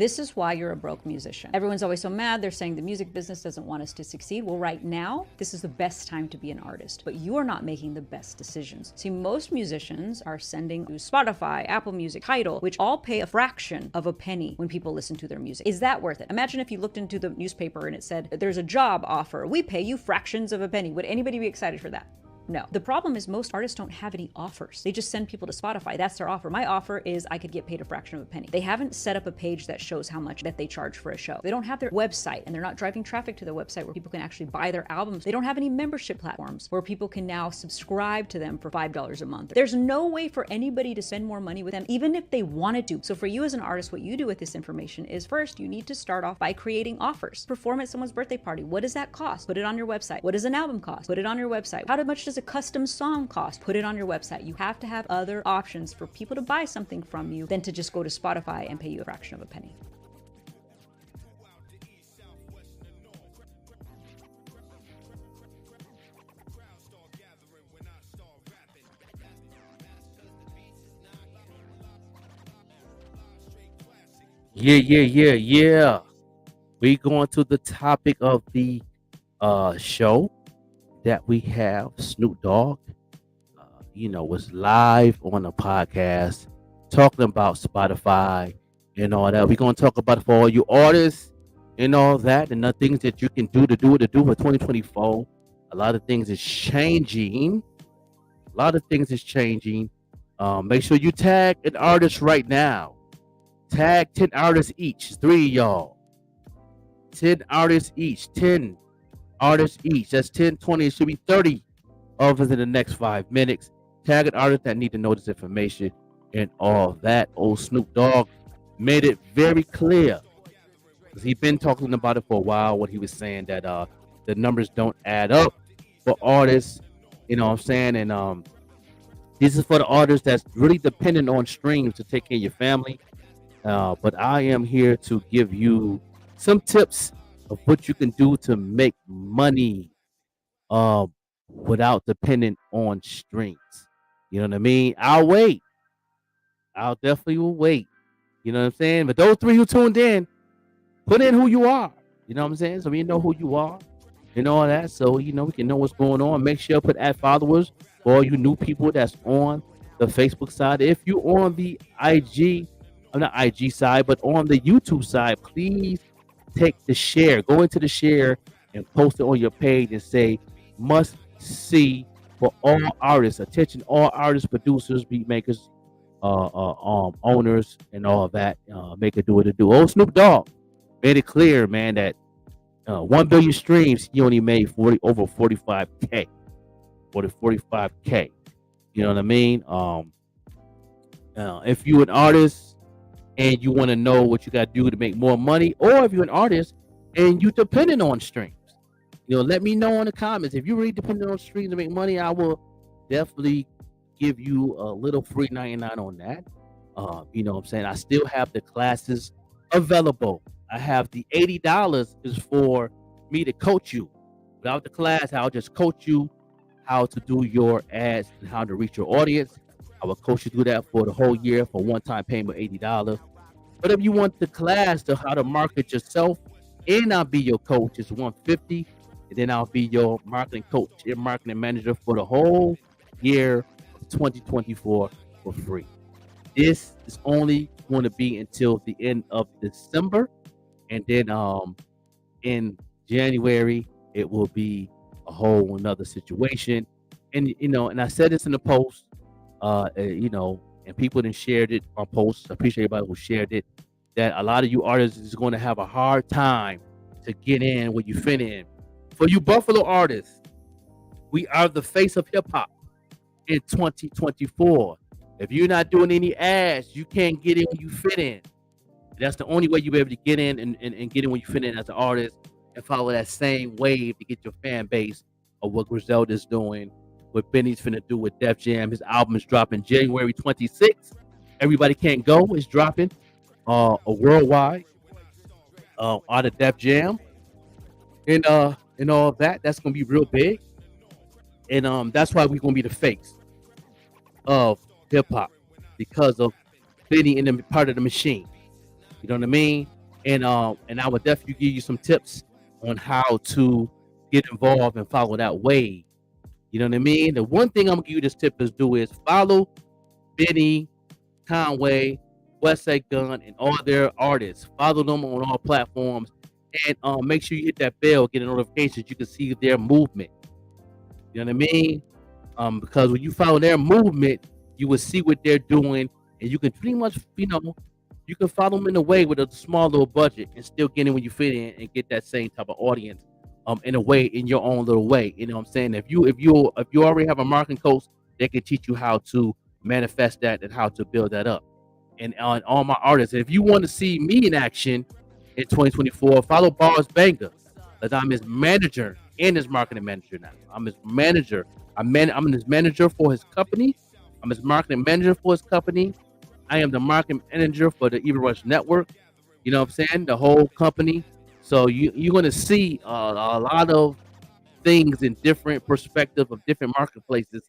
This is why you're a broke musician. Everyone's always so mad. They're saying the music business doesn't want us to succeed. Well, right now, this is the best time to be an artist, but you are not making the best decisions. See, most musicians are sending to Spotify, Apple Music, Tidal, which all pay a fraction of a penny when people listen to their music. Is that worth it? Imagine if you looked into the newspaper and it said, there's a job offer. We pay you fractions of a penny. Would anybody be excited for that? No. The problem is most artists don't have any offers. They just send people to Spotify. That's their offer. My offer is I could get paid a fraction of a penny. They haven't set up a page that shows how much that they charge for a show. They don't have their website, and they're not driving traffic to their website where people can actually buy their albums. They don't have any membership platforms where people can now subscribe to them for $5 a month. There's no way for anybody to spend more money with them, even if they wanted to. So for you as an artist, what you do with this information is first, you need to start off by creating offers. Perform at someone's birthday party. What does that cost? Put it on your website. What does an album cost? Put it on your website. How much does a custom song cost? Put it on your website. You have to have other options for people to buy something from you than to just go to Spotify and pay you a fraction of a penny. Yeah. We going to the topic of the show that we have. Snoop Dogg, was live on the podcast talking about Spotify and all that. We're going to talk about it for all you artists and all that, and the things that you can do for 2024. A lot of things is changing. Make sure you tag an artist right now. Tag 10 artists each. 3 of y'all. 10 artists each. 10 artists each. That's 10, 20. It should be 30 of us in the next 5 minutes. Tag an artist that need to know this information and all that. Old Snoop Dogg made it very clear, because he's been talking about it for a while, when he was saying that the numbers don't add up for artists. You know what I'm saying? And this is for the artists that's really dependent on streams to take care of your family. But I am here to give you some tips of what you can do to make money without depending on streams. You know what I mean? I'll wait. I'll definitely will wait. You know what I'm saying? But those 3 who tuned in, put in who you are. You know what I'm saying? So we know who you are and all that. So, we can know what's going on. Make sure to add followers for all you new people that's on the Facebook side. If you're on the IG, not IG side, but on the YouTube side, please take the share. Go into the share and post it on your page and say, must see for all artists. Attention, all artists, producers, beat makers, owners, and all of that. Make it do what it do. Old Snoop Dogg made it clear, man, that 1 billion streams, he only made over 45K. 45K. You know what I mean? If you're an artist and you want to know what you got to do to make more money, or if you're an artist and you're dependent on streams, let me know in the comments. If you really dependent on streams to make money, I will definitely give you a little free 99 on that. You know what I'm saying? I still have the classes available. I have the $80 is for me to coach you. Without the class, I'll just coach you how to do your ads and how to reach your audience. I will coach you through that for the whole year for one-time payment of $80. But if you want the class to how to market yourself, and I'll be your coach, it's $150. And then I'll be your marketing coach, your marketing manager for the whole year of 2024 for free. This is only going to be until the end of December. And then in January, it will be a whole another situation. And, and I said this in the post, and people then shared it on posts. I appreciate everybody who shared it, that a lot of you artists is going to have a hard time to get in when you fit in. For you Buffalo artists, we are the face of hip hop in 2024. If you're not doing any ads, you can't get in when you fit in. That's the only way you'll be able to get in and get in when you fit in as an artist, and follow that same wave to get your fan base of what Griselda's doing, what Benny's finna do with Def Jam. His album is dropping January 26th. Everybody Can't Go is dropping a worldwide out of Def Jam. And all of that. That's gonna be real big. And that's why we're gonna be the face of hip hop, because of Benny and the part of the machine. You know what I mean? And I would definitely give you some tips on how to get involved and follow that way. You know what I mean? The one thing I'm gonna give you this tip is do is follow Benny, Conway, Westside Gun, and all their artists. Follow them on all platforms, and make sure you hit that bell, get a notification. You can see their movement. You know what I mean? Because when you follow their movement, you will see what they're doing, and you can pretty much, you can follow them in a way with a small little budget and still get in when you fit in and get that same type of audience. In a way, in your own little way. You know what I'm saying? If you already have a marketing coach, they can teach you how to manifest that and how to build that up. And on all my artists, if you want to see me in action in 2024, follow Bars Banger, because I'm his manager and his marketing manager now. I'm his manager. I'm his manager for his company. I'm his marketing manager for his company. I am the marketing manager for the Even Rush Network. You know what I'm saying? The whole company. So you're going to see a lot of things in different perspective of different marketplaces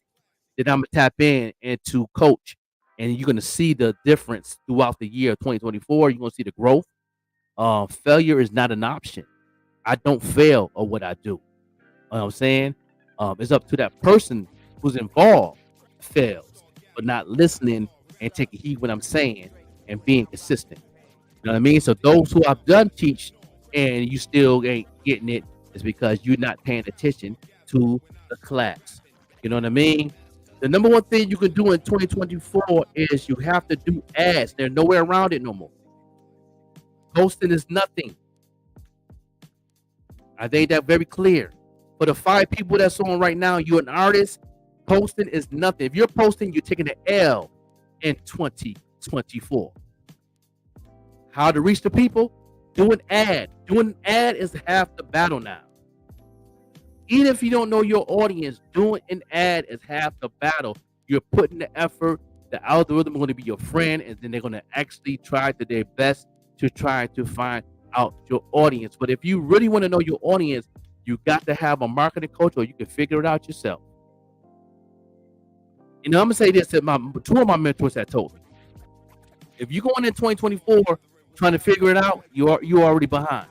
that I'm going to tap in and to coach. And you're going to see the difference throughout the year of 2024. You're going to see the growth. Failure is not an option. I don't fail at what I do. You know what I'm saying? It's up to that person who's involved fails, but not listening and taking heed what I'm saying and being consistent. You know what I mean? So those who I've done teach and you still ain't getting it is because you're not paying attention to the class. You know what I mean? The number one thing you can do in 2024 is you have to do ads. There's nowhere around it no more. Posting is nothing. I think that very clear. For the 5 people that's on right now, you're an artist. Posting is nothing. If you're posting, you're taking an L in 2024. How to reach the people? Do an ad. Doing an ad is half the battle now. Even if you don't know your audience, doing an ad is half the battle. You're putting the effort. The algorithm is going to be your friend, and then they're going to actually try to their best to try to find out your audience. But if you really want to know your audience, you got to have a marketing coach, or you can figure it out yourself. You know, I'm gonna say this that two of my mentors had told me. If you're going in 2024 trying to figure it out, you're already behind.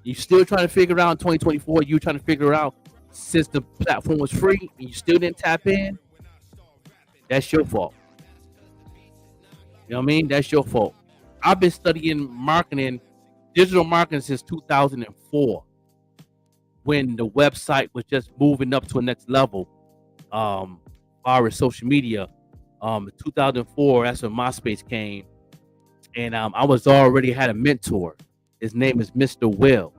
You're still trying to figure it out in 2024. You're trying to figure it out since the platform was free and you still didn't tap in. That's your fault. You know what I mean? That's your fault. I've been studying marketing, digital marketing since 2004, when the website was just moving up to a next level. As far as social media, 2004, that's when MySpace came, and I was already had a mentor. His name is Mr. Will.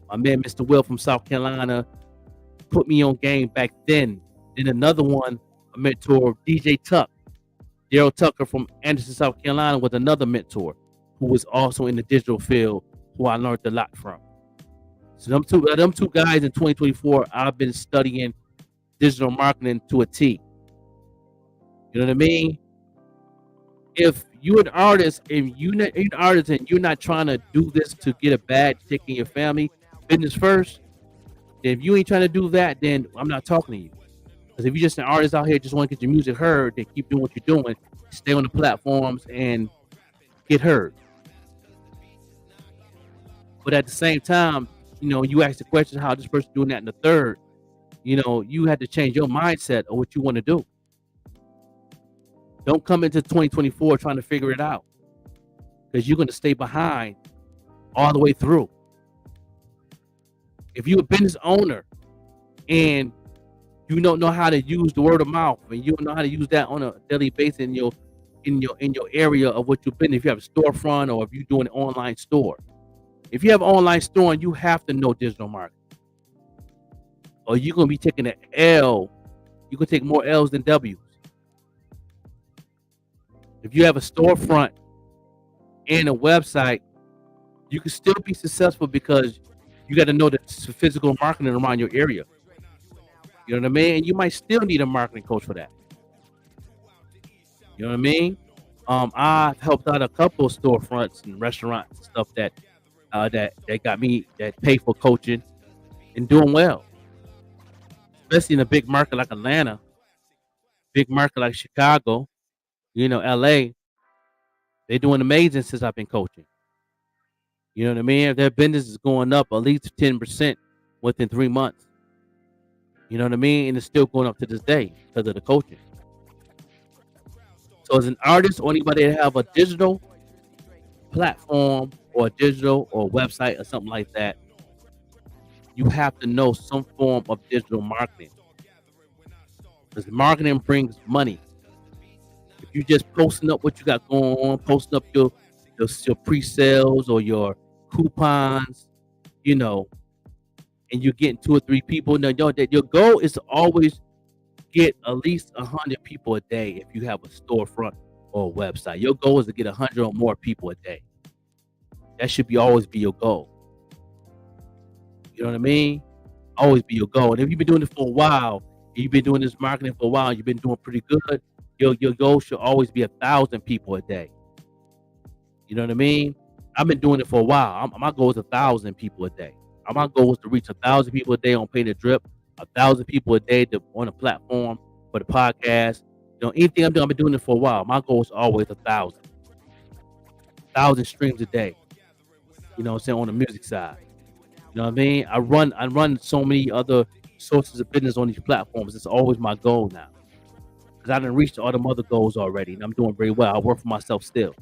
My man, Mr. Will from South Carolina, put me on game back then. Then another one, a mentor, DJ Tuck. Daryl Tucker from Anderson, South Carolina, was another mentor who was also in the digital field, who I learned a lot from. So them two guys in 2024, I've been studying digital marketing to a T. You know what I mean? If you're an artist, and you're not trying to do this to get a bag, taking your family business first, then if you ain't trying to do that, then I'm not talking to you. Because if you're just an artist out here, just want to get your music heard, then keep doing what you're doing, stay on the platforms and get heard. But at the same time, you know, you ask the question, how this person doing that in the third, you know, you had to change your mindset of what you want to do. Don't come into 2024 trying to figure it out, because you're going to stay behind all the way through. If you're a business owner and you don't know how to use the word of mouth, and you don't know how to use that on a daily basis in your area of what you've been, if you have a storefront or if you're doing an online store. If you have an online store, you have to know digital marketing, or you're going to be taking an L. You can take more L's than W's. If you have a storefront and a website, you can still be successful, because you got to know the physical marketing around your area. You know what I mean? And you might still need a marketing coach for that. You know what I mean? I've helped out a couple of storefronts and restaurants and stuff that got me, that pay for coaching and doing well. Especially in a big market like Atlanta, big market like Chicago, you know, LA. They're doing amazing since I've been coaching. You know what I mean? Their business is going up at least 10% within 3 months. You know what I mean? And it's still going up to this day because of the coaching. So as an artist or anybody that have a digital platform or a digital or website or something like that, you have to know some form of digital marketing. Because marketing brings money. If you just posting up what you got going on, posting up your pre-sales or your coupons, you know, and you're getting 2 or 3 people. Now, your goal is to always get at least 100 people a day if you have a storefront or a website. Your goal is to get 100 or more people a day. That should always be your goal. You know what I mean? Always be your goal. And if you've been doing it for a while, you've been doing this marketing for a while, you've been doing pretty good, your goal should always be 1,000 people a day. You know what I mean? I've been doing it for a while. My goal is 1,000 people a day. My goal is to reach 1,000 people a day on Pay the Drip, 1,000 people a day on the platform for the podcast. You know, anything I'm doing, I've been doing it for a while. My goal is always 1,000. 1,000 streams a day. You know what I'm saying? On the music side. You know what I mean? I run so many other sources of business on these platforms. It's always my goal now. Because I done reached all them other goals already, and I'm doing very well. I work for myself still.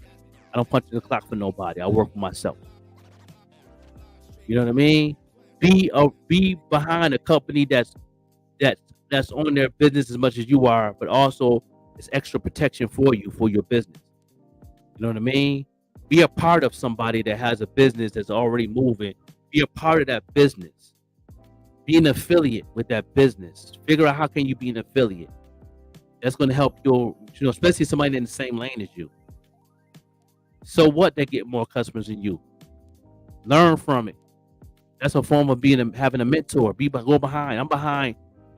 I don't punch the clock for nobody. I work for myself. You know what I mean? Be behind a company that's on their business as much as you are, but also it's extra protection for you for your business. You know what I mean? Be a part of somebody that has a business that's already moving. Be a part of that business. Be an affiliate with that business. Figure out how can you be an affiliate. That's going to help especially somebody in the same lane as you. So what? They get more customers than you. Learn from it. That's a form of having a mentor. Go behind. I'm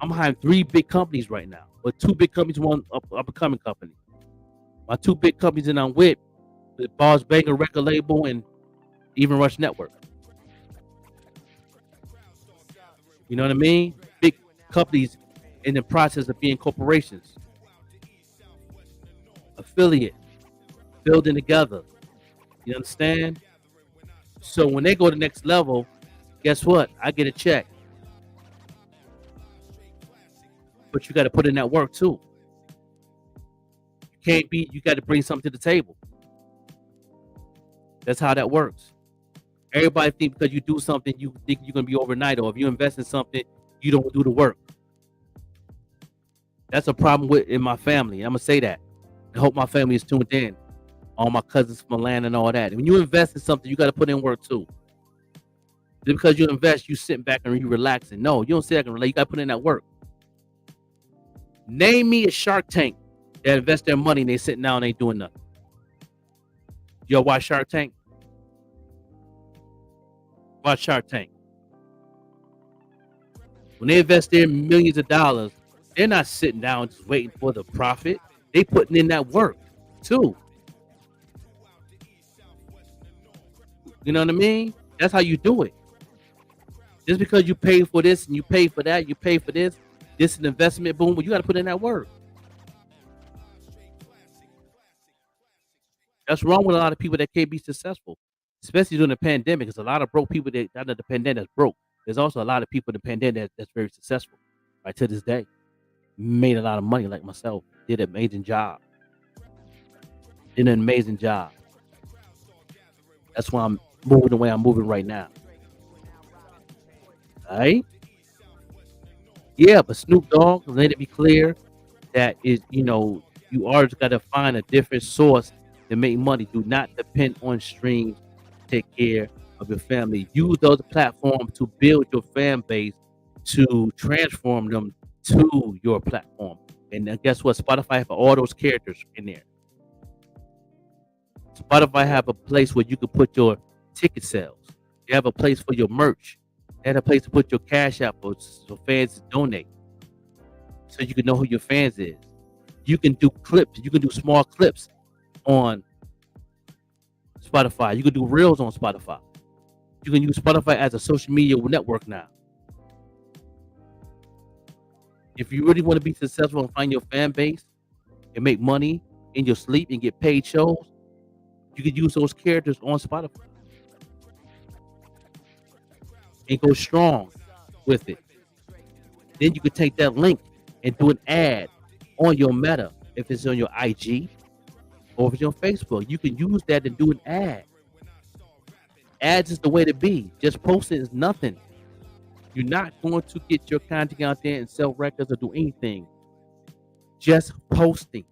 behind 3 big companies right now, but 2 big companies, one up and coming company. My 2 big companies that I'm with, the Boss Banger record label and Even Rush Network. You know what I mean? Big companies in the process of being corporations. Affiliate. Building together. You understand? So when they go to the next level, guess what? I get a check. But you got to put in that work too. You got to bring something to the table. That's how that works. Everybody think because you do something, you think you're going to be overnight, or if you invest in something, you don't do the work. That's a problem in my family. I'm going to say that. I hope my family is tuned in. All my cousins from land and all that. When you invest in something, you got to put in work too. Just because you invest, you sitting back and you relaxing. No, you don't sit back and relax. You got to put in that work. Name me a Shark Tank that invest their money and they sitting down and ain't doing nothing. Yo, watch Shark Tank? Watch Shark Tank. When they invest their millions of dollars, they're not sitting down just waiting for the profit. They putting in that work too. You know what I mean? That's how you do it. Just because you pay for this and you pay for that, you pay for this is an investment, boom, but you got to put in that work. That's wrong with a lot of people that can't be successful, especially during the pandemic. There's a lot of broke people that out of the pandemic that's broke. There's also a lot of people in the pandemic that's very successful, right to this day. Made a lot of money like myself. Did an amazing job. That's why I'm moving the way I'm moving right now. All right? Yeah, but Snoop Dogg, let it be clear that you always got to find a different source to make money. Do not depend on streams to take care of your family. Use those platforms to build your fan base, to transform them to your platform. And then guess what? Spotify have all those characters in there. Spotify have a place where you can put your ticket sales. They have a place for your merch. They have a place to put your cash app so fans donate. So you can know who your fans is. You can do clips. You can do small clips on Spotify. You can do reels on Spotify. You can use Spotify as a social media network now. If you really want to be successful and find your fan base and make money in your sleep and get paid shows, You could use those characters on Spotify and go strong with it. Then you could take that link and do an ad on your Meta. If it's on your IG or if it's on Facebook, you can use that and do an ad. Ads is the way to be. Just posting is nothing. You're not going to get your content out there and sell records or do anything. Just posting.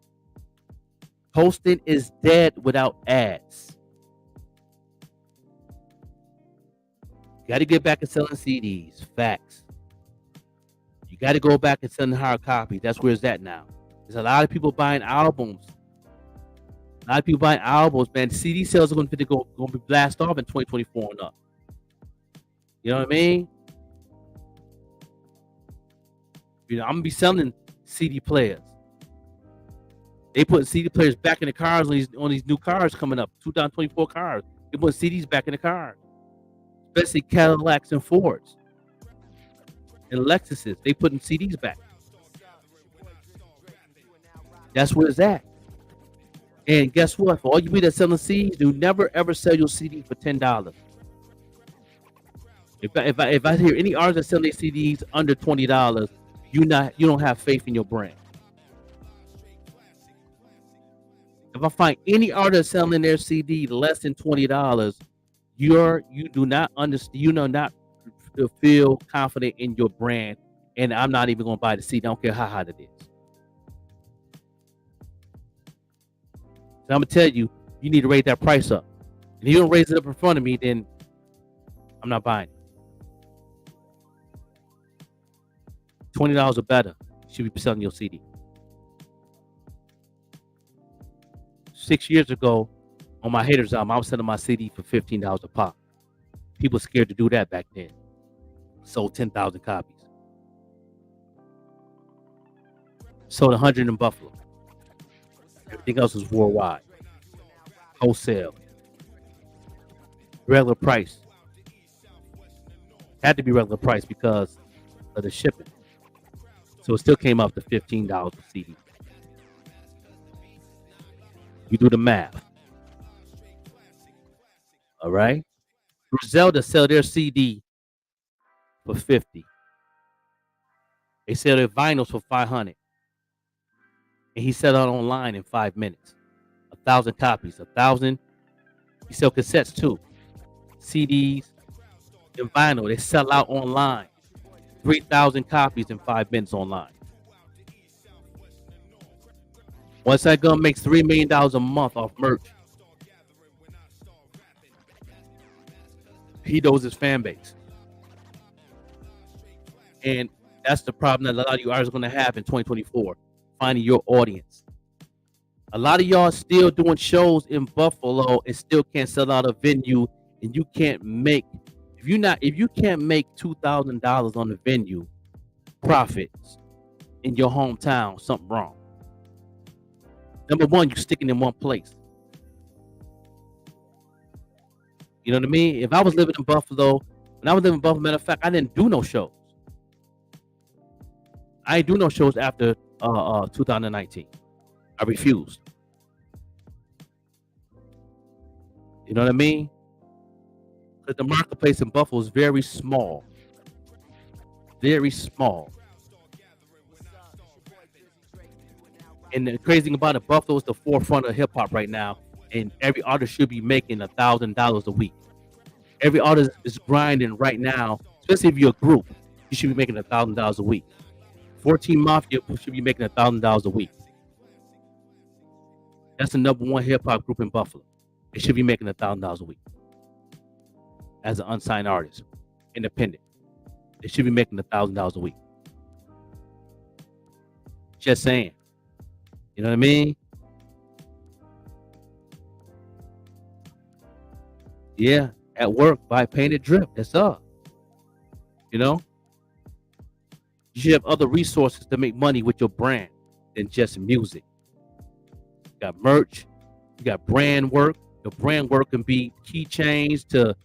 Posting is dead without ads. You got to get back and selling CDs. Facts. You got to go back and selling hard copies. That's where it's at now. There's a lot of people buying albums. A lot of people buying albums, man. CD sales are going to be blast off in 2024 and up. You know what I mean? You know, I'm gonna be selling CD players. They putting CD players back in the cars on these new cars coming up, 2024 cars. They putting CDs back in the car, especially Cadillacs and Fords and Lexuses. They putting CDs back. That's where it's at. And guess what? For all you people that selling CDs, do never ever sell your CD for $10. If I hear any artist that selling their CDs under $20, you don't have faith in your brand. If I find any artist selling their CD less than $20, you do not understand. You do not feel confident in your brand, and I'm not even going to buy the CD. I don't care how hot it is. So I'm gonna tell you, you need to raise that price up. If you don't raise it up in front of me, then I'm not buying it. $20 or better, you should be selling your CD. 6 years ago, on my Haters album, I was selling my CD for $15 a pop. People were scared to do that back then. Sold 10,000 copies. Sold 100 in Buffalo. Everything else was worldwide. Wholesale. Regular price. Had to be regular price because of the shipping. So it still came up to $15 a CD. You do the math. All right. Griselda sell their CD for $50. They sell their vinyls for $500. And he sell it online in 5 minutes. 1,000 copies. 1,000. He sell cassettes too. CDs and vinyl. They sell out online. 3,000 copies in 5 minutes online. Once that gun makes $3 million a month off merch, he knows his fan base. And that's the problem that a lot of you artists are going to have in 2024, finding your audience. A lot of y'all still doing shows in Buffalo and still can't sell out a venue, and you can't make, if you can't make $2,000 on the venue profits in your hometown, something wrong. Number one, you're sticking in one place. You know what I mean? If I was living in Buffalo, matter of fact, I didn't do no shows. I didn't do no shows after 2019. I refused. You know what I mean? Because the marketplace in Buffalo is very small. Very small. And the crazy thing about it, Buffalo is the forefront of hip hop right now, and every artist should be making $1,000 a week. Every artist is grinding right now, especially if you're a group. You should be making $1,000 a week. 14 Mafia should be making $1,000 a week. That's the number one hip hop group in Buffalo. They should be making $1,000 a week as an unsigned artist, independent. They should be making $1,000 a week. Just saying. You know what I mean? Yeah, at work, buy painted drip. That's up. You know? You should have other resources to make money with your brand than just music. You got merch. You got brand work. Your brand work can be keychains to,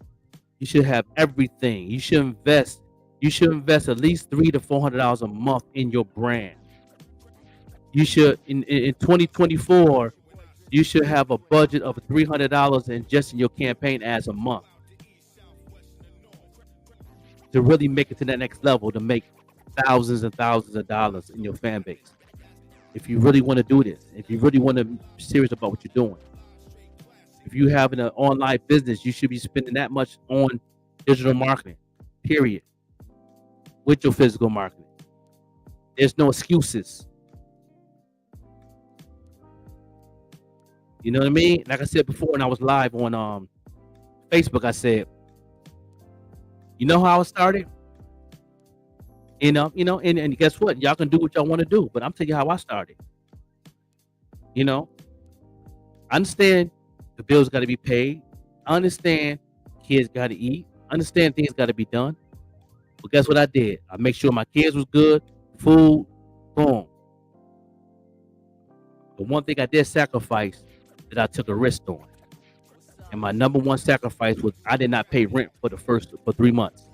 you should have everything. You should invest at least $300 to $400 a month in your brand. You should, in 2024, you should have a budget of $300 in just in your campaign ads a month to really make it to that next level, to make thousands and thousands of dollars in your fan base. If you really want to do this, if you really want to be serious about what you're doing, if you have an online business, you should be spending that much on digital marketing, period, with your physical marketing. There's no excuses. You know what I mean? Like I said before, when I was live on Facebook, I said, you know how I started? And guess what? Y'all can do what y'all want to do, but I'm telling you how I started. I understand the bills got to be paid. I understand kids got to eat. I understand things got to be done. But guess what I did? I make sure my kids was good, food, boom. The one thing I did sacrifice that I took a risk on. And my number one sacrifice was I did not pay rent for 3 months.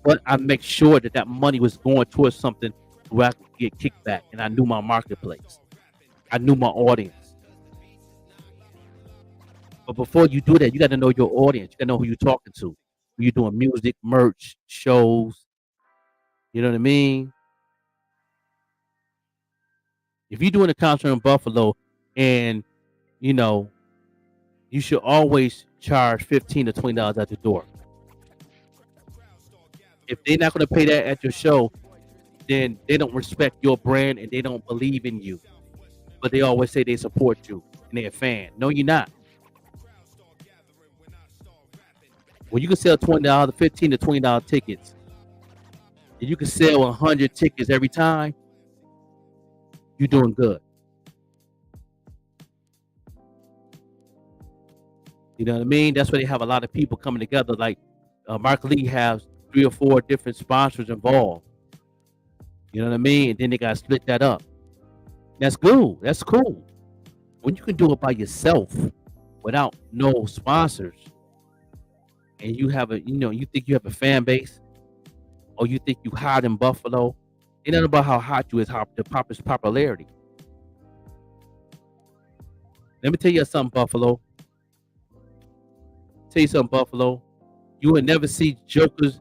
But I make sure that money was going towards something where I could get kickback. And I knew my marketplace. I knew my audience. But before you do that, you got to know your audience. You got to know who you're talking to. When you're doing music, merch, shows. You know what I mean? If you're doing a concert in Buffalo and, you should always charge $15 to $20 at the door. If they're not going to pay that at your show, then they don't respect your brand and they don't believe in you. But they always say they support you and they're a fan. No, you're not. When you can sell $20, $15 to $20 tickets, and you can sell 100 tickets every time, you're doing good. You know what I mean? That's why they have a lot of people coming together. Like Mark Lee has 3 or 4 different sponsors involved. You know what I mean? And then they got to split that up. That's good. That's cool. When you can do it by yourself without no sponsors, and you have you think you have a fan base, or you think you hot in Buffalo, it ain't about how hot you is, how the popularity. Let me tell you something, Buffalo. You will never see Joker's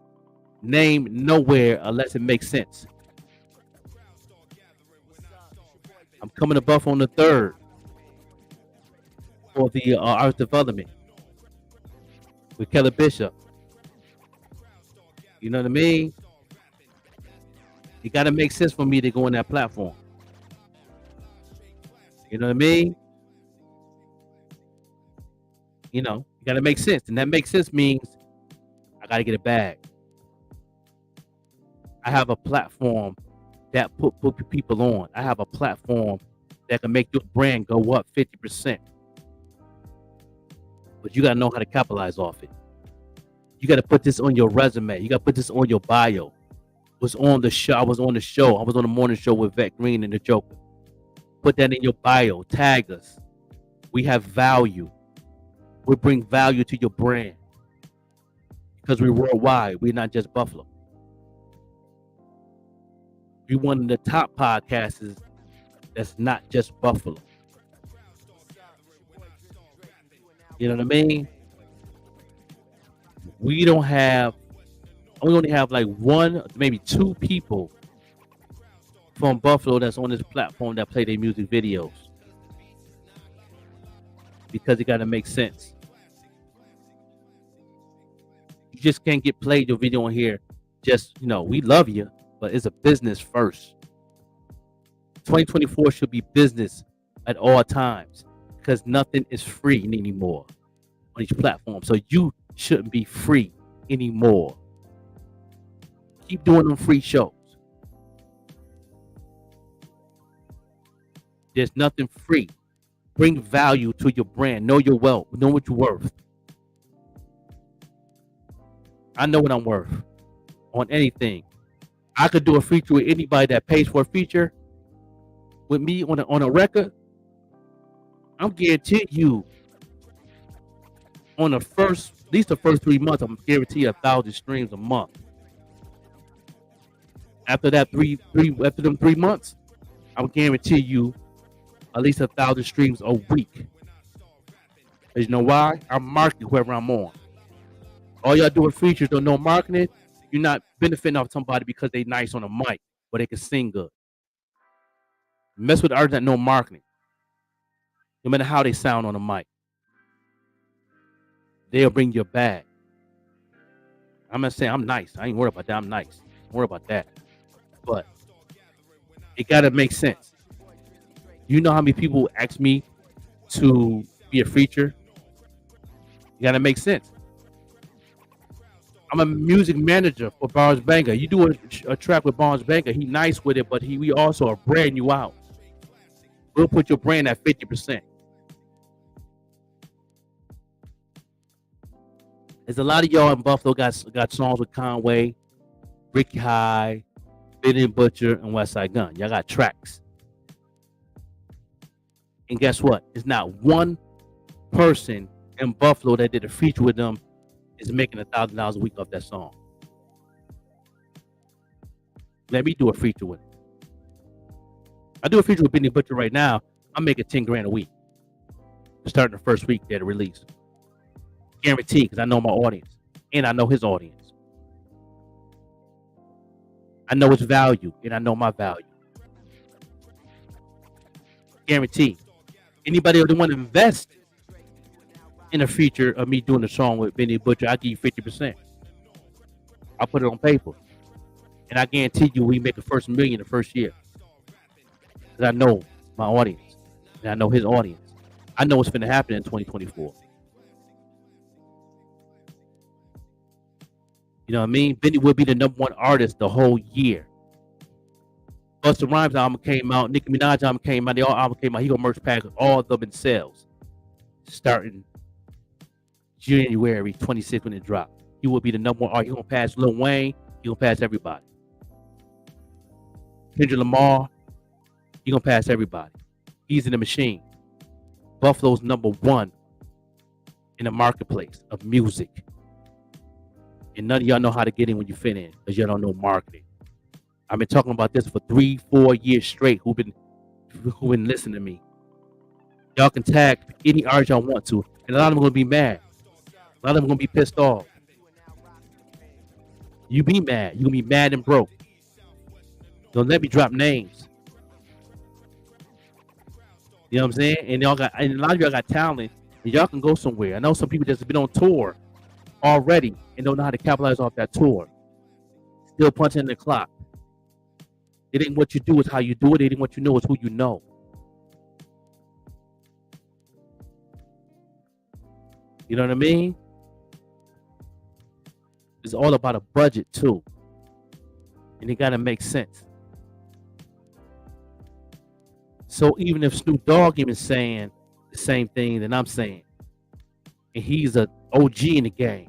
name nowhere unless it makes sense. I'm coming to Buffalo on the 3rd for the Arts Development with Kelly Bishop. You know what I mean? It got to make sense for me to go on that platform. You know what I mean? You got to make sense. And that makes sense means I got to get a bag. I have a platform that put people on. I have a platform that can make your brand go up 50%. But you got to know how to capitalize off it. You got to put this on your resume. You got to put this on your bio. Was on the show. I was on the morning show with Vet Green and the Joker. Put that in your bio. Tag us. We have value. We bring value to your brand. Because we're worldwide. We're not just Buffalo. We're one of the top podcasts that's not just Buffalo. You know what I mean? We only have like 1, maybe 2 people from Buffalo that's on this platform that play their music videos. Because it got to make sense. You just can't get played your video on here. Just, we love you, but it's a business first. 2024 should be business at all times because nothing is free anymore on each platform. So you shouldn't be free anymore. Keep doing them free shows. There's nothing free. Bring value to your brand. Know your wealth. Know what you're worth. I know what I'm worth on anything. I could do a feature with anybody that pays for a feature with me on a record. I'm guaranteeing you on at least the first 3 months, I'm guaranteed 1,000 streams a month. After that, after them 3 months, I'm guarantee you at least 1,000 streams a week. Cause you know why? I'm marketing whoever I'm on. All y'all doing features or no marketing, you're not benefiting off somebody because they nice on a mic or they can sing good. Mess with artists that know marketing. No matter how they sound on a mic, they'll bring you a bag. I'm not saying I'm nice. I ain't worried about that. I'm nice. Don't worry about that. But it gotta make sense. You know how many people ask me to be a feature? You gotta make sense. I'm a music manager for Barnes Banger. You do a track with Barnes Banger, he nice with it, but we also are brand you out. We'll put your brand at 50%. There's a lot of y'all in Buffalo got songs with Conway, Ricky High, Benny and Butcher, and Westside Gun. Y'all got tracks. And guess what? There's not one person in Buffalo that did a feature with them is making $1,000 a week off that song. Let me do a feature with it. I do a feature with Benny Butcher right now. I'm making $10,000 a week. Starting the first week that it released. Guaranteed, because I know my audience. And I know his audience. I know its value, and I know my value. Guaranteed. Anybody that want to invest in a feature of me doing a song with Benny Butcher, I'll give you 50%. I'll put it on paper. And I guarantee you we make the first $1 million the first year. Because I know my audience. And I know his audience. I know what's going to happen in 2024. You know what I mean? Benny will be the #1 artist the whole year. Busta Rhymes album came out. Nicki Minaj album came out. They all album came out. He gonna merch pack all of them in sales. Starting January 26th when it dropped. He will be the #1 artist. He gonna pass Lil Wayne. He gonna pass everybody. Kendrick Lamar. He gonna pass everybody. He's in the machine. Buffalo's #1 in the marketplace of music. And none of y'all know how to get in when you fit in because y'all don't know marketing. I've been talking about this for 3-4 years straight. Who've been listening to me. Y'all can tag any artist y'all want to. And a lot of them are gonna be mad. A lot of them are gonna be pissed off. You be mad. You gonna be mad and broke. Don't let me drop names. You know what I'm saying? And a lot of y'all got talent and y'all can go somewhere. I know some people that's been on tour already and don't know how to capitalize off that tour. Still punching the clock. It ain't what you do, it's how you do it. It ain't what you know, it's who you know. You know what I mean? It's all about a budget too. And it gotta make sense. So even if Snoop Dogg even saying the same thing that I'm saying, and he's an OG in the game.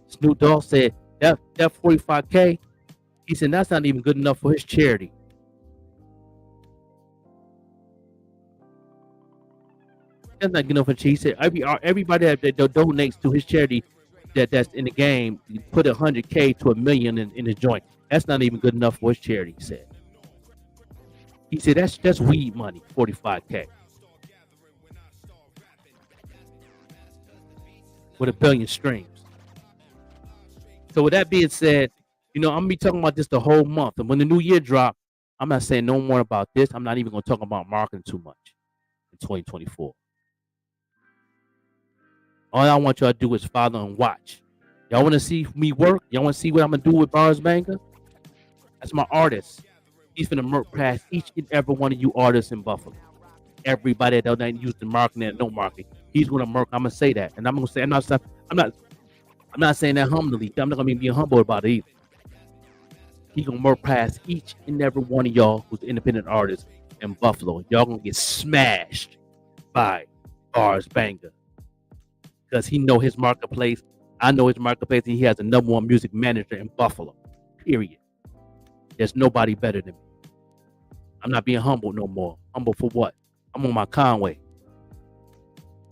Snoop Dogg said that 45K, he said that's not even good enough for his charity. That's not good enough for he said everybody that donates to his charity that's in the game, put 100K to $1 million in the joint. That's not even good enough for his charity, he said. He said that's weed money, 45K. With 1 billion streams. So with that being said, you know, I'm gonna be talking about this the whole month. And when the new year drop, I'm not saying no more about this. I'm not even gonna talk about marketing too much in 2024. All I want y'all to do is follow and watch. Y'all want to see me work? Y'all want to see what I'm gonna do with Barnes Banger? That's my artist. He's gonna murk past each and every one of you artists in Buffalo. Everybody that don't use the marketing and no marketing, he's gonna murk. I'm gonna say that, and I'm gonna say I'm not saying that humbly. I'm not gonna be humble about it either. He gonna murk past each and every one of y'all who's independent artists in Buffalo. Y'all gonna get smashed by Barnes Banger because he know his marketplace. I know his marketplace, and he has a #1 music manager in Buffalo. Period. There's nobody better than me. I'm not being humble no more. Humble for what? I'm on my Conway.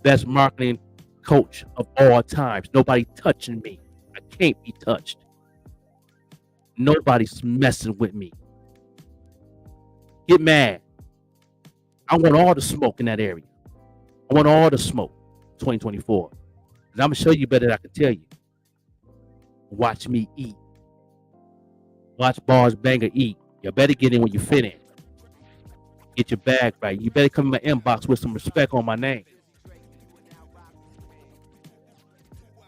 Best marketing coach of all times. Nobody touching me. I can't be touched. Nobody's messing with me. Get mad. I want all the smoke in that area. I want all the smoke. 2024. And I'm gonna show you better than I can tell you. Watch me eat. Watch Bars Banger eat. You better get in when you fit in. Get your bag right. You better come in my inbox with some respect on my name.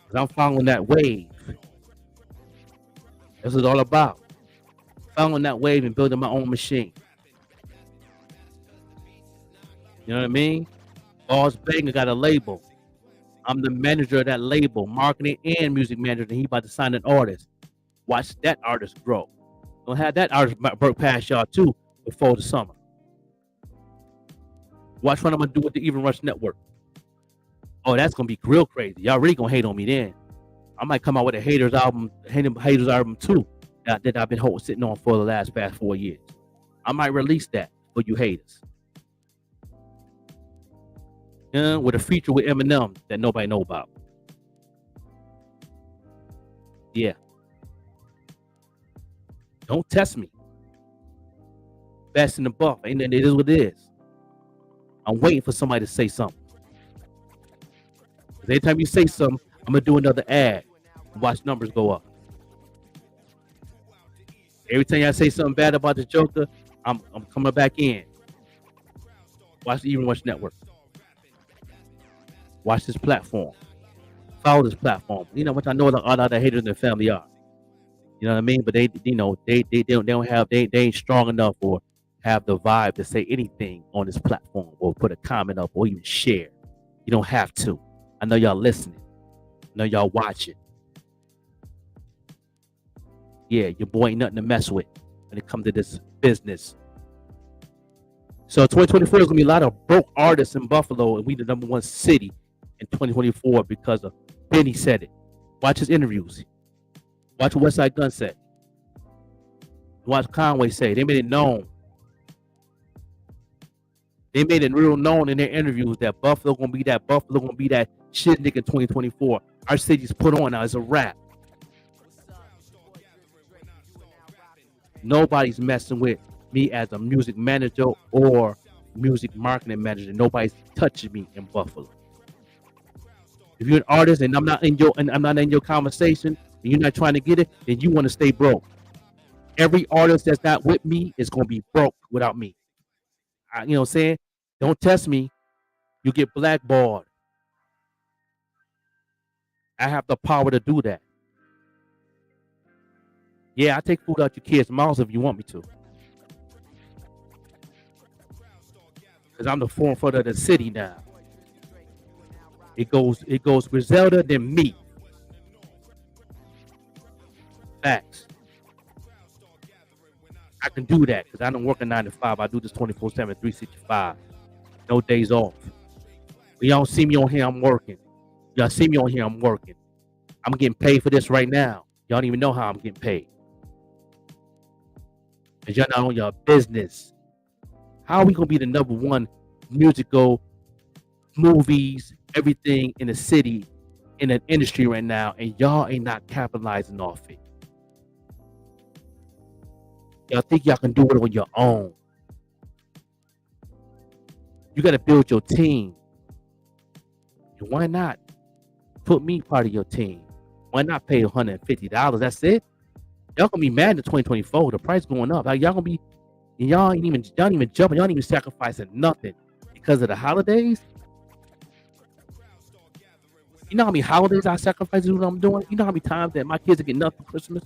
Cause I'm following that wave. That's what it's all about. Following that wave and building my own machine. You know what I mean? Boss Banger got a label. I'm the manager of that label, marketing and music manager, and he about to sign an artist. Watch that artist grow. Gonna have that artist work past y'all too before the summer. Watch what I'm gonna do with the Even Rush Network. Oh, that's gonna be real crazy. Y'all really gonna hate on me then. I might come out with a haters album too that I've been sitting on for the past 4 years. I might release that for you haters. Yeah, with a feature with Eminem that nobody know about. Yeah. Don't test me. Best in the buff. Ain't it is what it is. I'm waiting for somebody to say something. Every time you say something, I'm gonna do another ad. Watch numbers go up. Every time I say something bad about the Joker, I'm coming back in. Watch the Even Rush Network. Watch this platform. Follow this platform. You know what I know all the other haters in their family are. You know what I mean? But they ain't strong enough or have the vibe to say anything on this platform or put a comment up or even share. You don't have to. I know y'all listening. I know y'all watching. Yeah, your boy ain't nothing to mess with when it comes to this business. So 2024 is gonna be a lot of broke artists in Buffalo, and we the #1 city in 2024 because of Benny said it. Watch his interviews. Watch what Westside Gunn said. Watch Conway say. They made it known. They made it real known in their interviews that Buffalo gonna be that shit nigga in 2024. Our city's put on now. It's a wrap. Nobody's messing with me as a music manager or music marketing manager. Nobody's touching me in Buffalo. If you're an artist and I'm not in your conversation and you're not trying to get it, then you want to stay broke. Every artist that's not with me is gonna be broke without me. You know what I'm saying? Don't test me. You get blackballed. I have the power to do that. Yeah, I take food out your kids' mouths if you want me to. Because I'm the forefront of the city now. It goes Griselda, then me. Facts. I can do that because I don't work a 9 to 5. I do this 24/7, 365. No days off. When y'all see me on here, I'm working. Y'all see me on here, I'm working. I'm getting paid for this right now. Y'all don't even know how I'm getting paid. Because y'all not on your business. How are we going to be the #1 musical, movies, everything in the city, in an industry right now, and y'all ain't not capitalizing off it? Y'all think y'all can do it on your own. You got to build your team. And why not put me part of your team? Why not pay $150? That's it. Y'all gonna be mad in 2024. The price going up. Like, y'all gonna be, y'all ain't even jumping. Y'all ain't even sacrificing nothing because of the holidays. You know how many holidays I sacrifice what I'm doing? You know how many times that my kids are getting nothing for Christmas?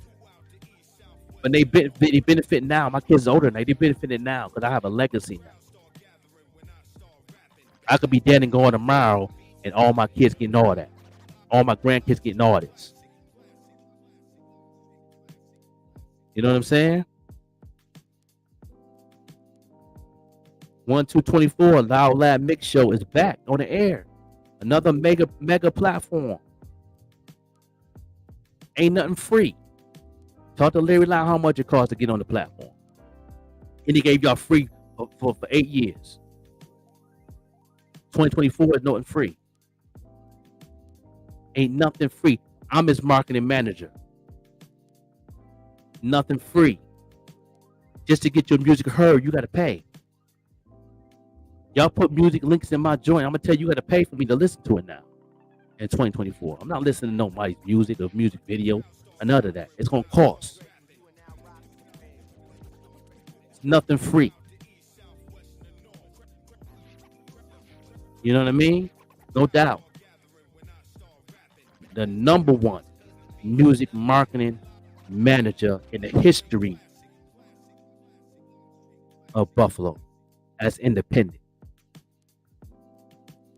But they benefit now. My kids are older now. They benefiting now because I have a legacy now. I could be dead and gone tomorrow, and all my kids getting all that. All my grandkids getting all this. You know what I'm saying? 1-2-24 Loud Lab Mix Show is back on the air. Another mega platform. Ain't nothing free. Talk to Larry Loud how much it costs to get on the platform. And he gave y'all free for 8 years. 2024 is nothing free. Ain't nothing free. I'm his marketing manager. Nothing free. Just to get your music heard, you got to pay. Y'all put music links in my joint. I'm going to tell you, you got to pay for me to listen to it now in 2024. I'm not listening to nobody's music or music video or none of that. It's going to cost. It's nothing free. You know what I mean? No doubt. The number one music marketing manager in the history of Buffalo as independent.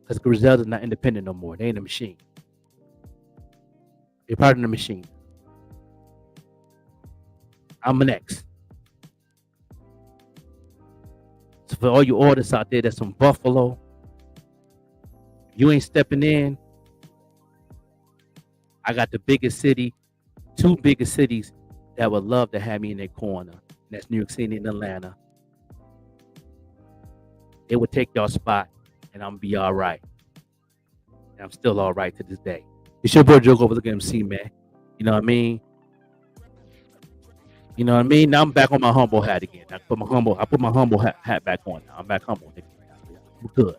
Because Griselda's not independent no more. They ain't a machine. They're part of the machine. I'm next. So for all you artists out there that's from Buffalo, you ain't stepping in. I got the biggest city, two biggest cities that would love to have me in their corner. That's New York City and Atlanta. It would take y'all spot, and I'm gonna be all right. And I'm still all right to this day. It's your boy Joke over the MC, man. You know what I mean? You know what I mean? Now I'm back on my humble hat again. I put my humble hat back on now. I'm back humble. I'm good.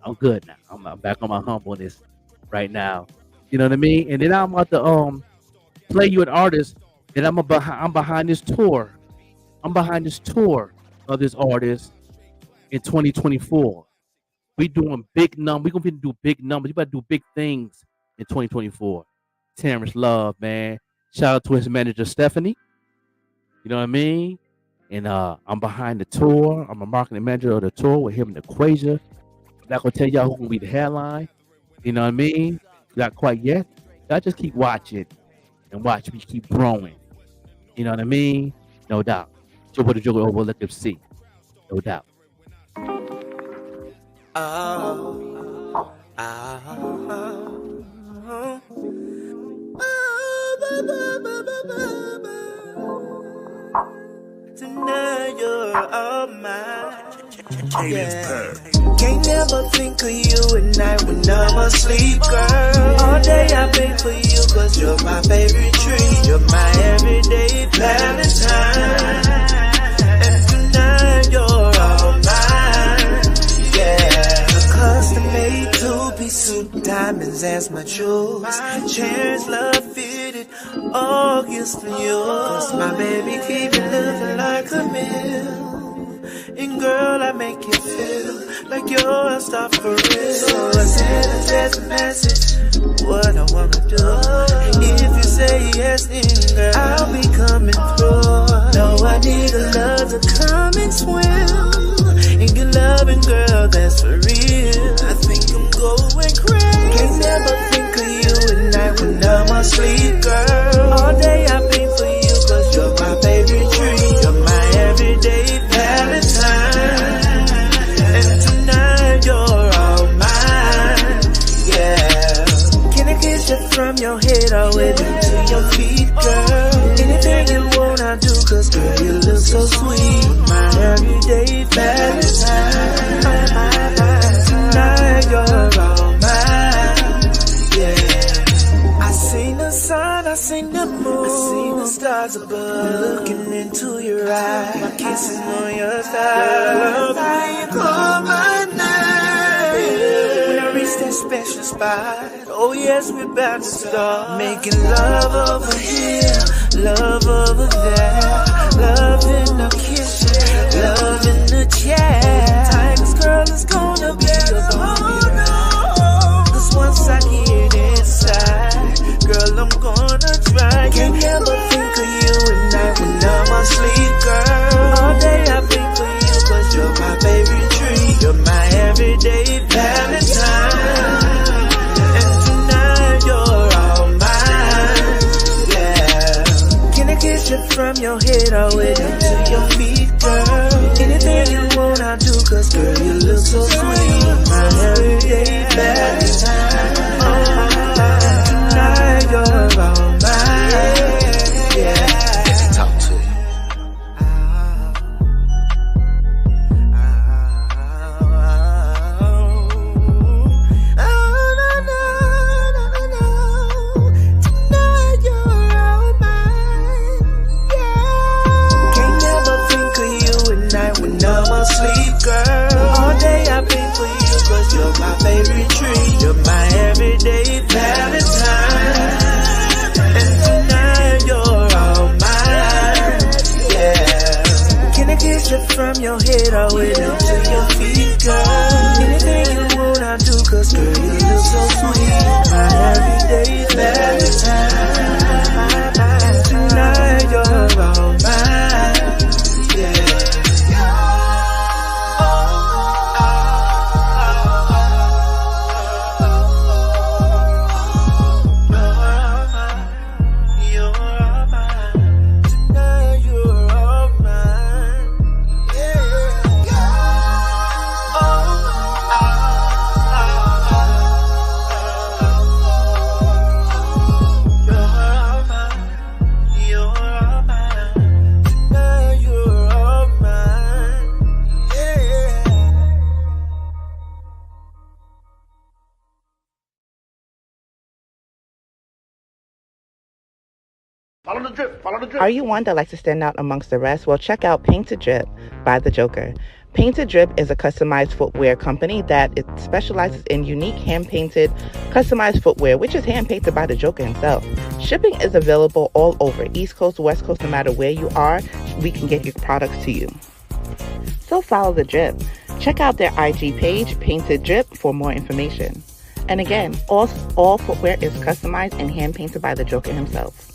I'm good now. I'm back on my humbleness right now. You know what I mean? And then I'm about to play you an artist that I'm behind this tour. I'm behind this tour of this artist in 2024. We doing big numbers. We're gonna do big numbers. You better do big things in 2024. Terrence Love, man. Shout out to his manager Stephanie. You know what I mean? And I'm behind the tour. I'm a marketing manager of the tour with him and Equasia. I'm not gonna tell y'all who's gonna be the headline. You know what I mean? Not quite yet. Y'all just keep watching and watch me keep growing. You know what I mean? No doubt. Joe the Joker over let them see. No doubt. Tonight you're all mine. Yeah. Can't never think of you at night when I'm asleep, girl. All day I beg for you, cause you're my favorite treat. You're my everyday Valentine. And tonight you're all mine. Yeah. Custom made two-piece suit, diamonds as my jewels. Chairs love fitted, all gifts for you. Cause my baby keep it looking like a meal. And girl, I make you feel like you're a star for real. So I send a text message, what I wanna do. If you say yes, then girl, I'll be coming through. No, I need a love to come and swim in your loving, girl, that's for real. I think I'm going crazy. Can't never think of you at night when I'm asleep, girl. All day I think for you, cause you're my favorite treat. You're my everyday Valentine. And tonight you're all mine. Yeah. Can I kiss you from your head all the way down to your feet, girl? Anything you want I do, cause girl you look so sweet. My everyday Valentine. Tonight you're all mine. Yeah. I seen the sun, I seen the moon, I seen the stars above. Looking into your eyes, my kisses on your thighs. Love how you call my name when I reach that special spot. Oh yes, we're about to start making love over here, love over there, love in the kitchen, love in the chair. Times girl is gonna be a no. Cause once I get inside, girl, I'm gonna try. Can't never think of you at night when I'm asleep, girl. All day I think for you, cause you're my favorite treat. You're my everyday Valentine. And tonight you're all mine. Yeah. Can I kiss you from your head all the way down to your feet, girl? Anything you want I do, cause girl, you look so sweet. My everyday Valentine. Tonight you're all mine. Yeah. Talk to you. Follow the drip. Follow the drip. Are you one that likes to stand out amongst the rest? Well, check out Painted Drip by The Joker. Painted Drip is a customized footwear company that it specializes in unique hand-painted, customized footwear, which is hand-painted by The Joker himself. Shipping is available all over, East Coast, West Coast, no matter where you are, we can get your products to you. So follow The Drip. Check out their IG page, Painted Drip, for more information. And again, all footwear is customized and hand-painted by The Joker himself.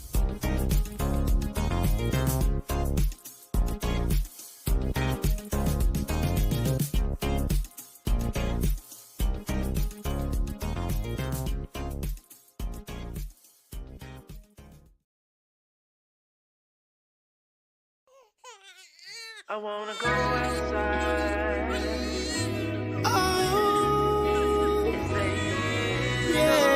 I wanna go outside. Oh, yeah.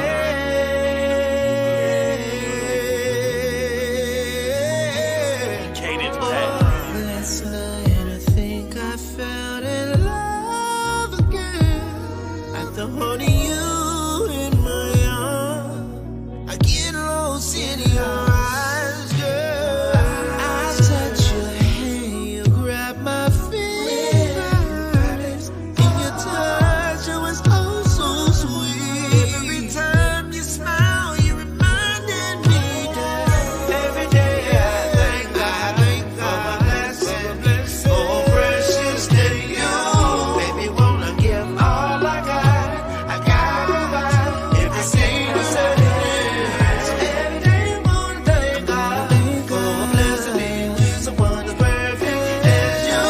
Cadence Last night I think I fell in love again. After holding you in my arms, I get lost in your eyes, girl. I touch your hand, you grab my fingers, and your touch it was oh so sweet. Every time you smile, you reminded me that every day I thank God for my blessing, so precious to you. Baby, wanna give all I got everything to say. Every day I wanna thank God for blessing me with someone as perfect as you. No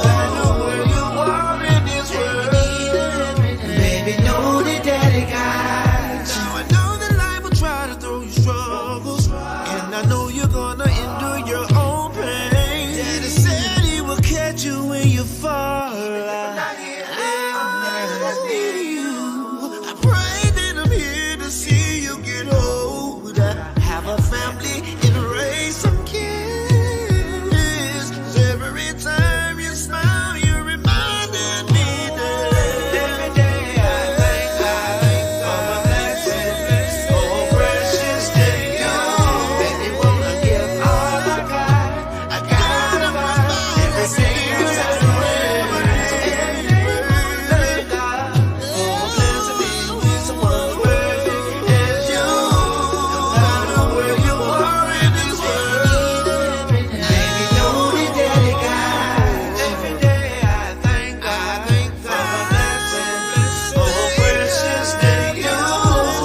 matter where you are in this world, baby, know that Daddy got you. I know that life will try to throw you struggles, and I know you're gonna endure your own pain. Daddy said he will catch you when you fall. I pray that I'm here to see you get older, have a family and raise some kids. 'Cause every time you smile, you reminded me that every day I thank God for my blessings, so precious to you. Baby, wanna give all I got everything to say. Every day I thank God for blessing me with someone as perfect as you. No matter where you are in this world, baby, know that Daddy got. Every day I thank God for my blessings, so precious to you.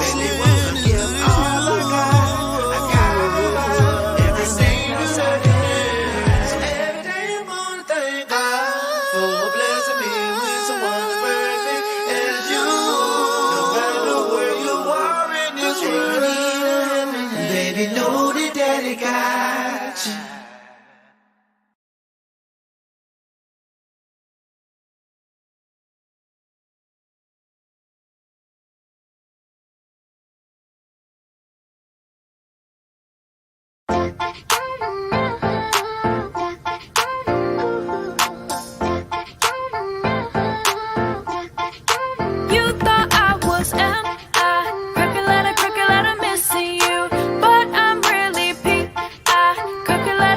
Baby, wanna give all I got everything to say. Every day I wanna thank God for blessing me with someone as perfect as you. No matter where you are in this world, baby, know that Daddy got you. You thought I was M.I. Crooked letter, missing you. But I'm really P.I. Crooked letter,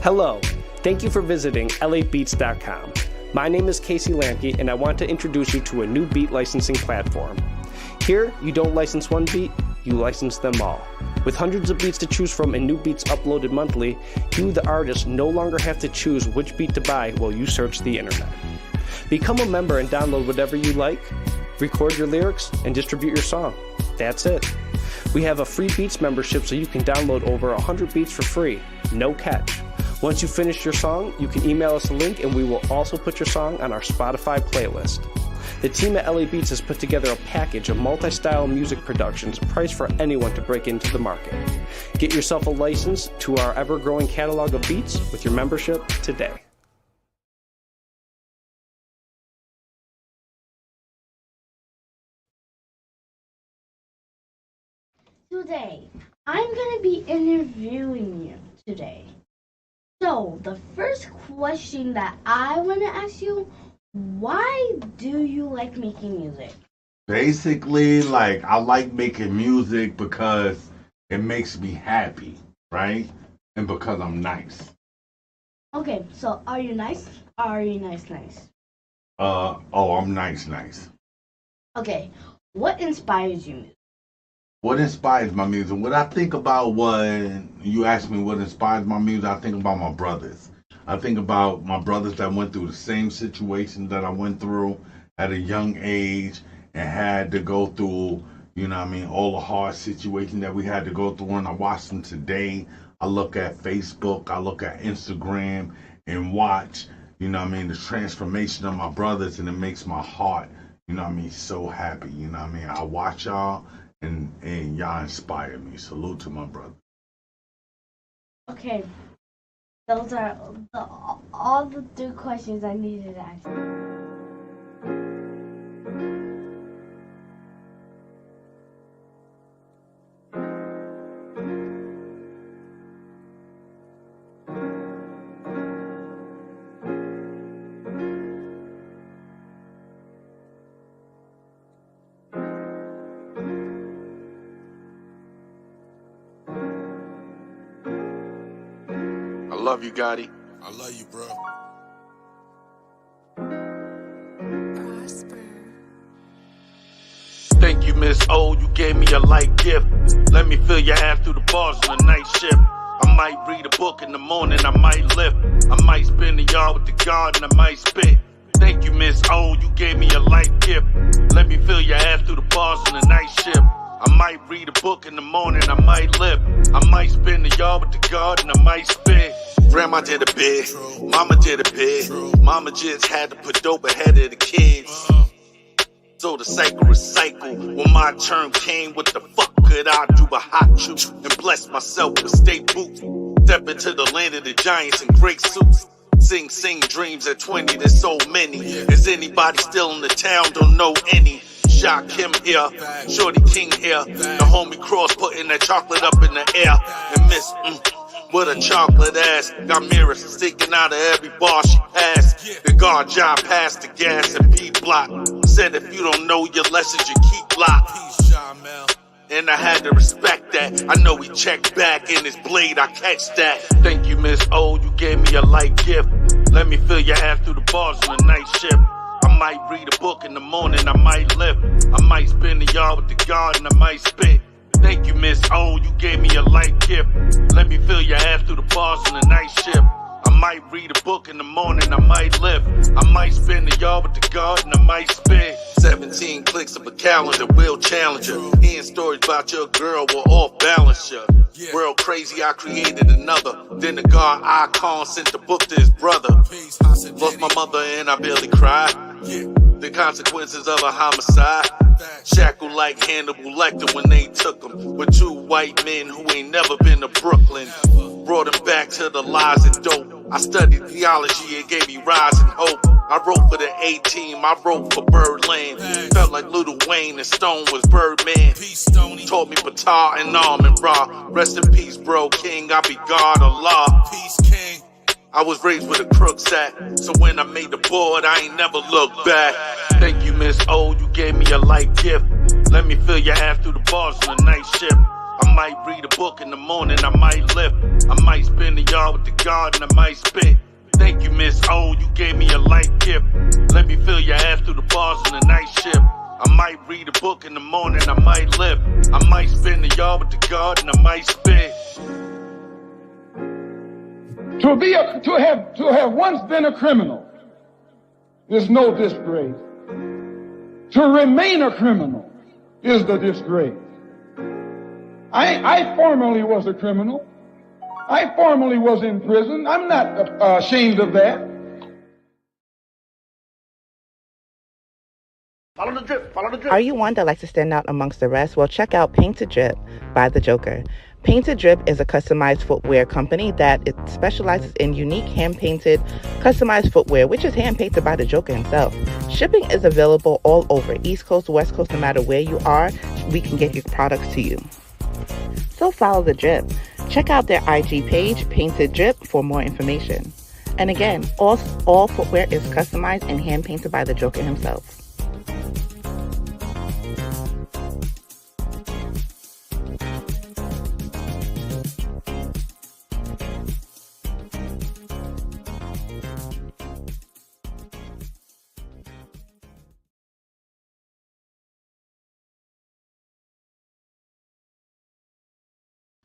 Hello, thank you for visiting labeats.com. My name is Casey Lamke, and I want to introduce you to a new beat licensing platform. Here, you don't license one beat, you license them all. With hundreds of beats to choose from and new beats uploaded monthly, you, the artist, no longer have to choose which beat to buy while you search the internet. Become a member and download whatever you like, record your lyrics, and distribute your song. That's it. We have a free Beats membership so you can download over 100 beats for free, no catch. Once you finish your song, you can email us a link and we will also put your song on our Spotify playlist. The team at LA Beats has put together a package of multi-style music productions priced for anyone to break into the market. Get yourself a license to our ever-growing catalog of beats with your membership today. Today, I'm going to be interviewing you today. So, the first question that I want to ask you, why do you like making music? Basically, like, I like making music because it makes me happy, right? And because I'm nice. Okay, so are you nice or are you nice? I'm nice. Okay, what inspires you? What inspires my music? What I think about when you ask me what inspires my music, I think about my brothers. I think about my brothers that went through the same situation that I went through at a young age and had to go through, all the hard situations that we had to go through. And I watch them today. I look at Facebook, I look at Instagram and watch, the transformation of my brothers, and it makes my heart, so happy. I watch y'all. And y'all inspire me. Salute to my brother. Okay, those are all the 3 questions I needed to ask. I love you, Gotti. I love you, bro. Thank you, Miss O, you gave me a light gift. Let me fill your ass through the bars on the night shift. I might read a book in the morning, I might lift. I might spin the yard with the garden, I might spit. Thank you, Miss O, you gave me a light gift. Let me fill your ass through the bars on the night shift. I might read a book in the morning, I might lift. I might spin the yard with the garden, I might spit. Grandma did a bit, mama did a bit. Mama just had to put dope ahead of the kids. So the cycle recycle. When my turn came, what the fuck could I do but hot shoot and bless myself with state boots? Step into the land of the giants in great suits. Sing dreams at 20, there's so many. Is anybody still in the town? Don't know any. Shot Kim here, Shorty King here. The homie Cross putting that chocolate up in the air. And Miss, with a chocolate ass. Got mirrors sticking out of every bar she passed. The guard job passed the gas and P-block. Said if you don't know your lessons, you keep locked. And I had to respect that. I know he checked back in his blade, I catch that. Thank you, Miss O, you gave me a light gift. Let me fill your ass through the bars on the night shift. I might read a book in the morning, I might lift. I might spin the yard with the garden, I might spit. Thank you, Miss O, you gave me a light gift. Let me fill your ass through the bars on the night shift. I might read a book in the morning, I might lift. I might spin the yard with the garden, I might spit. 17 clicks of a calendar will challenge you. Hearing stories about your girl will off balance you. World crazy, I created another. Then the God icon sent the book to his brother. Lost my mother and I barely cried. The consequences of a homicide. Shackled like Hannibal Lecter when they took him. With 2 white men who ain't never been to Brooklyn. Brought him back to the lies and dope. I studied theology, it gave me rise and hope. I wrote for the A-Team, I wrote for Birdland. Felt like Lil Wayne and Stone was Birdman. Taught me Batar and Almond Ra. Rest in peace, bro, King, I be God, Allah. Peace, King. I was raised with a crook's at, so when I made the board, I ain't never looked back. Thank you, Miss O, you gave me a light gift. Let me fill your ass through the bars on the night shift. I might read a book in the morning, I might lift. I might spend the yard with the garden, I might spit. Thank you, Miss O, you gave me a light gift. Let me fill your ass through the bars on the night shift. I might read a book in the morning, I might lift. I might spend the yard with the garden, I might spit. To have once been a criminal is no disgrace. To remain a criminal is the disgrace. I formerly was a criminal. I formerly was in prison. I'm not ashamed of that. Follow the drip, follow the drip. Are you one that likes to stand out amongst the rest? Well, check out Paint to Drip by The Joker. Paint to Drip is a customized footwear company that it specializes in unique hand-painted, customized footwear, which is hand-painted by The Joker himself. Shipping is available all over, East Coast, West Coast, no matter where you are, we can get your products to you. So follow The Drip. Check out their IG page, Painted Drip, for more information. And again, all footwear is customized and hand-painted by The Joker himself.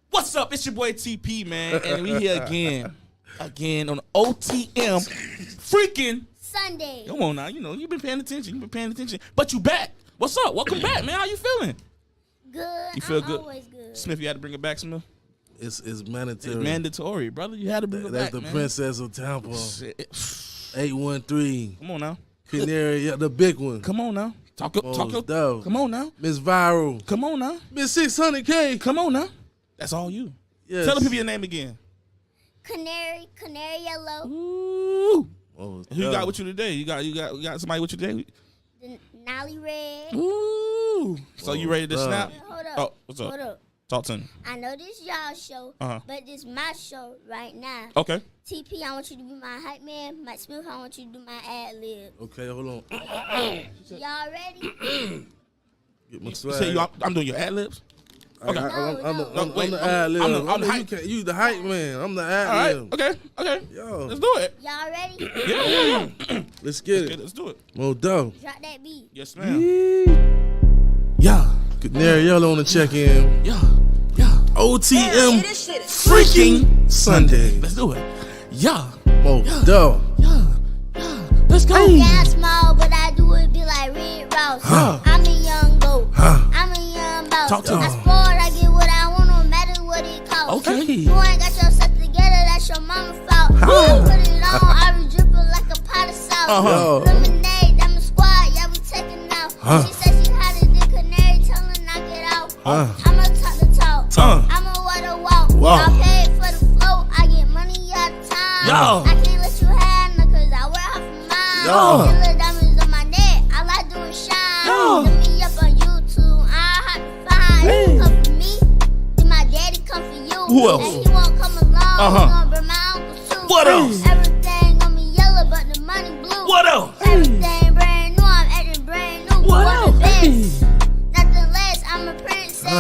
What's up? It's your boy TP, man, and we here again on OTM freaking Sunday. Come on now, you've been paying attention. But you back. What's up? Welcome back, man. How you feeling? Good. You feel I'm good? Always good. Smith, you had to bring it back, Smith? It's mandatory. It's mandatory, brother. You had to bring it That's back, the man. Princess of Tampa. 813. Come on now. Canary, the big one. Come on now. Talk up. Come on now. Miss Viral. Come on now. Miss 600K. Come on now. That's all you. Yes. Tell the people your name again. Canary Yellow. Ooh. Who you got with you today? You got somebody with you today? The Nolly Red. Ooh. So you ready to snap? Hold up. Oh, what's up? Hold up. Talk to me. I know this y'all show, but this my show right now. Okay. TP, I want you to be my hype man. Mike Smith, I want you to do my ad lib. Okay, hold on. Y'all ready? Get my You swag. say I'm doing your ad libs? Okay. I'm the ad lib. I'm the hype. You the hype man. I'm the ad lib. All right. Okay. Yo. Let's do it. Y'all ready? Yeah. Let's get it. Let's do it. Mo dope. Drop that beat. Yes, ma'am. Yeah. Canary Yellow on the check-in. Yeah. OTM freaking Sunday. Let's do it. Yeah. Mo dope. Let's go. Yeah, I'm small, but I do it be like Red Ross. I'm a young goat. I'm a young boss. Talk to I him. spoiled, I get what I want, no matter what it costs. Okay. You ain't got yourself together, that's your mama's fault. I put it on, I be dripping like a pot of sauce. Lemonade, I'm a squad, yeah, we taking out. She said she had a dick canary, tell her knock it out. I'ma talk the talk. I'ma water walk. Y'all paid for the flow, I get money out of time. I can't let you have none, cause I wear half of mine. Little diamonds on my neck, I like doing shine. Look me up on YouTube, I hot fine. You come for me, then my daddy come for you. Who else? And he won't come along, he gonna bring my uncle too. What else? Everything on me yellow, but the money blue. What else? Everything brand new, I'm acting brand new. What the else? best? Nothing less, I'm a princess. I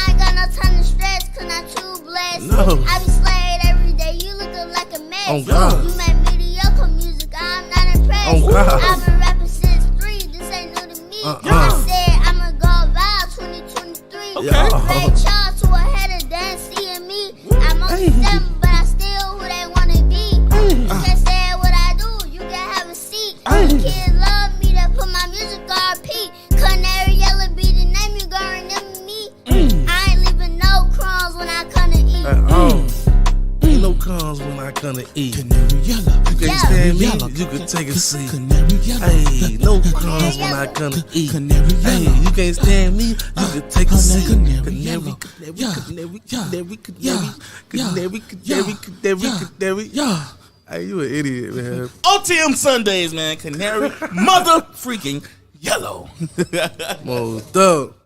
ain't got no time to stress, cause I'm too blessed. No. I be slayed every day, you looking like a mess. Oh, God. You make mediocre music, I'm not impressed. Oh, God. I've been rapping since 3, this ain't new to me. I said I'ma go viral 2023. Okay. Ray Charles to a header, then seeing me. I'm only 7, but I still who they wanna be. You can say what I do, you can have a seat. Kids love me, they put my music on repeat. Canary Yellow be the name, you gon' remember me. I ain't leaving no crumbs when I come to eat. Ain't no crumbs when I come to eat. Canary Yellow. You can't stand me, you can take a seat. Canary Yellow. Hey, no crumbs when I come to eat. Canary Hey, Yellow. you can't stand me, you can take a seat. Canary Yellow. Canary. Hey, you an idiot, man. OTM Sundays, man. Canary mother freaking Yellow. Mo dope.